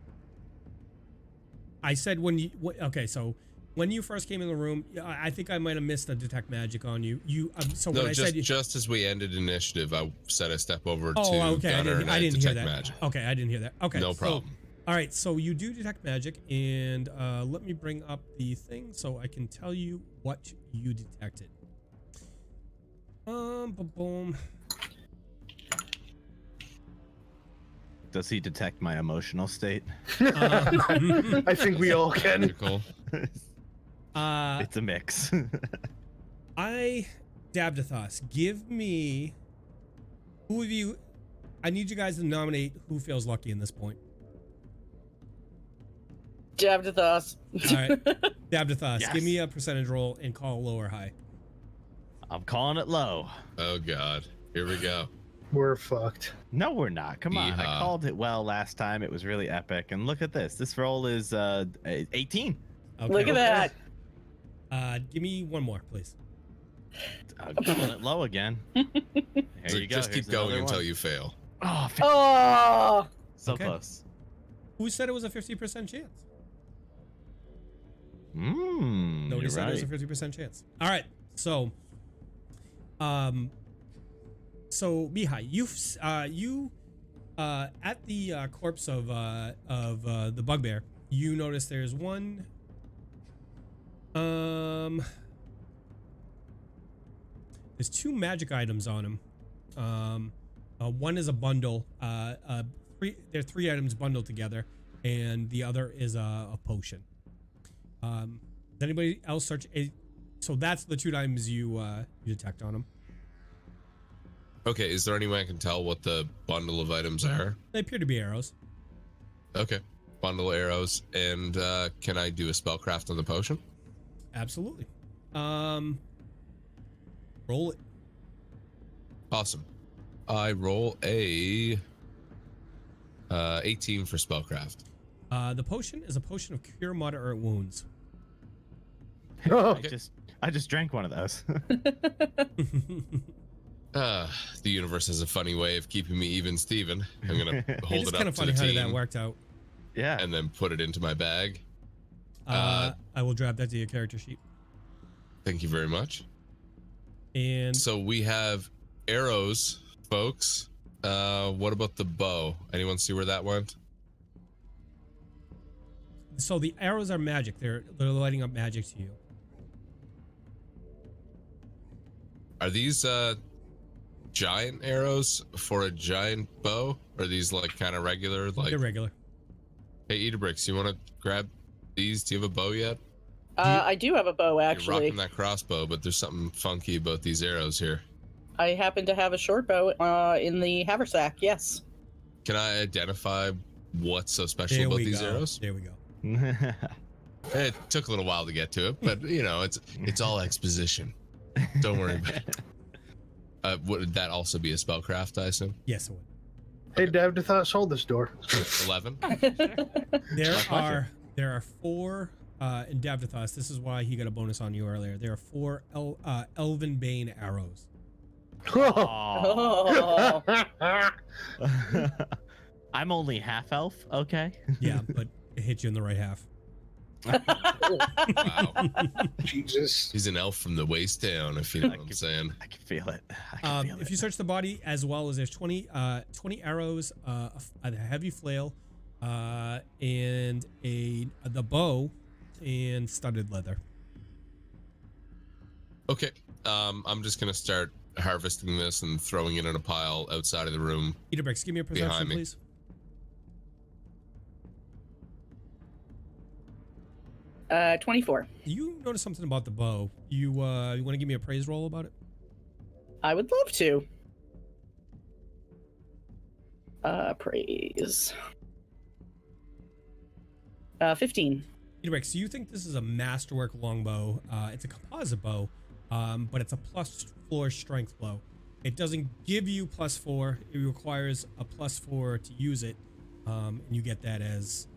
I said okay, so when you first came in the room, I think I might have missed a detect magic on you. So when No, I said just as we ended initiative, I said a step over to okay, Gunnar and I didn't hear detect that. magic. Okay, I didn't hear that. Okay, No so- problem. all right, so you do detect magic, and let me bring up the thing so I can tell you what you detected. Boom. Does he detect my emotional state? I think we all can. Magical. It's a mix. Davdithas, give me. Who of you? I need you guys to nominate who feels lucky in this point. Davdithas. All right, Davdithas, Yes. give me a percentage roll and call low or high. I'm calling it low. Oh God, here we go. We're fucked. No, we're not. Come on. I Yeehaw. called it well last time. It was really epic. And look at this. This roll is 18. Okay. Look at that. Give me one more, please. I'm calling it low again. There So you go. just keep Here's going another until one. you fail. Oh, Oh. so Okay. close. Who said it was a 50% chance? Nobody Nobody said it was a 50% chance. All right, so, Mihaly, you at the corpse of the bugbear, you notice there's one. There's two magic items on him. One is a bundle. There are three items bundled together, and the other is a potion. Does anybody else search? So that's the two items you detect on him. Okay, is there any way I can tell what the bundle of items are? They appear to be arrows. Okay, bundle arrows, and can I do a spellcraft on the potion? Absolutely. Roll it. Awesome. I roll a 18 for spellcraft. The potion is a potion of cure moderate wounds. Oh, I just drank one of those. The universe has a funny way of keeping me even, Steven. I'm gonna hold It's it kind up of to funny the how team that worked out. Yeah. and then put it into my bag. I will drop that to your character sheet. Thank you very much. And So we have arrows, folks. What about the bow? Anyone see where that went? so the arrows are magic. They're lighting up magic to you. Are these giant arrows for a giant bow? Or are these like kind of regular? Like, They're regular. hey, Idabrix, you want to grab these? Do you have a bow yet? I do have a bow, You're actually. rocking that crossbow, but there's something funky about these arrows here. I happen to have a short bow in the haversack, yes. Can I identify what's so special There about we these go. arrows? There we go. It took a little while to get to it, but you know, it's all exposition. Don't worry about it. Would that also be a spellcraft, I assume? Yes, it would. hey, Davdithas, hold this door. 11. There are 4 in Davdithas. This is why he got a bonus on you earlier. There are 4 Elven Bane arrows. Oh. I'm only half elf. Okay. Yeah, but it hit you in the right half. Wow. Jesus. He's an elf from the waist down, if you know what I'm saying. I can feel it. I can feel If it. you search the body as well as there's 20 arrows, a heavy flail, and the bow and studded leather. Okay. I'm just gonna start harvesting this and throwing it in a pile outside of the room. Idabrix, give me a perception, Behind me. please. Uh, 24. You notice something about the bow. You want to give me a praise roll about it? I would love to. Praise. 15. Idabrix, do you think this is a masterwork longbow? It's a composite bow, but it's a +4 strength bow. It doesn't give you +4. It requires a +4 to use it, and you get that as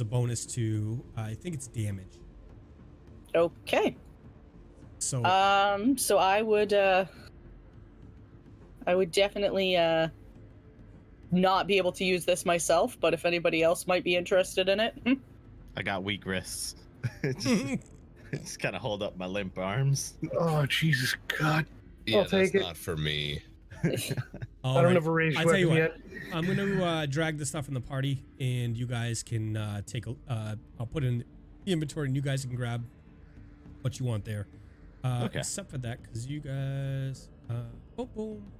a bonus to I think it's damage. Okay. So So I would definitely not be able to use this myself, but if anybody else might be interested in it. I got weak wrists. Just kind of hold up my limp arms. Oh, Jesus God. Yeah, I'll that's take it. not for me. I don't have a ranged I'll tell you weapon what, yet. I'm going to drag the stuff in the party, and you guys can take a. I'll put in the inventory, and you guys can grab what you want there. Okay. Except for that, because you guys. Boom, boom.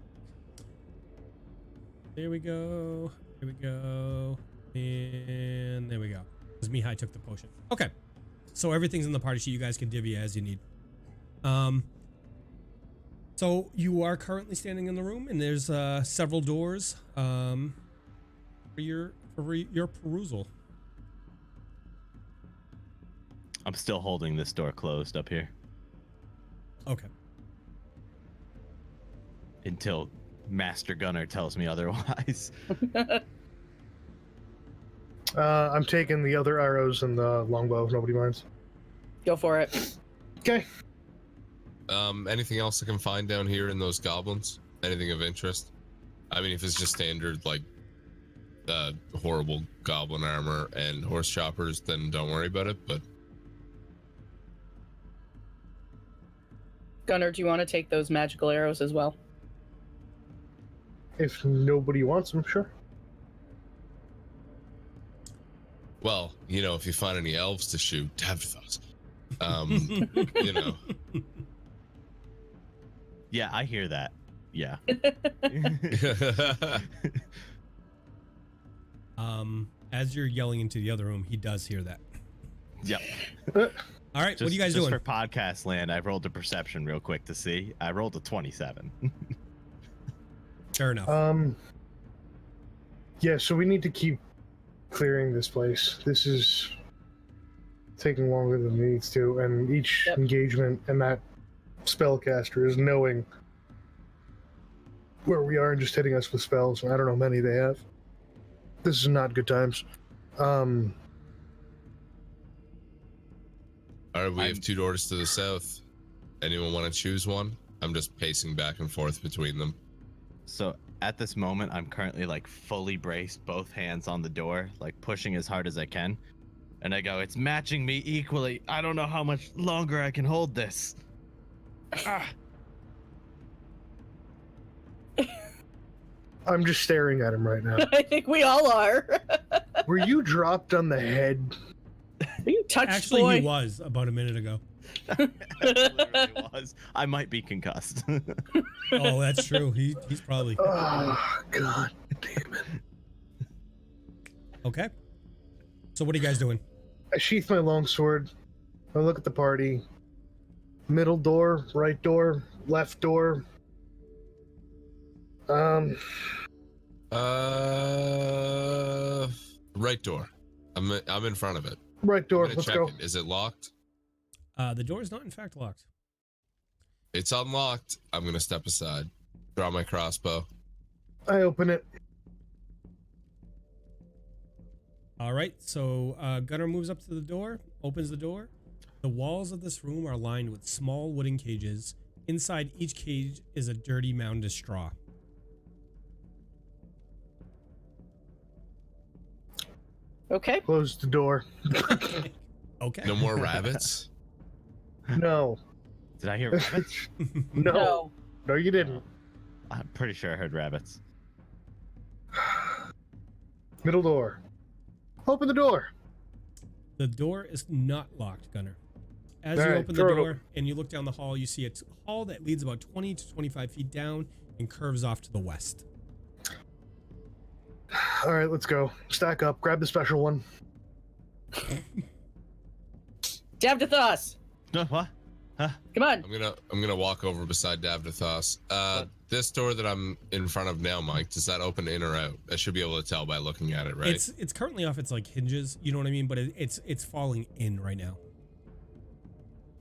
There we go. There we go. And there we go. Because Mihaly took the potion. Okay. So everything's in the party sheet. You guys can divvy as you need. So you are currently standing in the room, and there's several doors for your perusal. I'm still holding this door closed up here Okay. until Master Gunnar tells me otherwise. I'm taking the other arrows and the longbow if nobody minds. Go for it. Okay. Anything else I can find down here in those goblins? Anything of interest? I mean, if it's just standard, like, horrible goblin armor and horse choppers, then don't worry about it, but... Gunnar, do you want to take those magical arrows as well? If nobody wants them, sure. Well, you know, if you find any elves to shoot, Davdithas. You know. Yeah, I hear that. Yeah. As you're yelling into the other room, he does hear that. Yep. All right, what are you guys doing? For podcast land, I rolled a perception real quick to see. I rolled a 27. Fair enough. Yeah, so we need to keep clearing this place. This is taking longer than it needs to, and each engagement and that spellcaster is knowing where we are and just hitting us with spells. I don't know how many they have. This is not good times. All right, we have 2 doors to the south. Anyone want to choose one? I'm just pacing back and forth between them. So at this moment, I'm currently like fully braced, both hands on the door, like pushing as hard as I can. And I go, it's matching me equally. I don't know how much longer I can hold this. I'm just staring at him right now. I think we all are. Were you dropped on the head? Are you touched, Actually, boy? he was about a minute ago. Literally was. I might be concussed. Oh, that's true. He's probably Oh, God damn it. okay. So what are you guys doing? I sheath my longsword. I look at the party. Middle door, right door, left door. Right door. I'm in front of it. Right door, I'm gonna let's check go. it. Is it locked? The door is not in fact locked. It's unlocked. I'm gonna step aside. Draw my crossbow. I open it. All right, so Gunnar moves up to the door, opens the door. The walls of this room are lined with small wooden cages. Inside each cage is a dirty mound of straw. Okay. Close the door. Okay. No more rabbits. No. Did I hear rabbits? No. No, you didn't. I'm pretty sure I heard rabbits. Middle door. Open the door. The door is not locked, Gunnar. As All you right, open the throw it door open. and you look down the hall, you see a hall that leads about 20 to 25 feet down and curves off to the west. All right, let's go. Stack up. Grab the special one. Davdithas! No, what? Huh? Come on. I'm gonna walk over beside Davdithas. This door that I'm in front of now, Mike, does that open in or out? I should be able to tell by looking at it, right? It's currently off its like hinges, you know what I mean? But it's falling in right now.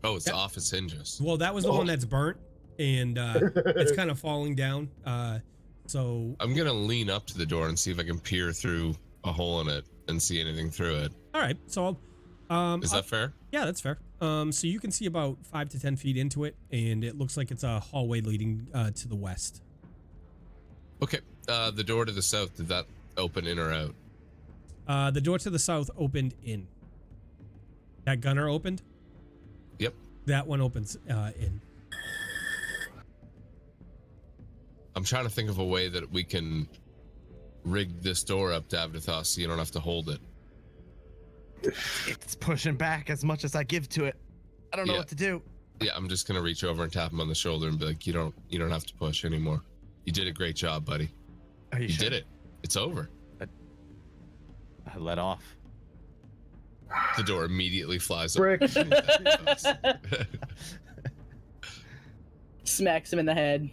Oh, it's off its hinges. Well, that was the one that's burnt, and it's kind of falling down. So I'm gonna lean up to the door and see if I can peer through a hole in it and see anything through it. all right, so Is that fair? yeah, that's fair. So you can see about 5 to 10 feet into it, and it looks like it's a hallway leading to the west. Okay. The door to the south, did that open in or out? The door to the south opened in. That Gunnar opened. Yep. That one opens in. I'm trying to think of a way that we can rig this door up, Davdithas, so you don't have to hold it. It's pushing back as much as I give to it. I don't know Yeah. what to do. Yeah, I'm just gonna reach over and tap him on the shoulder and be like, you don't have to push anymore. You did a great job, buddy. Are You did it. It's over. I let off. The door immediately flies Brick. open. Smacks him in the head.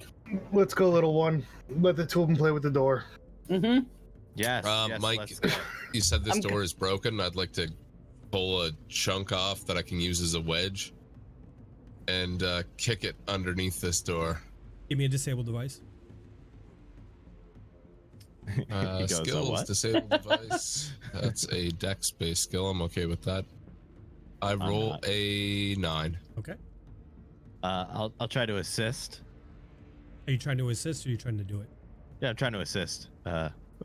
Let's go, little one. Let the two of them play with the door. Mm-hmm. Yes, yes, Mike, let's go. you said this I'm door is broken. I'd like to pull a chunk off that I can use as a wedge and kick it underneath this door. Give me a disabled device. He goes, "Oh, Skills, what?" disabled device. That's a dex-based skill. I'm okay with that. I roll not. a 9. Okay. I'll try to assist. Are you trying to assist or are you trying to do it? Yeah, I'm trying to assist.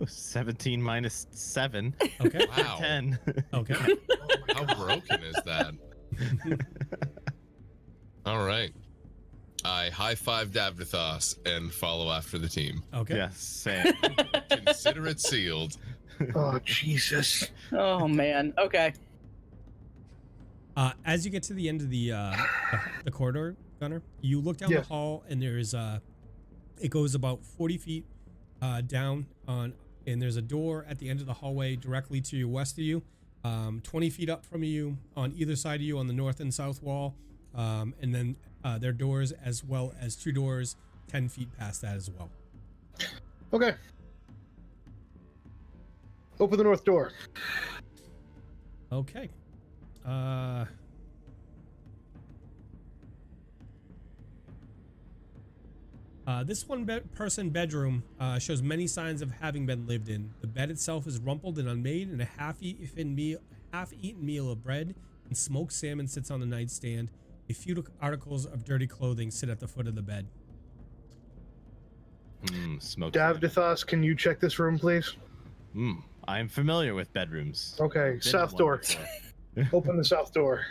17 minus 7. Okay. Wow. 10. Okay. How broken is that? All right. I high five Davdithas and follow after the team. Okay. Yes, same. Consider it sealed. Oh, Jesus. Oh man. Okay. As you get to the end of the corridor, Gunnar, you look down Yeah. the hall and there's it goes about 40 feet down on, and there's a door at the end of the hallway directly to your west of you, 20 feet up from you on either side of you on the north and south wall, and then there are doors as well as 2 doors 10 feet past that as well. Okay. Open the north door. Okay. This person bedroom shows many signs of having been lived in. The bed itself is rumpled and unmade, and a half-eaten meal of bread and smoked salmon sits on the nightstand. A few articles of dirty clothing sit at the foot of the bed. Smoke. Davdithas, can you check this room, please? I'm familiar with bedrooms. Okay, Been in south one door. before. Open the south door.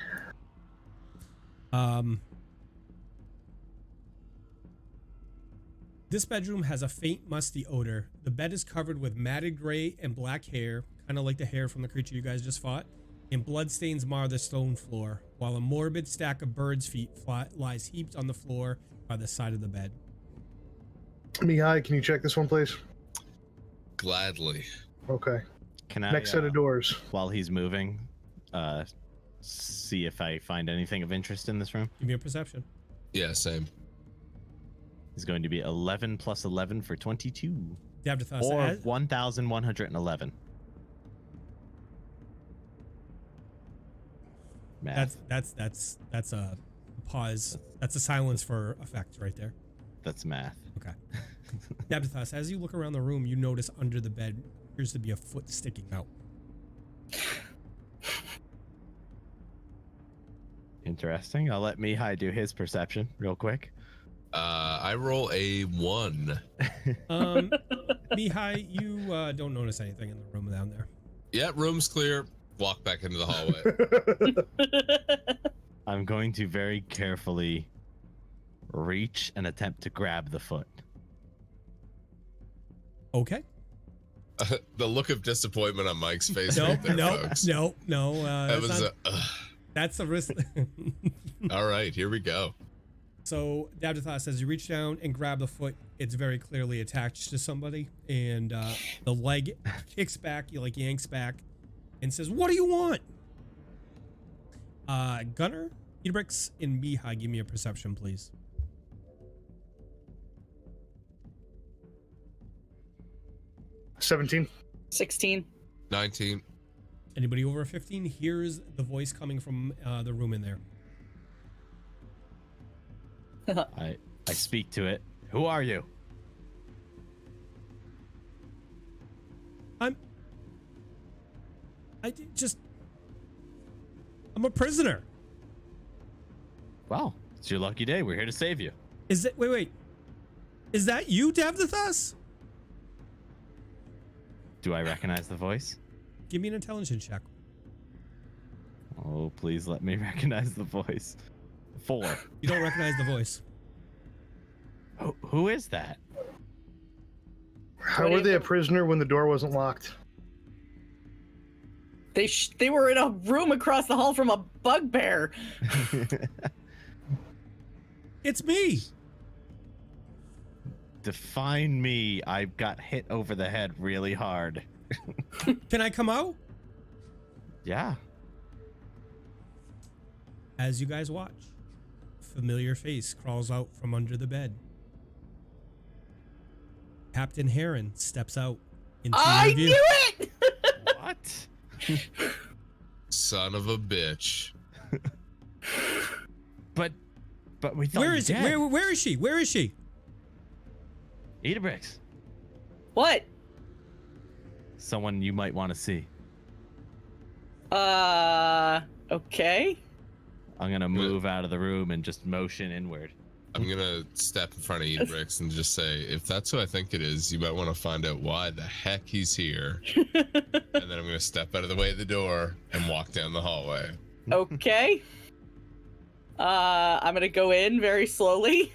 This bedroom has a faint musty odor. The bed is covered with matted gray and black hair, kind of like the hair from the creature you guys just fought, and bloodstains mar the stone floor, while a morbid stack of birds' feet lies heaped on the floor by the side of the bed. Mihaly, can you check this one, please? Gladly. Okay. Can I, Next set of doors. while he's moving, see if I find anything of interest in this room? Give me a perception. Yeah, same. It's going to be 11 plus 11 for 22. Davdithas, Or 1,111. Math. that's a pause. That's a silence for effect right there. That's math. Okay. Davdithas, as you look around the room, you notice under the bed appears to be a foot sticking out. Interesting. I'll let Mihaly do his perception real quick. I roll a 1. Mihaly, you don't notice anything in the room down there. Yeah, room's clear. Walk back into the hallway. I'm going to very carefully reach and attempt to grab the foot. Okay. The look of disappointment on Mike's face. No, right there, no, folks. no. That was that's a risk. all right. Here we go. So Davdithas says you reach down and grab the foot. It's very clearly attached to somebody, and the leg kicks back, yanks back, and says, "What do you want?" Gunnar, Idabrix, and Mihaly, give me a perception, please. $17. 16. 19. Anybody over 15 hears the voice coming from the room in there. I speak to it. Who are you? I'm a prisoner. Well, it's your lucky day. We're here to save you. Is it? Wait. Is that you, Davdithas? Do I recognize the voice? Give me an intelligence check. Oh, please let me recognize the voice. 4. You don't recognize the voice. Who is that? How were they a prisoner when the door wasn't locked? They were in a room across the hall from a bugbear. It's me. Define me. I got hit over the head really hard. Can I come out? Yeah. As you guys watch, familiar face crawls out from under the bed. Captain Heron steps out into I your view. knew it! What? Son of a bitch. But we thought Where you is she? dead. Where is she? Where is she? Idabrix. What? Someone you might want to see. Okay. I'm gonna move out of the room and just motion inward. I'm gonna step in front of Idabrix and just say, if that's who I think it is, you might want to find out why the heck he's here. And then I'm gonna step out of the way of the door and walk down the hallway. Okay. I'm gonna go in very slowly.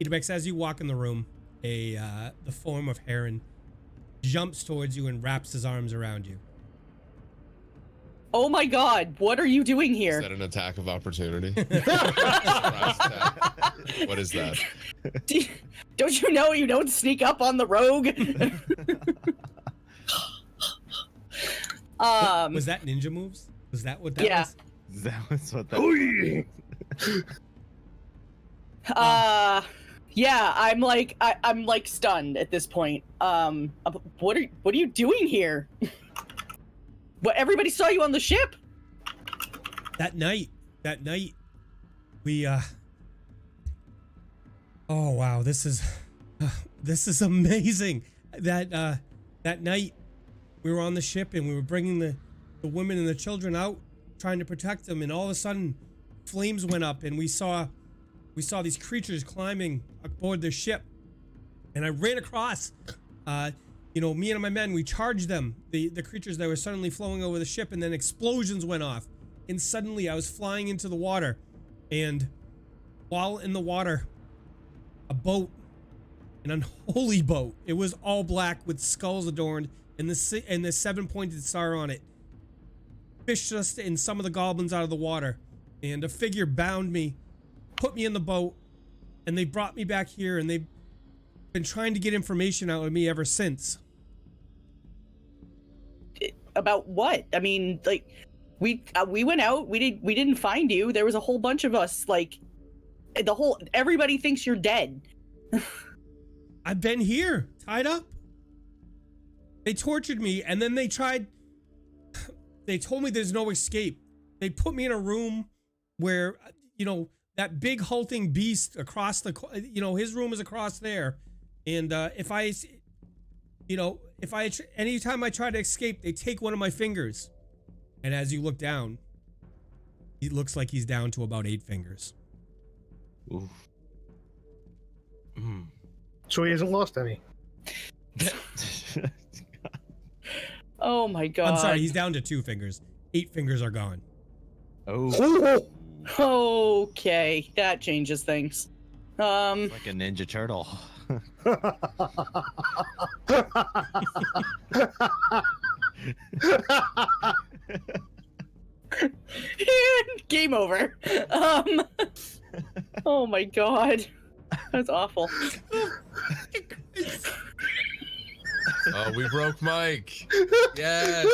Idabrix, as you walk in the room, the form of Heron jumps towards you and wraps his arms around you. Oh my god, what are you doing Is here? that an attack of opportunity? Surprise attack. What is that? Don't you know you don't sneak up on the rogue? Was that ninja moves? Was that what that Yeah. was? That was what that. Yeah, I'm like stunned at this point. What are you doing here? What, everybody saw you on the ship? That night, we oh wow, this is amazing. That night we were on the ship and we were bringing the women and the children out, trying to protect them, and all of a sudden flames went up and we saw these creatures climbing aboard the ship, and I ran across. Me and my men, we charged them, the creatures that were suddenly flowing over the ship, and then explosions went off. And suddenly I was flying into the water, and while in the water, a boat, an unholy boat, it was all black with skulls adorned and the 7-pointed star on it, fished us and some of the goblins out of the water, and a figure bound me, put me in the boat, and they brought me back here, and they've been trying to get information out of me ever since. About what? I mean, like, we went out. We didn't find you. There was a whole bunch of us. Like, everybody thinks you're dead. I've been here, tied up. They tortured me, and then they told me there's no escape. They put me in a room where, that big hulking beast across his room is across there. And you know, anytime I try to escape, they take one of my fingers. And as you look down, it looks like he's down to about 8 fingers. Ooh. Mm. So he hasn't lost any. Oh my god. I'm sorry, he's down to 2 fingers. 8 fingers are gone. Oh. Okay, that changes things. Like a Ninja Turtle. Game over. Oh my god. That's awful. Oh, we broke Mike. Yes.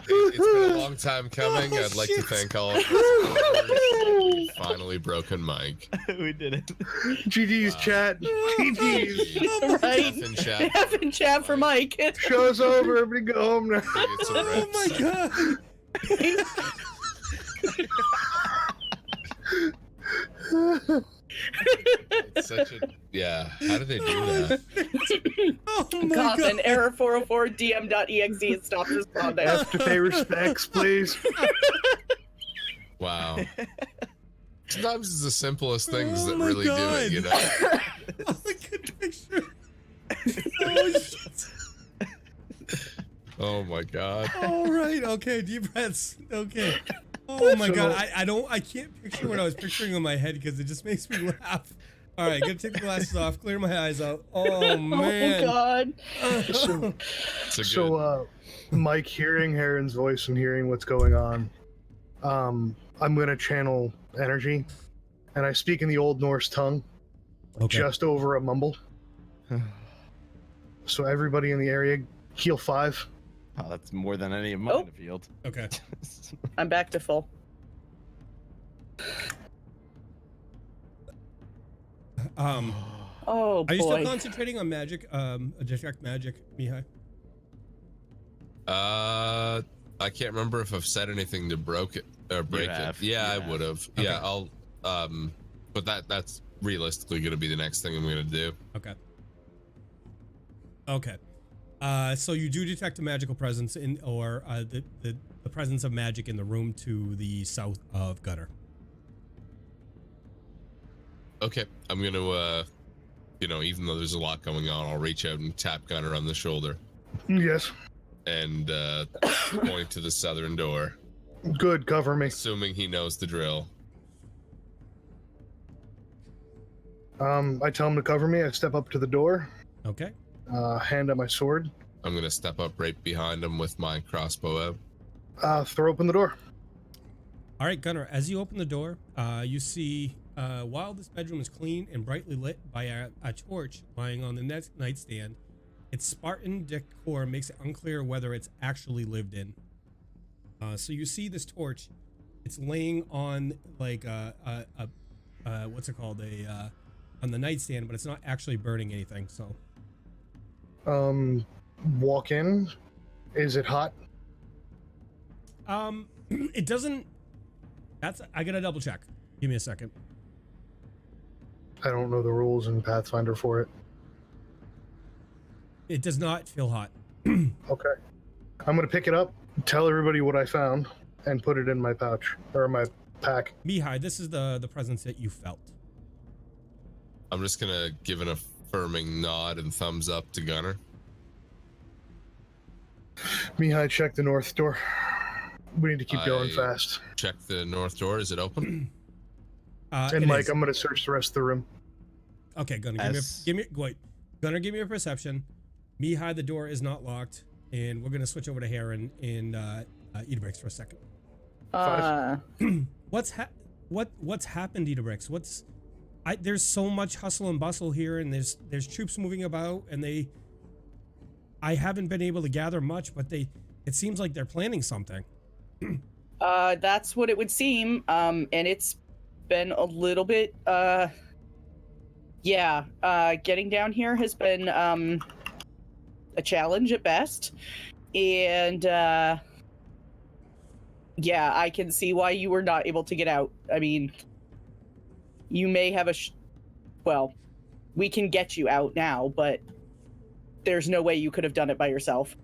It's been a long time coming. Oh, I'd like shit. to thank all of you. We've finally broken Mike. We did it. GG's Wow. chat. GG's. Right? F in chat. F in chat for Mike. Show's over. Everybody go home now. It's a Oh my god. It's such a how do they do that? Oh my Goth god. and error 404 dm.exe and stop responding. Have to pay respects, please. Wow. Sometimes it's the simplest things Oh that my really do God. it, you know. Oh, the good picture. Oh shit. Oh my god. All right. Okay. Deep breaths. Okay. Oh my So- god. I can't picture what I was picturing in my head because it just makes me laugh. All right. Gonna take the glasses off. Clear my eyes out. Oh man. Oh god. So, It's a good. so Mike, hearing Heron's voice and hearing what's going on, I'm gonna channel energy, and I speak in the Old Norse tongue, Okay. just over a mumble. So everybody in the area, heal 5. Oh, that's more than any of mine Oh. in the field. Okay. I'm back to full. Oh Are you still boy. concentrating on magic? Detect magic, Mihai? I can't remember if I've said anything to break it. have. Yeah, You I would have. Okay. Yeah, I'll. But that's realistically going to be the next thing I'm going to do. Okay. Okay. So you do detect a magical presence or the presence of magic in the room to the south of Gunnar. Okay, I'm going to, even though there's a lot going on, I'll reach out and tap Gunnar on the shoulder Yes. and point to the southern door, Good. Cover me. assuming he knows the drill. I tell him to cover me. I step up to the door, Okay. hand out my sword, I'm going to step up right behind him with my crossbow out. throw open the door. All right, Gunnar, as you open the door, you see, while this bedroom is clean and brightly lit by a torch lying on the nightstand, its Spartan decor makes it unclear whether it's actually lived in. So you see this torch, it's laying on like what's it called, on the nightstand, but it's not actually burning anything. So Walk in. Is it hot? it doesn't. I gotta double check. Give me a second. I don't know the rules in Pathfinder for it. It does not feel hot. Okay. I'm gonna pick it up, tell everybody what I found, and put it in my pouch or my pack. Mihai, this is the presence that you felt. I'm just going to give an affirming nod and thumbs up to Gunnar. Mihai, check the north door. We need to keep going I- fast. Check the north door. Is it open? And It Mike, is. I'm gonna search the rest of the room. Okay, Gunnar, As- wait. Gunnar, give me a perception. Mihai, the door is not locked, and we're gonna switch over to Heron and Idabrix for a second. What's happened, Idabrix? There's so much hustle and bustle here, and there's troops moving about, and I haven't been able to gather much, but it seems like they're planning something. That's what it would seem. And it's been a little bit, getting down here has been, a challenge at best. And, I can see why you were not able to get out. I mean, you may have we can get you out now, but there's no way you could have done it by yourself.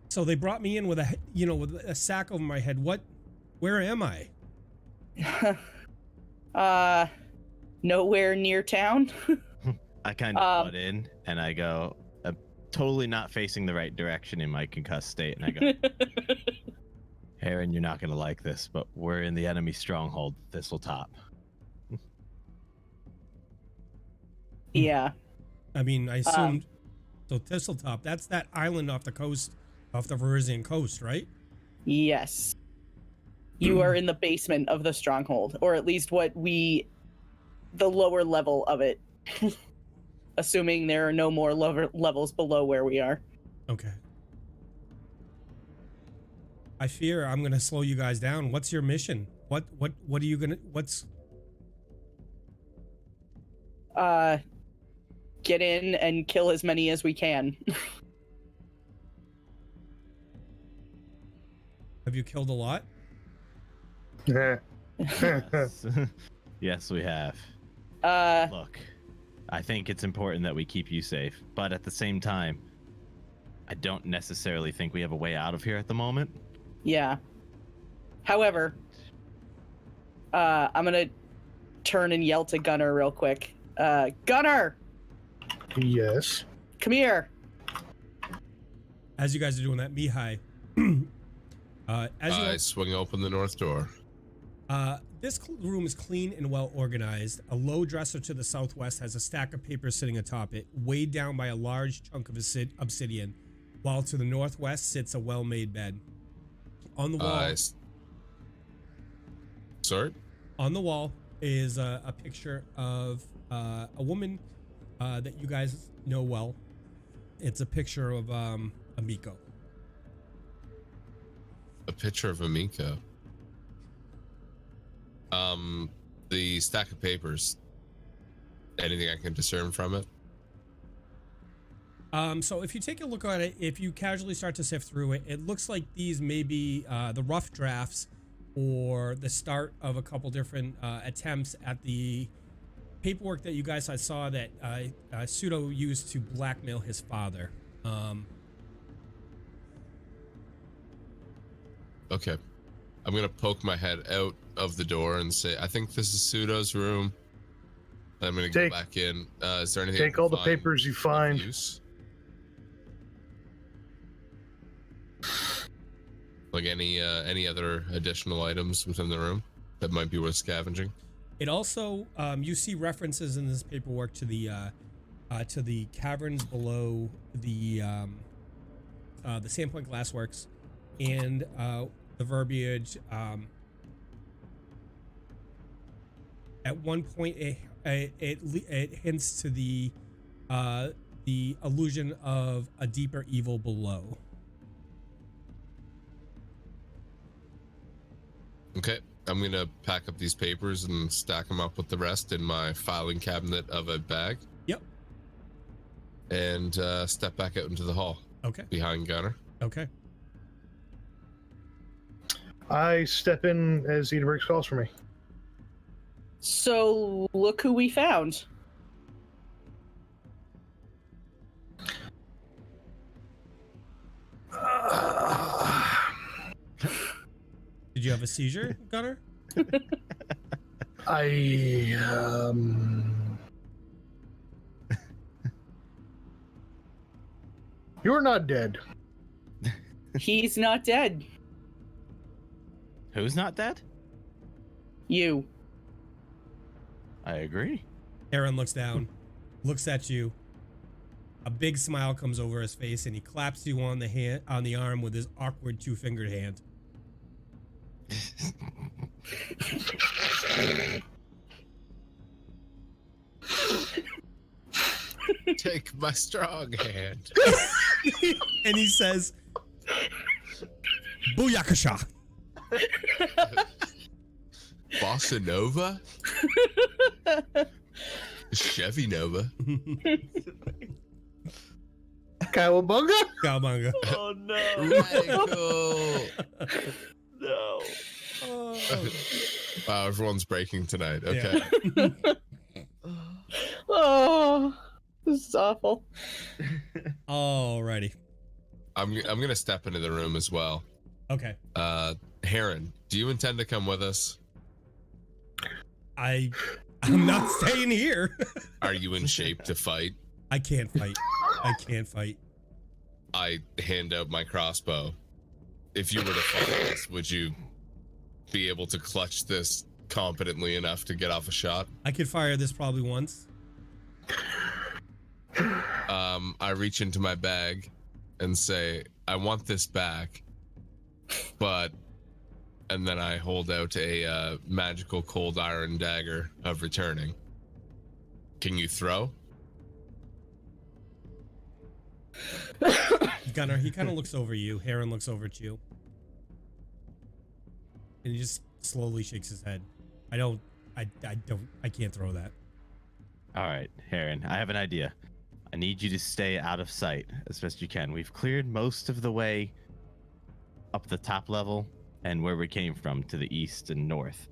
So they brought me in with with a sack over my head. Where am I? Nowhere near town. I kind of butt in and I go, I'm totally not facing the right direction in my concussed state. And I go, Aaron, you're not going to like this, but we're in the enemy stronghold, Thistletop. Yeah. I mean, I assumed. So Thistletop, that's that island off the coast, off the Verizian coast, right? Yes. You are in the basement of the stronghold, or at least the lower level of it. Assuming there are no more levels below where we are. Okay. I fear I'm gonna slow you guys down. What's your mission? What are you gonna? What's? Get in and kill as many as we can. Have you killed a lot? Yes, we have. Look, I think it's important that we keep you safe, but at the same time, I don't necessarily think we have a way out of here at the moment. Yeah. However, I'm gonna turn and yell to Gunnar real quick. Gunnar! Yes. Come here! As you guys are doing that, Mihaly, I swing open the north door. This room is clean and well organized. A low dresser to the southwest has a stack of papers sitting atop it, weighed down by a large chunk of obsidian, while to the northwest sits a well-made bed. On the wall, Sorry? on the wall is a picture of a woman that you guys know well. It's a picture of Amiko. A picture of Amiko. The stack of papers. Anything I can discern from it? So if you take a look at it, if you casually start to sift through it, it looks like these may be the rough drafts or the start of a couple different attempts at the paperwork that you guys saw that Pseudo used to blackmail his father. Okay. I'm gonna poke my head out of the door and say, I think this is Pseudo's room. I'm gonna go back in. Is there anything? Take all the papers you find. Use? Like any other additional items within the room that might be worth scavenging? It also, you see references in this paperwork to the caverns below the Sandpoint Glassworks, and the verbiage. At one point, it hints to the illusion of a deeper evil below. Okay, I'm gonna pack up these papers and stack them up with the rest in my filing cabinet of a bag. Yep. And step back out into the hall. Okay. Behind Gunnar. Okay. I step in as Idabrix calls for me. So, look who we found. Did you have a seizure, Gunnar? You're not dead. He's not dead. Who's not dead? You. I agree. Aaron looks down, looks at you. A big smile comes over his face, and he claps you on the arm with his awkward two-fingered hand. Take my strong hand. And he says, "Booyakasha." Bossa Nova? Chevy Nova? Cowabunga? Cowabunga. Oh no. Radical. No. Oh. Wow, everyone's breaking tonight. Okay. Oh, this is awful. Alrighty. I'm gonna step into the room as well. Okay. Heron, do you intend to come with us? I'm not staying here. Are you in shape to fight? I can't fight. I can't fight. I hand out my crossbow. If you were to fight us, would you be able to clutch this competently enough to get off a shot? I could fire this probably once. I reach into my bag and say, I want this back, but, and then I hold out a magical cold iron dagger of returning. Can you throw? Gunnar, he kind of looks over you. Heron looks over at you. And he just slowly shakes his head. I can't throw that. All right, Heron, I have an idea. I need you to stay out of sight as best you can. We've cleared most of the way up the top level and where we came from to the east and north.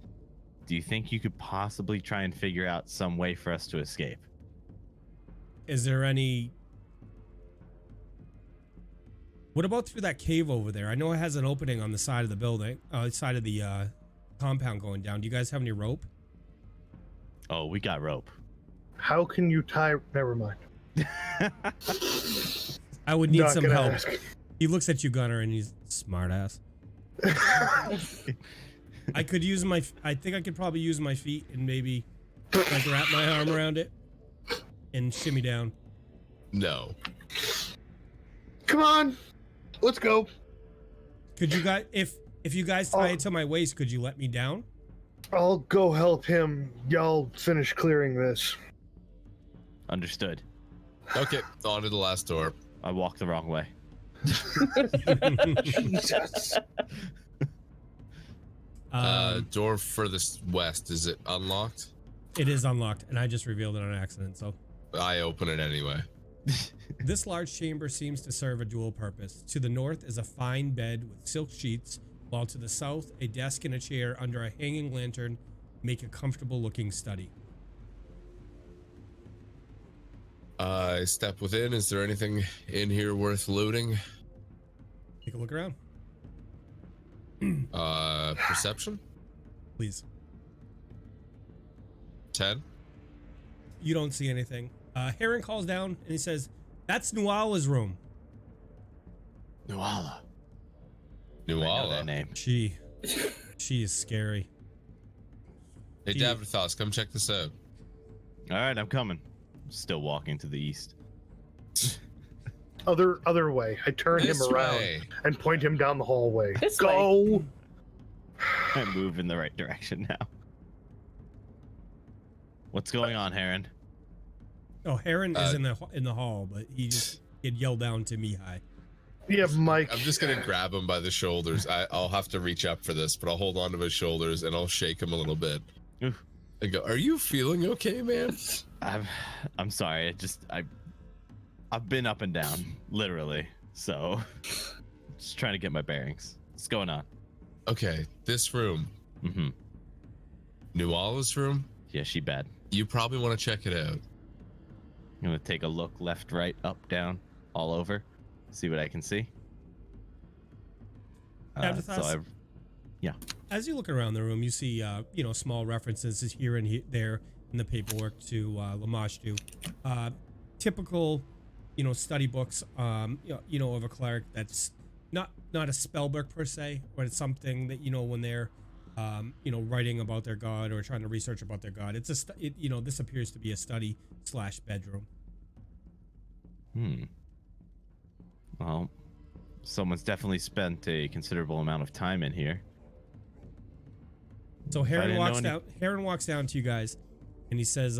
Do you think you could possibly try and figure out some way for us to escape? Is there any... What about through that cave over there? I know it has an opening on the side of the building, side of the compound going down. Do you guys have any rope? Oh, we got rope. How can you tie? Never mind. I would need Not some gonna help. ask. He looks at you, Gunnar, and he's smart ass. I could use my... I think I could probably use my feet and maybe like wrap my arm around it and shimmy down. No. Come on, let's go. Could you guys... If you guys tie it to my waist, could you let me down? I'll go help him. Y'all finish clearing this. Understood. Okay, on to the last door. I walked the wrong way. Jesus. Door furthest west, is it unlocked? It is unlocked, and I just revealed it on accident, so... I open it anyway. This large chamber seems to serve a dual purpose. To the north is a fine bed with silk sheets, while to the south, a desk and a chair under a hanging lantern make a comfortable-looking study. I step within. Is there anything in here worth looting? Take a look around, Perception? please. 10? You don't see anything. Heron calls down, and he says, "That's Nuala's room." Nuala. I know that Nuala. name. She is scary. Hey, Davdithas, come check this out. All right, I'm coming. Still walking to the east. Other way. I turn him This around way. and point him down the hallway. This Go. I move in the right direction now. What's going on, Heron? Oh, Heron is in the hall, but he just get yelled down to Mihaly. Yeah, Mike. I'm just gonna grab him by the shoulders. I'll have to reach up for this, but I'll hold on to his shoulders and I'll shake him a little bit. Oof. And go, "Are you feeling okay, man?" I'm sorry. I've been up and down, literally. So, just trying to get my bearings. What's going on? Okay, this room. Mm-hmm. Nuala's room. Yeah, she bad. You probably want to check it out. I'm gonna take a look left, right, up, down, all over, see what I can see. Davdithas? Yeah. As you look around the room, you see, small references here and there in the paperwork to Lamashtu. Typical, study books, of a cleric that's not a spell book per se, but it's something that, when they're, writing about their god or trying to research about their god. This appears to be a study/bedroom. Well, someone's definitely spent a considerable amount of time in here. So Heron walks down to you guys, and he says,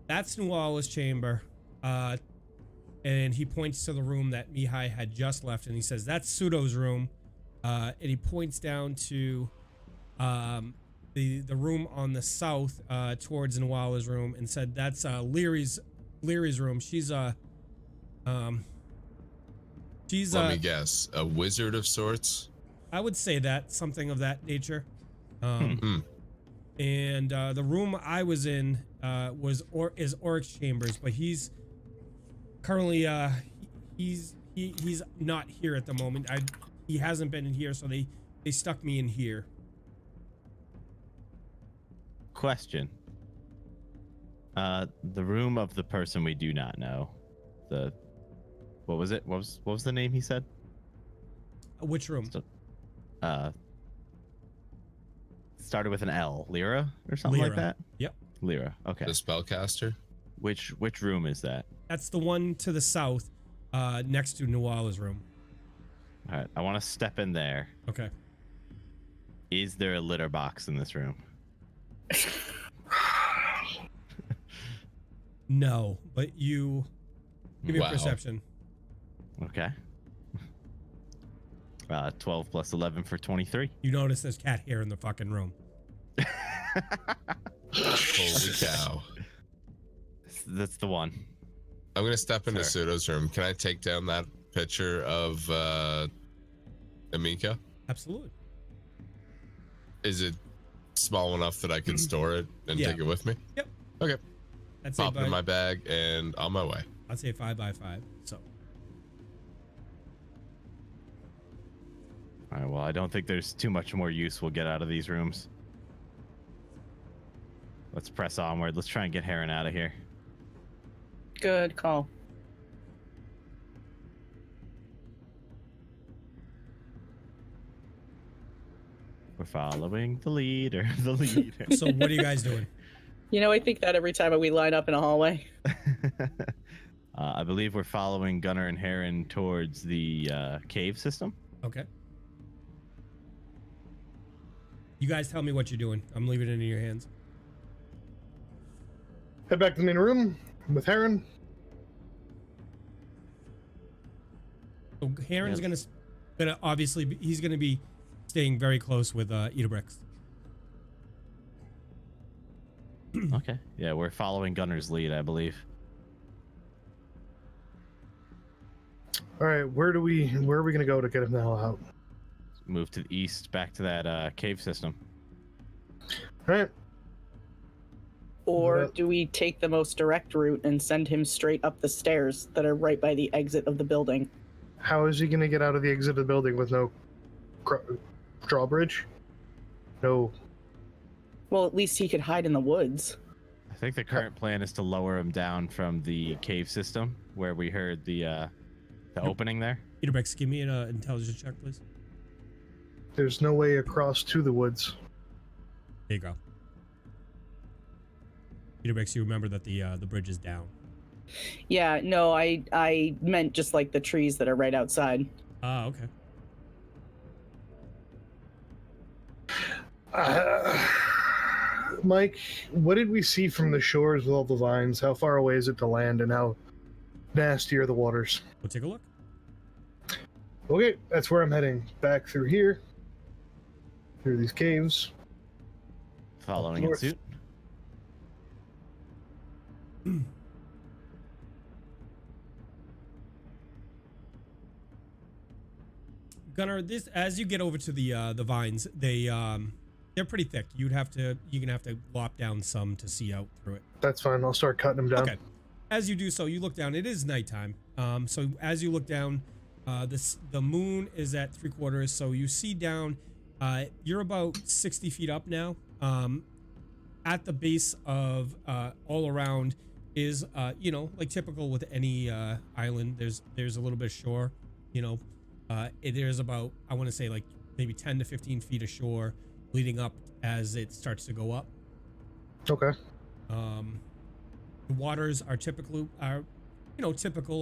"That's Nuala's chamber," and he points to the room that Mihaly had just left, and he says, "That's Pseudo's room," and he points down to the room on the south towards Nuala's room, and said, "That's Lyri's room. She's Let me guess, a wizard of sorts. I would say that, something of that nature." And the room I was in is Oryx Chambers, but he's Currently, he's not here at the moment. He hasn't been in here, so they stuck me in here. Question. The room of the person we do not know. What was it? What was the name he said? Which room? Started with an L. Lyra or something Lyra. like that? Yep. Lyra. Okay. The spellcaster. Which room is that? That's the one to the south, next to Nuala's room. All right. I want to step in there. Okay. Is there a litter box in this room? No, but you give me a Wow. perception. Okay. 12 plus 11 for 23. You notice there's cat hair in the fucking room. Holy cow. That's the one. I'm gonna step into Sure. Pseudo's room. Can I take down that picture of Amika? Absolutely. Is it small enough that I can store it and Yeah. take it with me? Yep. Okay. I'd say Pop it in my bag and on my way. I'd say 5 by 5. So All right. Well, I don't think there's too much more use we'll get out of these rooms. Let's press onward. Let's try and get Heron out of here. Good call. We're following the leader. The leader. so what are you guys doing? You know, I think that every time we line up in a hallway. I believe we're following Gunnar and Heron towards the cave system. Okay. You guys tell me what you're doing. I'm leaving it in your hands. Head back to the main room with Heron. So Heron's Yep. gonna obviously he's gonna be staying very close with Idabrix. Okay. Yeah, we're following Gunnar's lead, I believe. All right, where are we gonna go to get him the hell out? Move to the east, back to that cave system. All right. Or Yeah. do we take the most direct route and send him straight up the stairs that are right by the exit of the building? How is he gonna get out of the exit of the building with no drawbridge? No. Well, at least he could hide in the woods. I think the current plan is to lower him down from the cave system where we heard the opening there. Idabrix, give me an intelligence check, please. There's no way across to the woods. There you go. Idabrix, you remember that the bridge is down. Yeah, no, I meant just like the trees that are right outside. Ah, okay. Mike, what did we see from the shores with all the vines? How far away is it to land, and how nasty are the waters? We'll take a look. Okay, that's where I'm heading. Back through here, through these caves. Following in North. suit. Gunnar, this as you get over to the vines, they're pretty thick. You're gonna have to lop down some to see out through it. That's fine. I'll start cutting them down. Okay. As you do so, you look down. It is nighttime. So as you look down, the moon is at 3/4. So you see down. You're about 60 feet up now. At the base of all around is like typical with any island. There's a little bit of shore. There's about, I want to say, like maybe 10 to 15 feet of shore leading up as it starts to go up. Okay. The waters are typical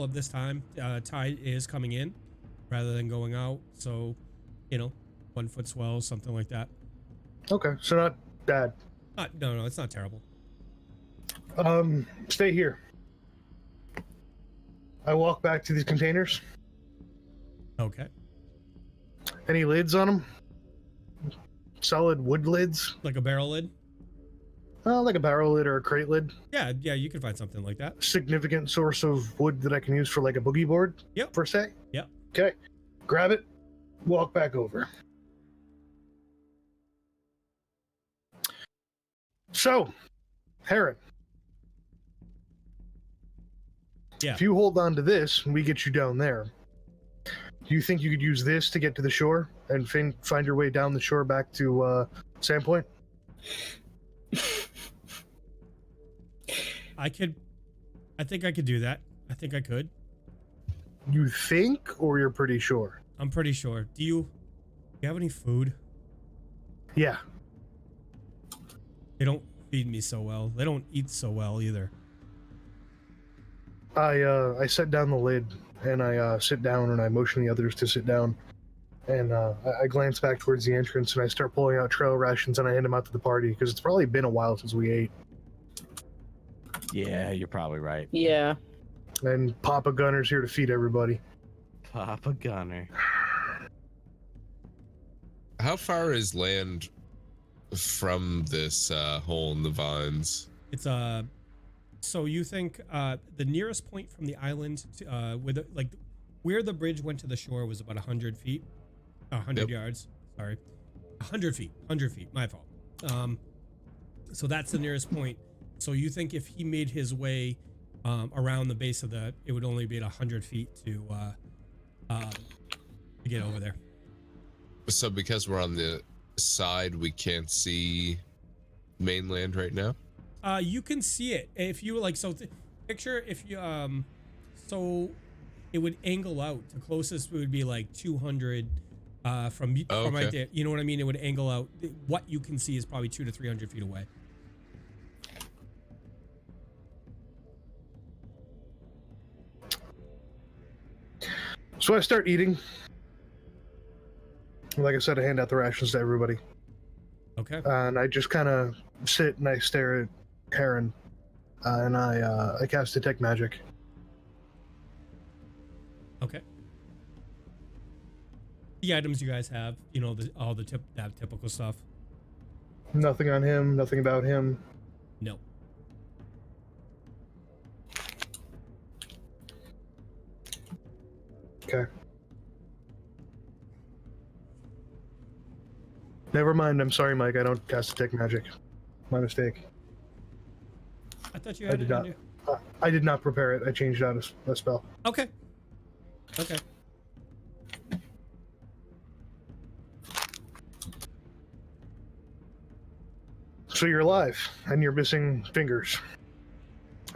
of this time. Tide is coming in rather than going out, so 1 foot swells, something like that. Okay, so not bad. No, it's not terrible. Stay here. I walk back to these containers. Okay. Any lids on them? Solid wood lids? Like a barrel lid? Like a barrel lid or a crate lid. Yeah, you can find something like that. Significant source of wood that I can use for like a boogie board? Yep. Per se? Yep. Okay. Grab it, walk back over. So, Heron. Yeah. If you hold on to this, we get you down there. Do you think you could use this to get to the shore and find your way down the shore back to Sandpoint? I think I could do that. I think I could. You think, or you're pretty sure? I'm pretty sure. Do you have any food? Yeah. They don't feed me so well. They don't eat so well either. I set down the lid and I sit down and I motion the others to sit down. And I glance back towards the entrance and I start pulling out trail rations and I hand them out to the party because it's probably been a while since we ate. Yeah, you're probably right. Yeah. And Papa Gunner's here to feed everybody. Papa Gunnar. How far is land from this hole in the vines? It's so you think the nearest point from the island to, where the bridge went to the shore was about 100 feet, 100 yards. Sorry, 100 feet. 100 feet. My fault. So that's the nearest point. So you think if he made his way around the base of it would only be at 100 feet to get over there. So because we're on the side, we can't see mainland right now? You can see it if you like. So picture if you so it would angle out. The closest would be like 200 from right there. You know what I mean? It would angle out. What you can see is probably 200 to 300 feet away. So I start eating. Like I said, I hand out the rations to everybody. Okay. And I just kind of sit and I stare at Heron. And I cast Detect Magic. Okay. The items you guys have, you know, all the that typical stuff. Nothing on him, nothing about him. No. Okay. Never mind, I'm sorry, Mike. I don't cast Detect Magic. My mistake. I thought you had it in there. I did not prepare it. I changed out a spell. Okay. Okay. So you're alive, and you're missing fingers.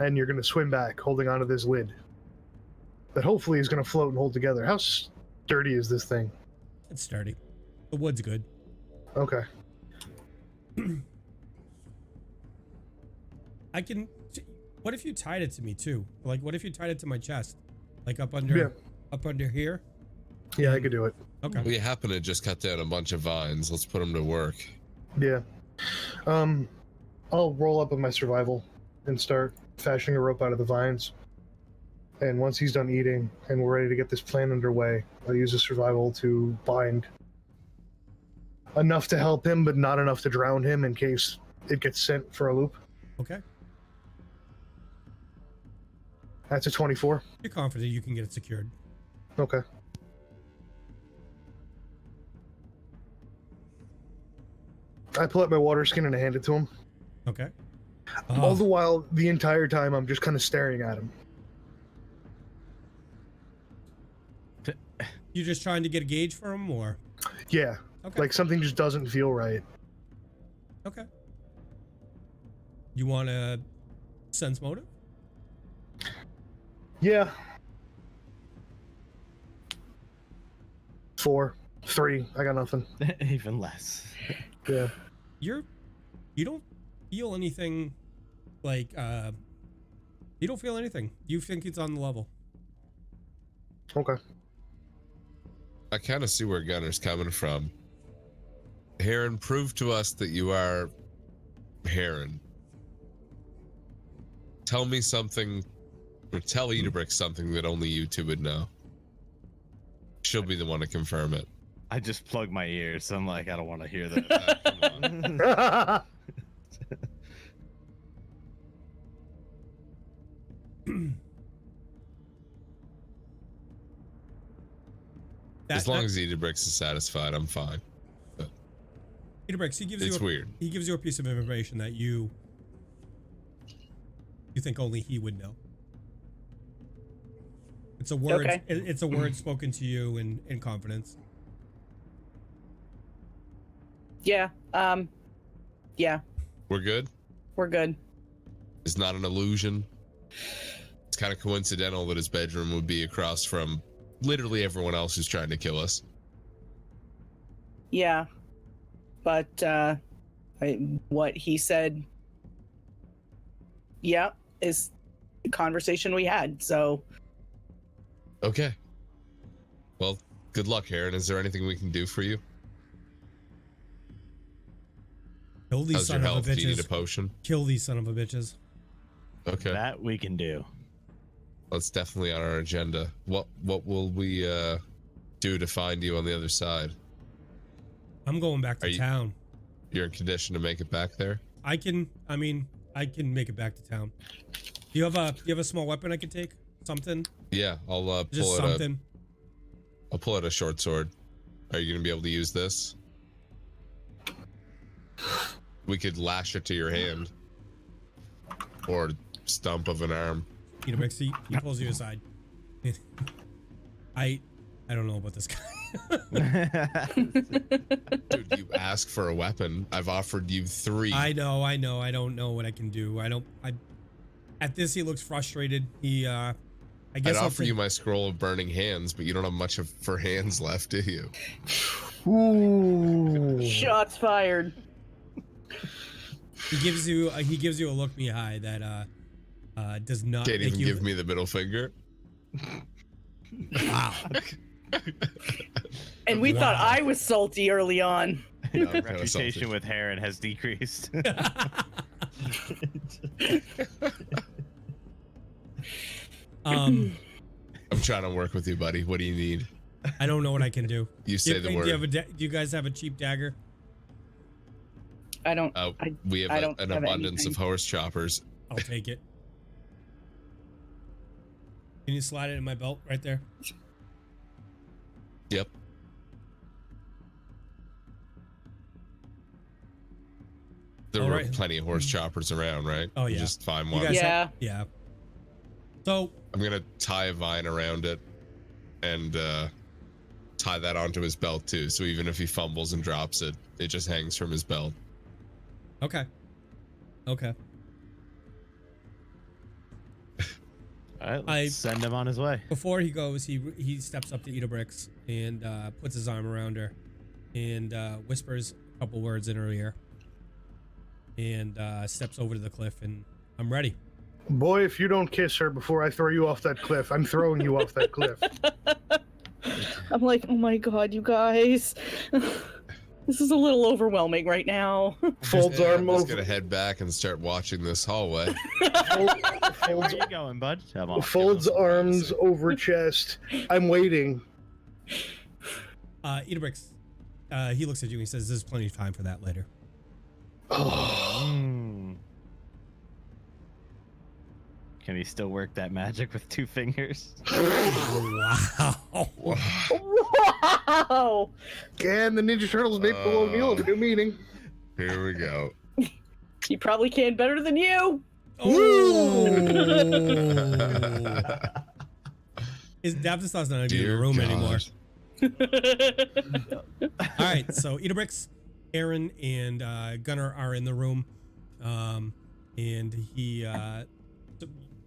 And you're going to swim back, holding onto this lid. That hopefully is going to float and hold together. How sturdy is this thing? It's sturdy. The wood's good. Okay. I can. What if you tied it to me too? Like, what if you tied it to my chest, like up under here? Yeah, I could do it. Okay. We happen to just cut down a bunch of vines. Let's put them to work. Yeah. I'll roll up with my survival and start fashioning a rope out of the vines. And once he's done eating and we're ready to get this plan underway, I'll use the survival to bind enough to help him, but not enough to drown him in case it gets sent for a loop. Okay. That's a 24. You're confident you can get it secured. Okay. I pull out my water skin and I hand it to him. Okay. All the while, the entire time, I'm just kind of staring at him. You just trying to get a gauge for him, or? Yeah. Okay. Like something just doesn't feel right. Okay. You want to sense motive? Yeah. 4, 3. I got nothing. Even less. Yeah. You don't feel anything like you don't feel anything. You think it's on the level. Okay. I kind of see where Gunnar's coming from. Heron, prove to us that you are Heron. Tell me something, or tell Idabrix something that only you two would know. She'll be the one to confirm it. I just plugged my ears, so I'm like, I don't want to hear that. As long as Idabrix is satisfied, I'm fine. Idabrix, he gives It's you weird. He gives you a piece of information that you think only he would know. It's a word. Okay. It's a word spoken to you in confidence. Yeah. Yeah, We're good. we're good. It's not an illusion. It's kind of coincidental that his bedroom would be across from literally everyone else who's trying to kill us. Yeah. But what he said, yeah, is the conversation we had. So Okay. Well, good luck, Aaron. Is there anything we can do for you? Kill these How's your son of a health? Do you need a bitches. potion? Kill these son of a bitches. Okay. That we can do. That's definitely on our agenda. What will we do to find you on the other side? I'm going back to town. You're in condition to make it back there? I can make it back to town. Do you have a small weapon I could take? Something? Yeah, I'll Just something. I'll pull out a short sword. Are you gonna be able to use this? We could lash it to your hand. Or stump of an arm. Idabrix, he pulls you aside. I don't know about this guy. Dude, you ask for a weapon. I've offered you 3. I know. I don't know what I can do. At this, he looks frustrated. I guess I'd I'll offer you my scroll of burning hands, but you don't have much for hands left, do you? Ooh. shots fired. He gives you a look, Mihaly, that does not Can't make even you give me the middle finger. Wow. And we thought Wow. I was salty early on. No, I'm kinda Reputation salty. with Heron has decreased. Um, I'm trying to work with you, buddy. What do you need? I don't know what I can do. You say the word. Do you guys have a cheap dagger? I don't. We have I don't an have abundance anything. of horse choppers. I'll take it. Can you slide it in my belt right there? Yep. There All were right. plenty of horse choppers around, right? Oh, You yeah. just find You one. guys Yeah. Yeah. So I'm gonna tie a vine around it and tie that onto his belt too. So even if he fumbles and drops it, it just hangs from his belt. okay. All right, let's send him on his way. Before he goes, he steps up to Idabrix and puts his arm around her and whispers a couple words in her ear and steps over to the cliff, and I'm ready. Boy, if you don't kiss her before I throw you off that cliff, I'm throwing you off that cliff. I'm like, oh my god, you guys. This is a little overwhelming right now. Folds Yeah, arm I'm just over. gonna head back and start watching this hallway. Hey, where are you going, bud? Come on, Folds give us some arms privacy. over chest. I'm waiting. Idabrix, he looks at you and he says, "There's plenty of time for that later." Mm. Can he still work that magic with 2 fingers? Wow. Wow! And the Ninja Turtles made Bill O'Neill at a new meeting. Here we go. He probably can better than you. Oh. Is Davdithas not even in the Dear room God. anymore? All right, so Idabrix, Aaron, and Gunnar are in the room, and he,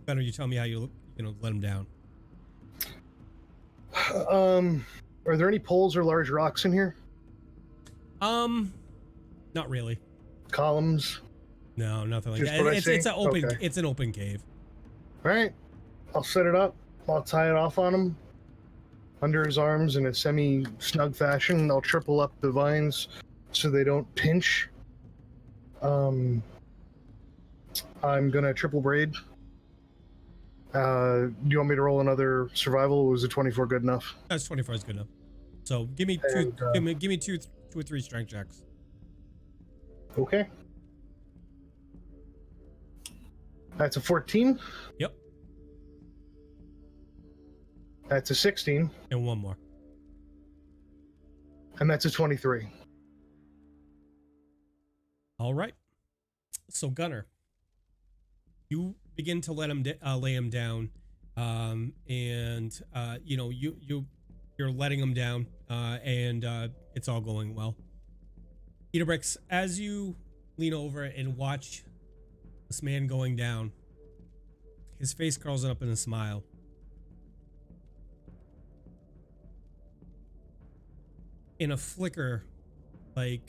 Gunnar, you tell me how you let him down. Are there any poles or large rocks in here? Not really. Columns? No, nothing like Just that. what I It's see? an open. Okay. It's an open cave. All right. I'll set it up. I'll tie it off on him under his arms in a semi-snug fashion. I'll triple up the vines so they don't pinch. I'm gonna triple braid. Do you want me to roll another survival? Or was a 24 good enough? That's 24 is good enough. So give me two. Give me two or three strength checks. Okay. That's a 14. Yep. That's a 16. And one more. And that's a 23. All right. So Gunnar, you begin to let him lay him down, and you know, you're letting him down, and it's all going well. Idabrix, as you lean over and watch this man going down, his face curls up in a smile. In a flicker, like,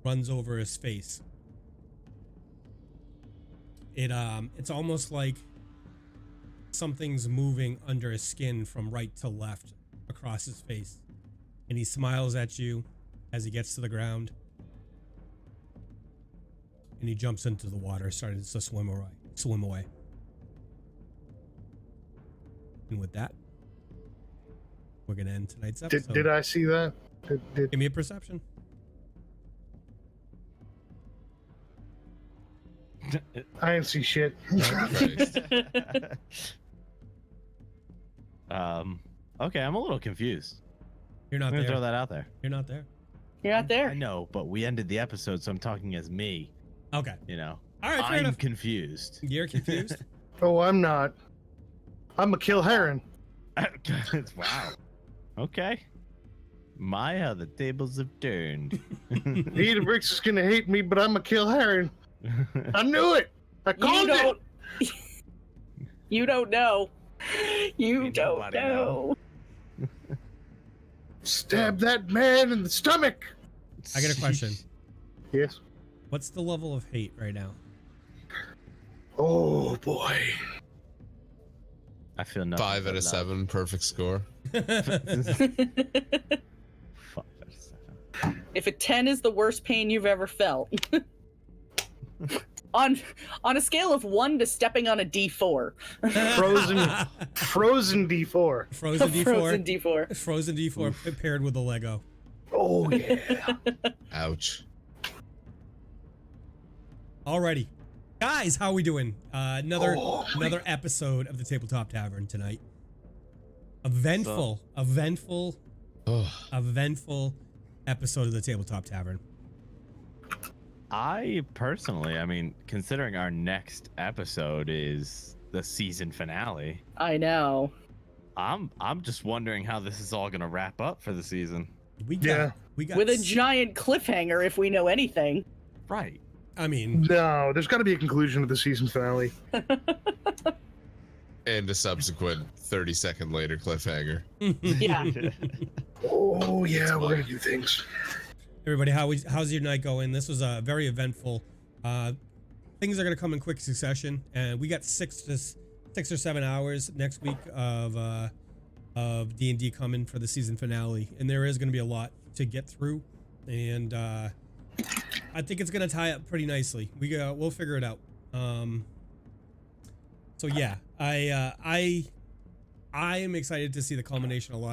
runs over his face. It's almost like something's moving under his skin from right to left across his face. And he smiles at you as he gets to the ground. And he jumps into the water, starting to swim away. And with that, we're gonna end tonight's episode. Did I see that? Give me a perception. I didn't see shit. Christ. Okay, I'm a little confused. You're not I'm gonna there. throw that out there. You're not there. You're not I there. know, but we ended the episode, so I'm talking as me. Okay. You know, All right. Fair I'm enough. confused. You're confused. Oh, I'm not. I'm a kill heron. Wow. Okay. My, how the tables have turned. Idabrix is gonna hate me, but I'm a kill heron. I knew it. I You called it. don't. You don't know. You Ain't don't nobody know. Stab that man in the stomach. I got a question. Yes. What's the level of hate right now? Oh boy. I feel nothing. 5 out of 7, perfect score. 5 out of 7. If a 10 is the worst pain you've ever felt, on a scale of 1 to stepping on a D4. Frozen D4. Frozen D4. Frozen D4. Frozen D4 paired with a Lego. Oh yeah. Ouch. Alrighty. Guys, how are we doing? Another episode of the Tabletop Tavern tonight. Eventful Oh, episode of the Tabletop Tavern. I personally, I mean, considering our next episode is the season finale, I know. I'm just wondering how this is all gonna wrap up for the season. We got Yeah. With a giant cliffhanger, if we know anything. Right. I mean, No, there's got to be a conclusion to the season finale. and a subsequent 30-second later cliffhanger. Yeah. Oh yeah, we're gonna do things. everybody, how's your night going? This was a very eventful. Things are gonna come in quick succession, and we got 6 or 7 hours next week of D&D coming for the season finale, and there is gonna be a lot to get through, and I think it's gonna tie up pretty nicely. We'll figure it out. So yeah, I am excited to see the culmination of a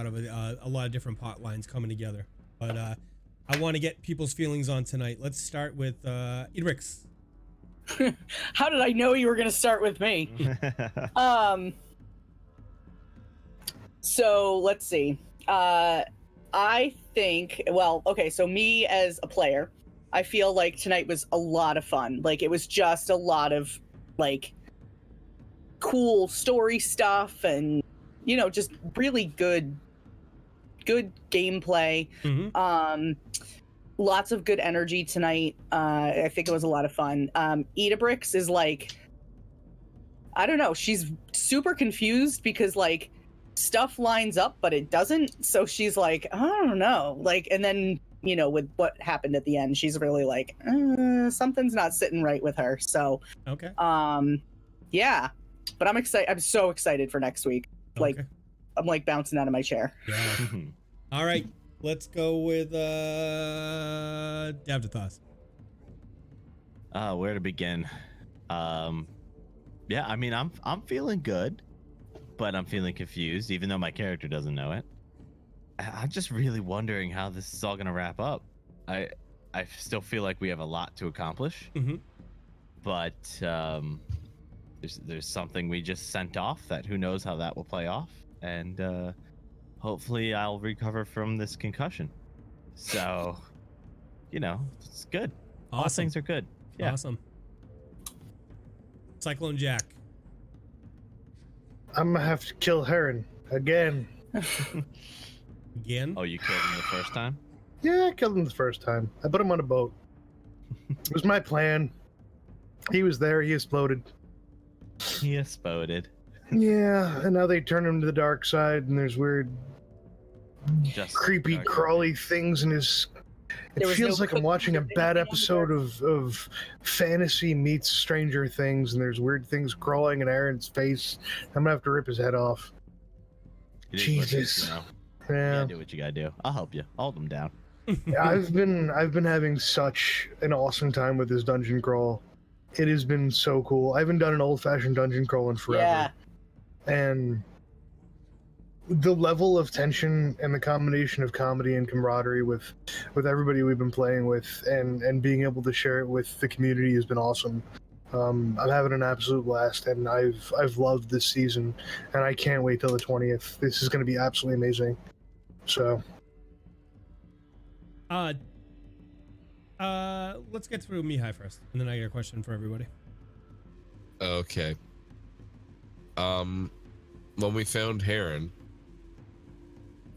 lot of different plot lines coming together. But I want to get people's feelings on tonight. Let's start with Idabrix. How did I know you were going to start with me? So let's see. I think, well, okay, so me as a player, I feel like tonight was a lot of fun. Like, it was just a lot of, like, cool story stuff and, you know, just really good gameplay. Mm-hmm. Lots of good energy tonight. I think it was a lot of fun. Idabrix is like, I don't know, she's super confused because, like, stuff lines up, but it doesn't. So she's like, I don't know. Like, and then, you know, with what happened at the end, she's really like, something's not sitting right with her. So, Okay. yeah. But I'm excited. I'm so excited for next week. Like, Okay. I'm like bouncing out of my chair. Yeah. All right. Let's go with Davdithas. Where to begin? Yeah, I mean, I'm feeling good, but I'm feeling confused, even though my character doesn't know it. I'm just really wondering how this is all gonna wrap up. I still feel like we have a lot to accomplish, Mm-hmm. but there's something we just sent off that who knows how that will play off, and hopefully I'll recover from this concussion. So, you know, it's good. All Awesome. things are good. Yeah. Awesome. Cyclone Jack. I'm gonna have to kill Heron again. Again? Oh, you killed him the first time? Yeah, I killed him the first time. I put him on a boat. It was my plan. He was there. He exploded. He exploded. Yeah, and now they turn him to the dark side, and there's weird, Just creepy, dark crawly things in his. It There was feels no like I'm cooking watching a or bad anything episode of fantasy meets Stranger Things, and there's weird things crawling in Aaron's face. I'm gonna have to rip his head off. It is what it is, Jesus. you know? You Yeah, gotta do what you gotta do. I'll help you. I'll hold him down. I've been having such an awesome time with this dungeon crawl. It has been so cool. I haven't done an old-fashioned dungeon crawl in forever. Yeah. And the level of tension and the combination of comedy and camaraderie with everybody we've been playing with and being able to share it with the community has been awesome. I'm having an absolute blast, and I've loved this season, and I can't wait till the 20th. This is going to be absolutely amazing. So Let's get through Mihaly first, and then I got a question for everybody. Okay. When we found Heron,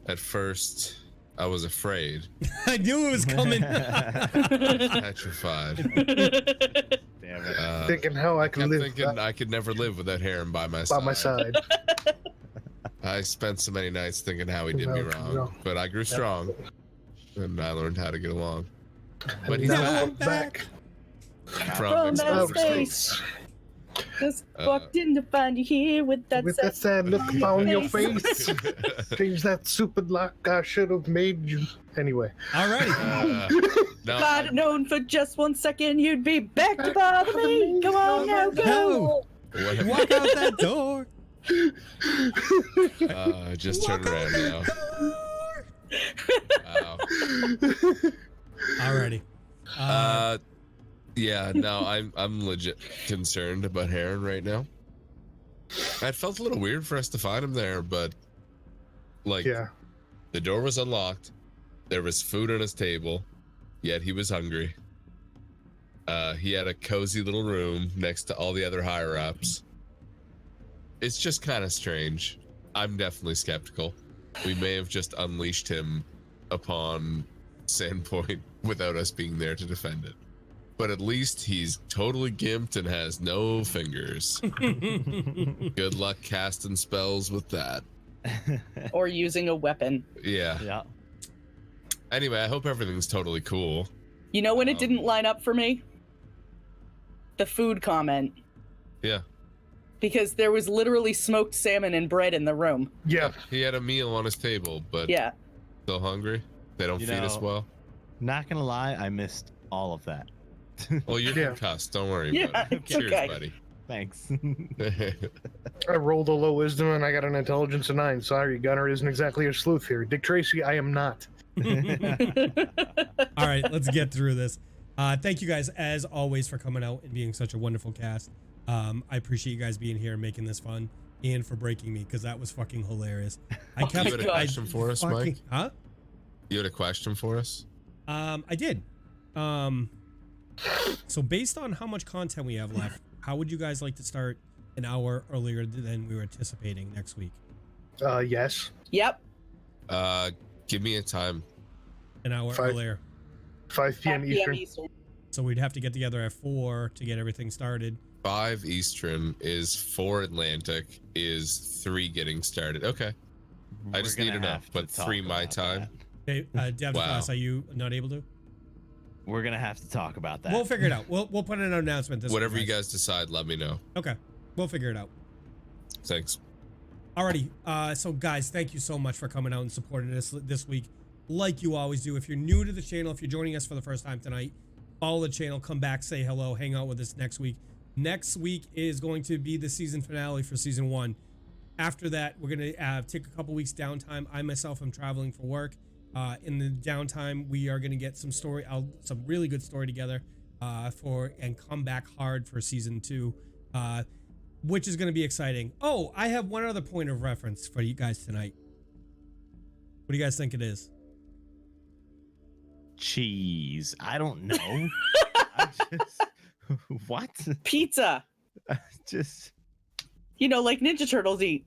at first I was afraid, I knew it was coming. petrified. Damn it. thinking how I could I'm live thinking I could never live without Heron by my side. by my side. I spent so many nights thinking how he did me wrong, No. but I grew strong, and I learned how to get along. But he's Now back I'm back. from From outer space. Just walked in to find you here with that With that sad look on your face. Change that stupid lock. I should have made you. Anyway. Alrighty. No, If I'd have known for just 1 second you'd be back to bother me. Go on now, go. No. Walk out that door. Just turn around now. Wow. Alrighty. Yeah, no, I'm legit concerned about Heron right now. It felt a little weird for us to find him there, but like Yeah. the door was unlocked, there was food on his table, yet he was hungry. He had a cozy little room next to all the other higher ups. It's just kind of strange. I'm definitely skeptical. We may have just unleashed him upon Sandpoint without us being there to defend it. But at least he's totally gimped and has no fingers. Good luck casting spells with that. Or using a weapon. Yeah. Yeah. Anyway, I hope everything's totally cool. You know when it didn't line up for me? The food comment. Yeah. Because there was literally smoked salmon and bread in the room. Yeah. He had a meal on his table, but Yeah. still hungry. They don't You feed us know- well. Not gonna lie, I missed all of that. Well, you're Yeah. concussed. Don't worry Yeah, about it. it's Cheers, okay. buddy. Thanks. I rolled a low wisdom and I got an intelligence of 9. Sorry, Gunnar isn't exactly a sleuth here. Dick Tracy, I am not. All right, let's get through this. Thank you guys, as always, for coming out and being such a wonderful cast. I appreciate you guys being here and making this fun, and for breaking me, because that was fucking hilarious. I You kept had a question for us, fucking, Mike? huh? You had a question for us? I did. So based on how much content we have left, how would you guys like to start an hour earlier than we were anticipating next week? Yes. Yep. Give me a time. An hour 5 earlier. 5 p.m. 5 p.m. Eastern. So we'd have to get together at 4 to get everything started. 5 Eastern is 4 Atlantic is 3 getting started. Okay. I just We're need gonna to know, have to but talk 3 my about time. that. Okay, Davdithas, Wow. are you not able to? We're gonna have to talk about that. We'll figure it out. We'll put in an announcement this Whatever week, you guys decide, let me know. Okay, we'll figure it out. Thanks. Alrighty, so guys, thank you so much for coming out and supporting us this week. Like you always do. If you're new to the channel, if you're joining us for the first time tonight, follow the channel, come back, say hello, hang out with us next week. Next week is going to be the season finale for season 1. After that, we're going to take a couple weeks downtime. I myself am traveling for work. In the downtime, we are going to get some really good story together and come back hard for season 2, which is going to be exciting. Oh, I have one other point of reference for you guys tonight. What do you guys think it is? Cheese. I don't know. I just what? Pizza. Just You know, like Ninja Turtles eat.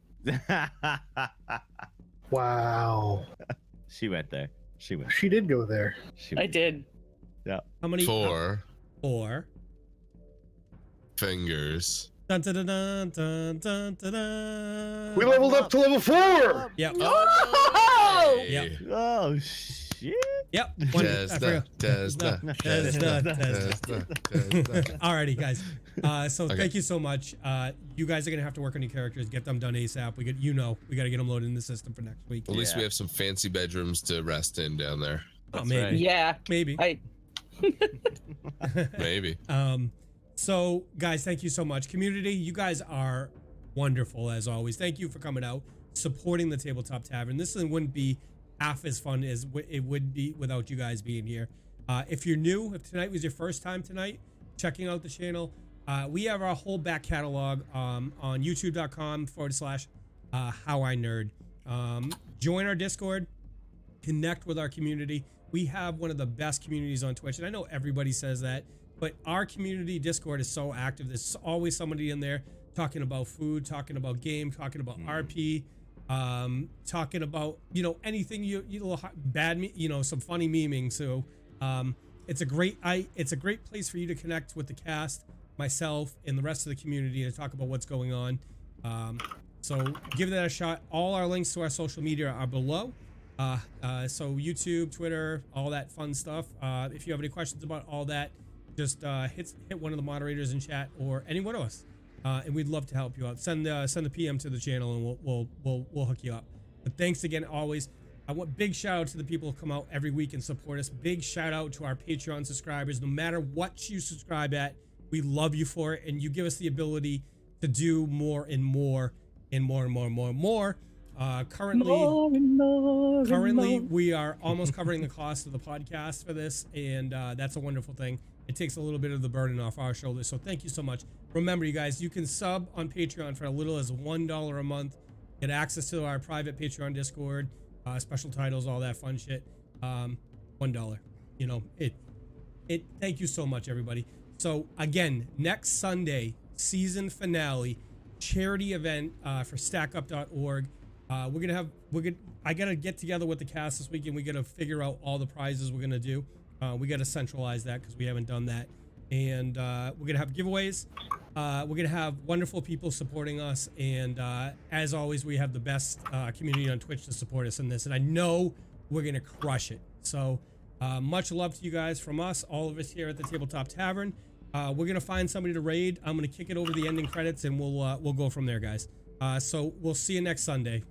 Wow. She went there. She went. She did go there. She I went. did. Yeah. How many? 4 4. fingers. Dun, dun, dun, dun, dun, dun, dun, dun. We leveled up to level 4. Yep. Oh! Yep. Oh shit. Yep. One, I Tesla, forgot. Tesla, Tesla, Tesla, Tesla. Tesla. Alrighty, guys. So Okay. thank you so much. You guys are gonna have to work on your characters, get them done ASAP. We get, we got to get them loaded in the system for next week. At least we Yeah. have some fancy bedrooms to rest in down there. Oh, That's maybe, right. Yeah. maybe. Maybe. So guys, thank you so much. Community, you guys are wonderful as always. Thank you for coming out, supporting the Tabletop Tavern. This wouldn't be half as fun as it would be without you guys being here. If you're new, if tonight was your first time tonight, checking out the channel, we have our whole back catalog on youtube.com/howinerd. Join our Discord, connect with our community. We have one of the best communities on Twitch, and I know everybody says that, but our community Discord is so active. There's always somebody in there talking about food, talking about game, talking about RP, talking about, anything you little bad, some funny memeing. So it's a great place for you to connect with the cast, myself, and the rest of the community to talk about what's going on. So give that a shot. All our links to our social media are below. So YouTube, Twitter, all that fun stuff. If you have any questions about all that, just hit one of the moderators in chat or any one of us, and we'd love to help you out. Send the PM to the channel, and we'll hook you up. But thanks again, always. I want big shout out to the people who come out every week and support us. Big shout out to our Patreon subscribers. No matter what you subscribe at, we love you for it, and you give us the ability to do more and more and more and more and more and more. Currently, we are almost covering the cost of the podcast for this, and that's a wonderful thing. It takes a little bit of the burden off our shoulders, so thank you so much. Remember, you guys, you can sub on Patreon for as little as $1 a month, get access to our private Patreon Discord, special titles, all that fun shit. $1. Thank you so much, everybody. So again, next Sunday, season finale, charity event for stackup.org. I gotta get together with the cast this weekend. We gotta figure out all the prizes we're gonna do. We gotta centralize that because we haven't done that. And we're gonna have giveaways. We're gonna have wonderful people supporting us. And as always, we have the best community on Twitch to support us in this. And I know we're gonna crush it. So much love to you guys from us, all of us here at the Tabletop Tavern. We're gonna find somebody to raid. I'm gonna kick it over the ending credits, and we'll go from there, guys. So we'll see you next Sunday.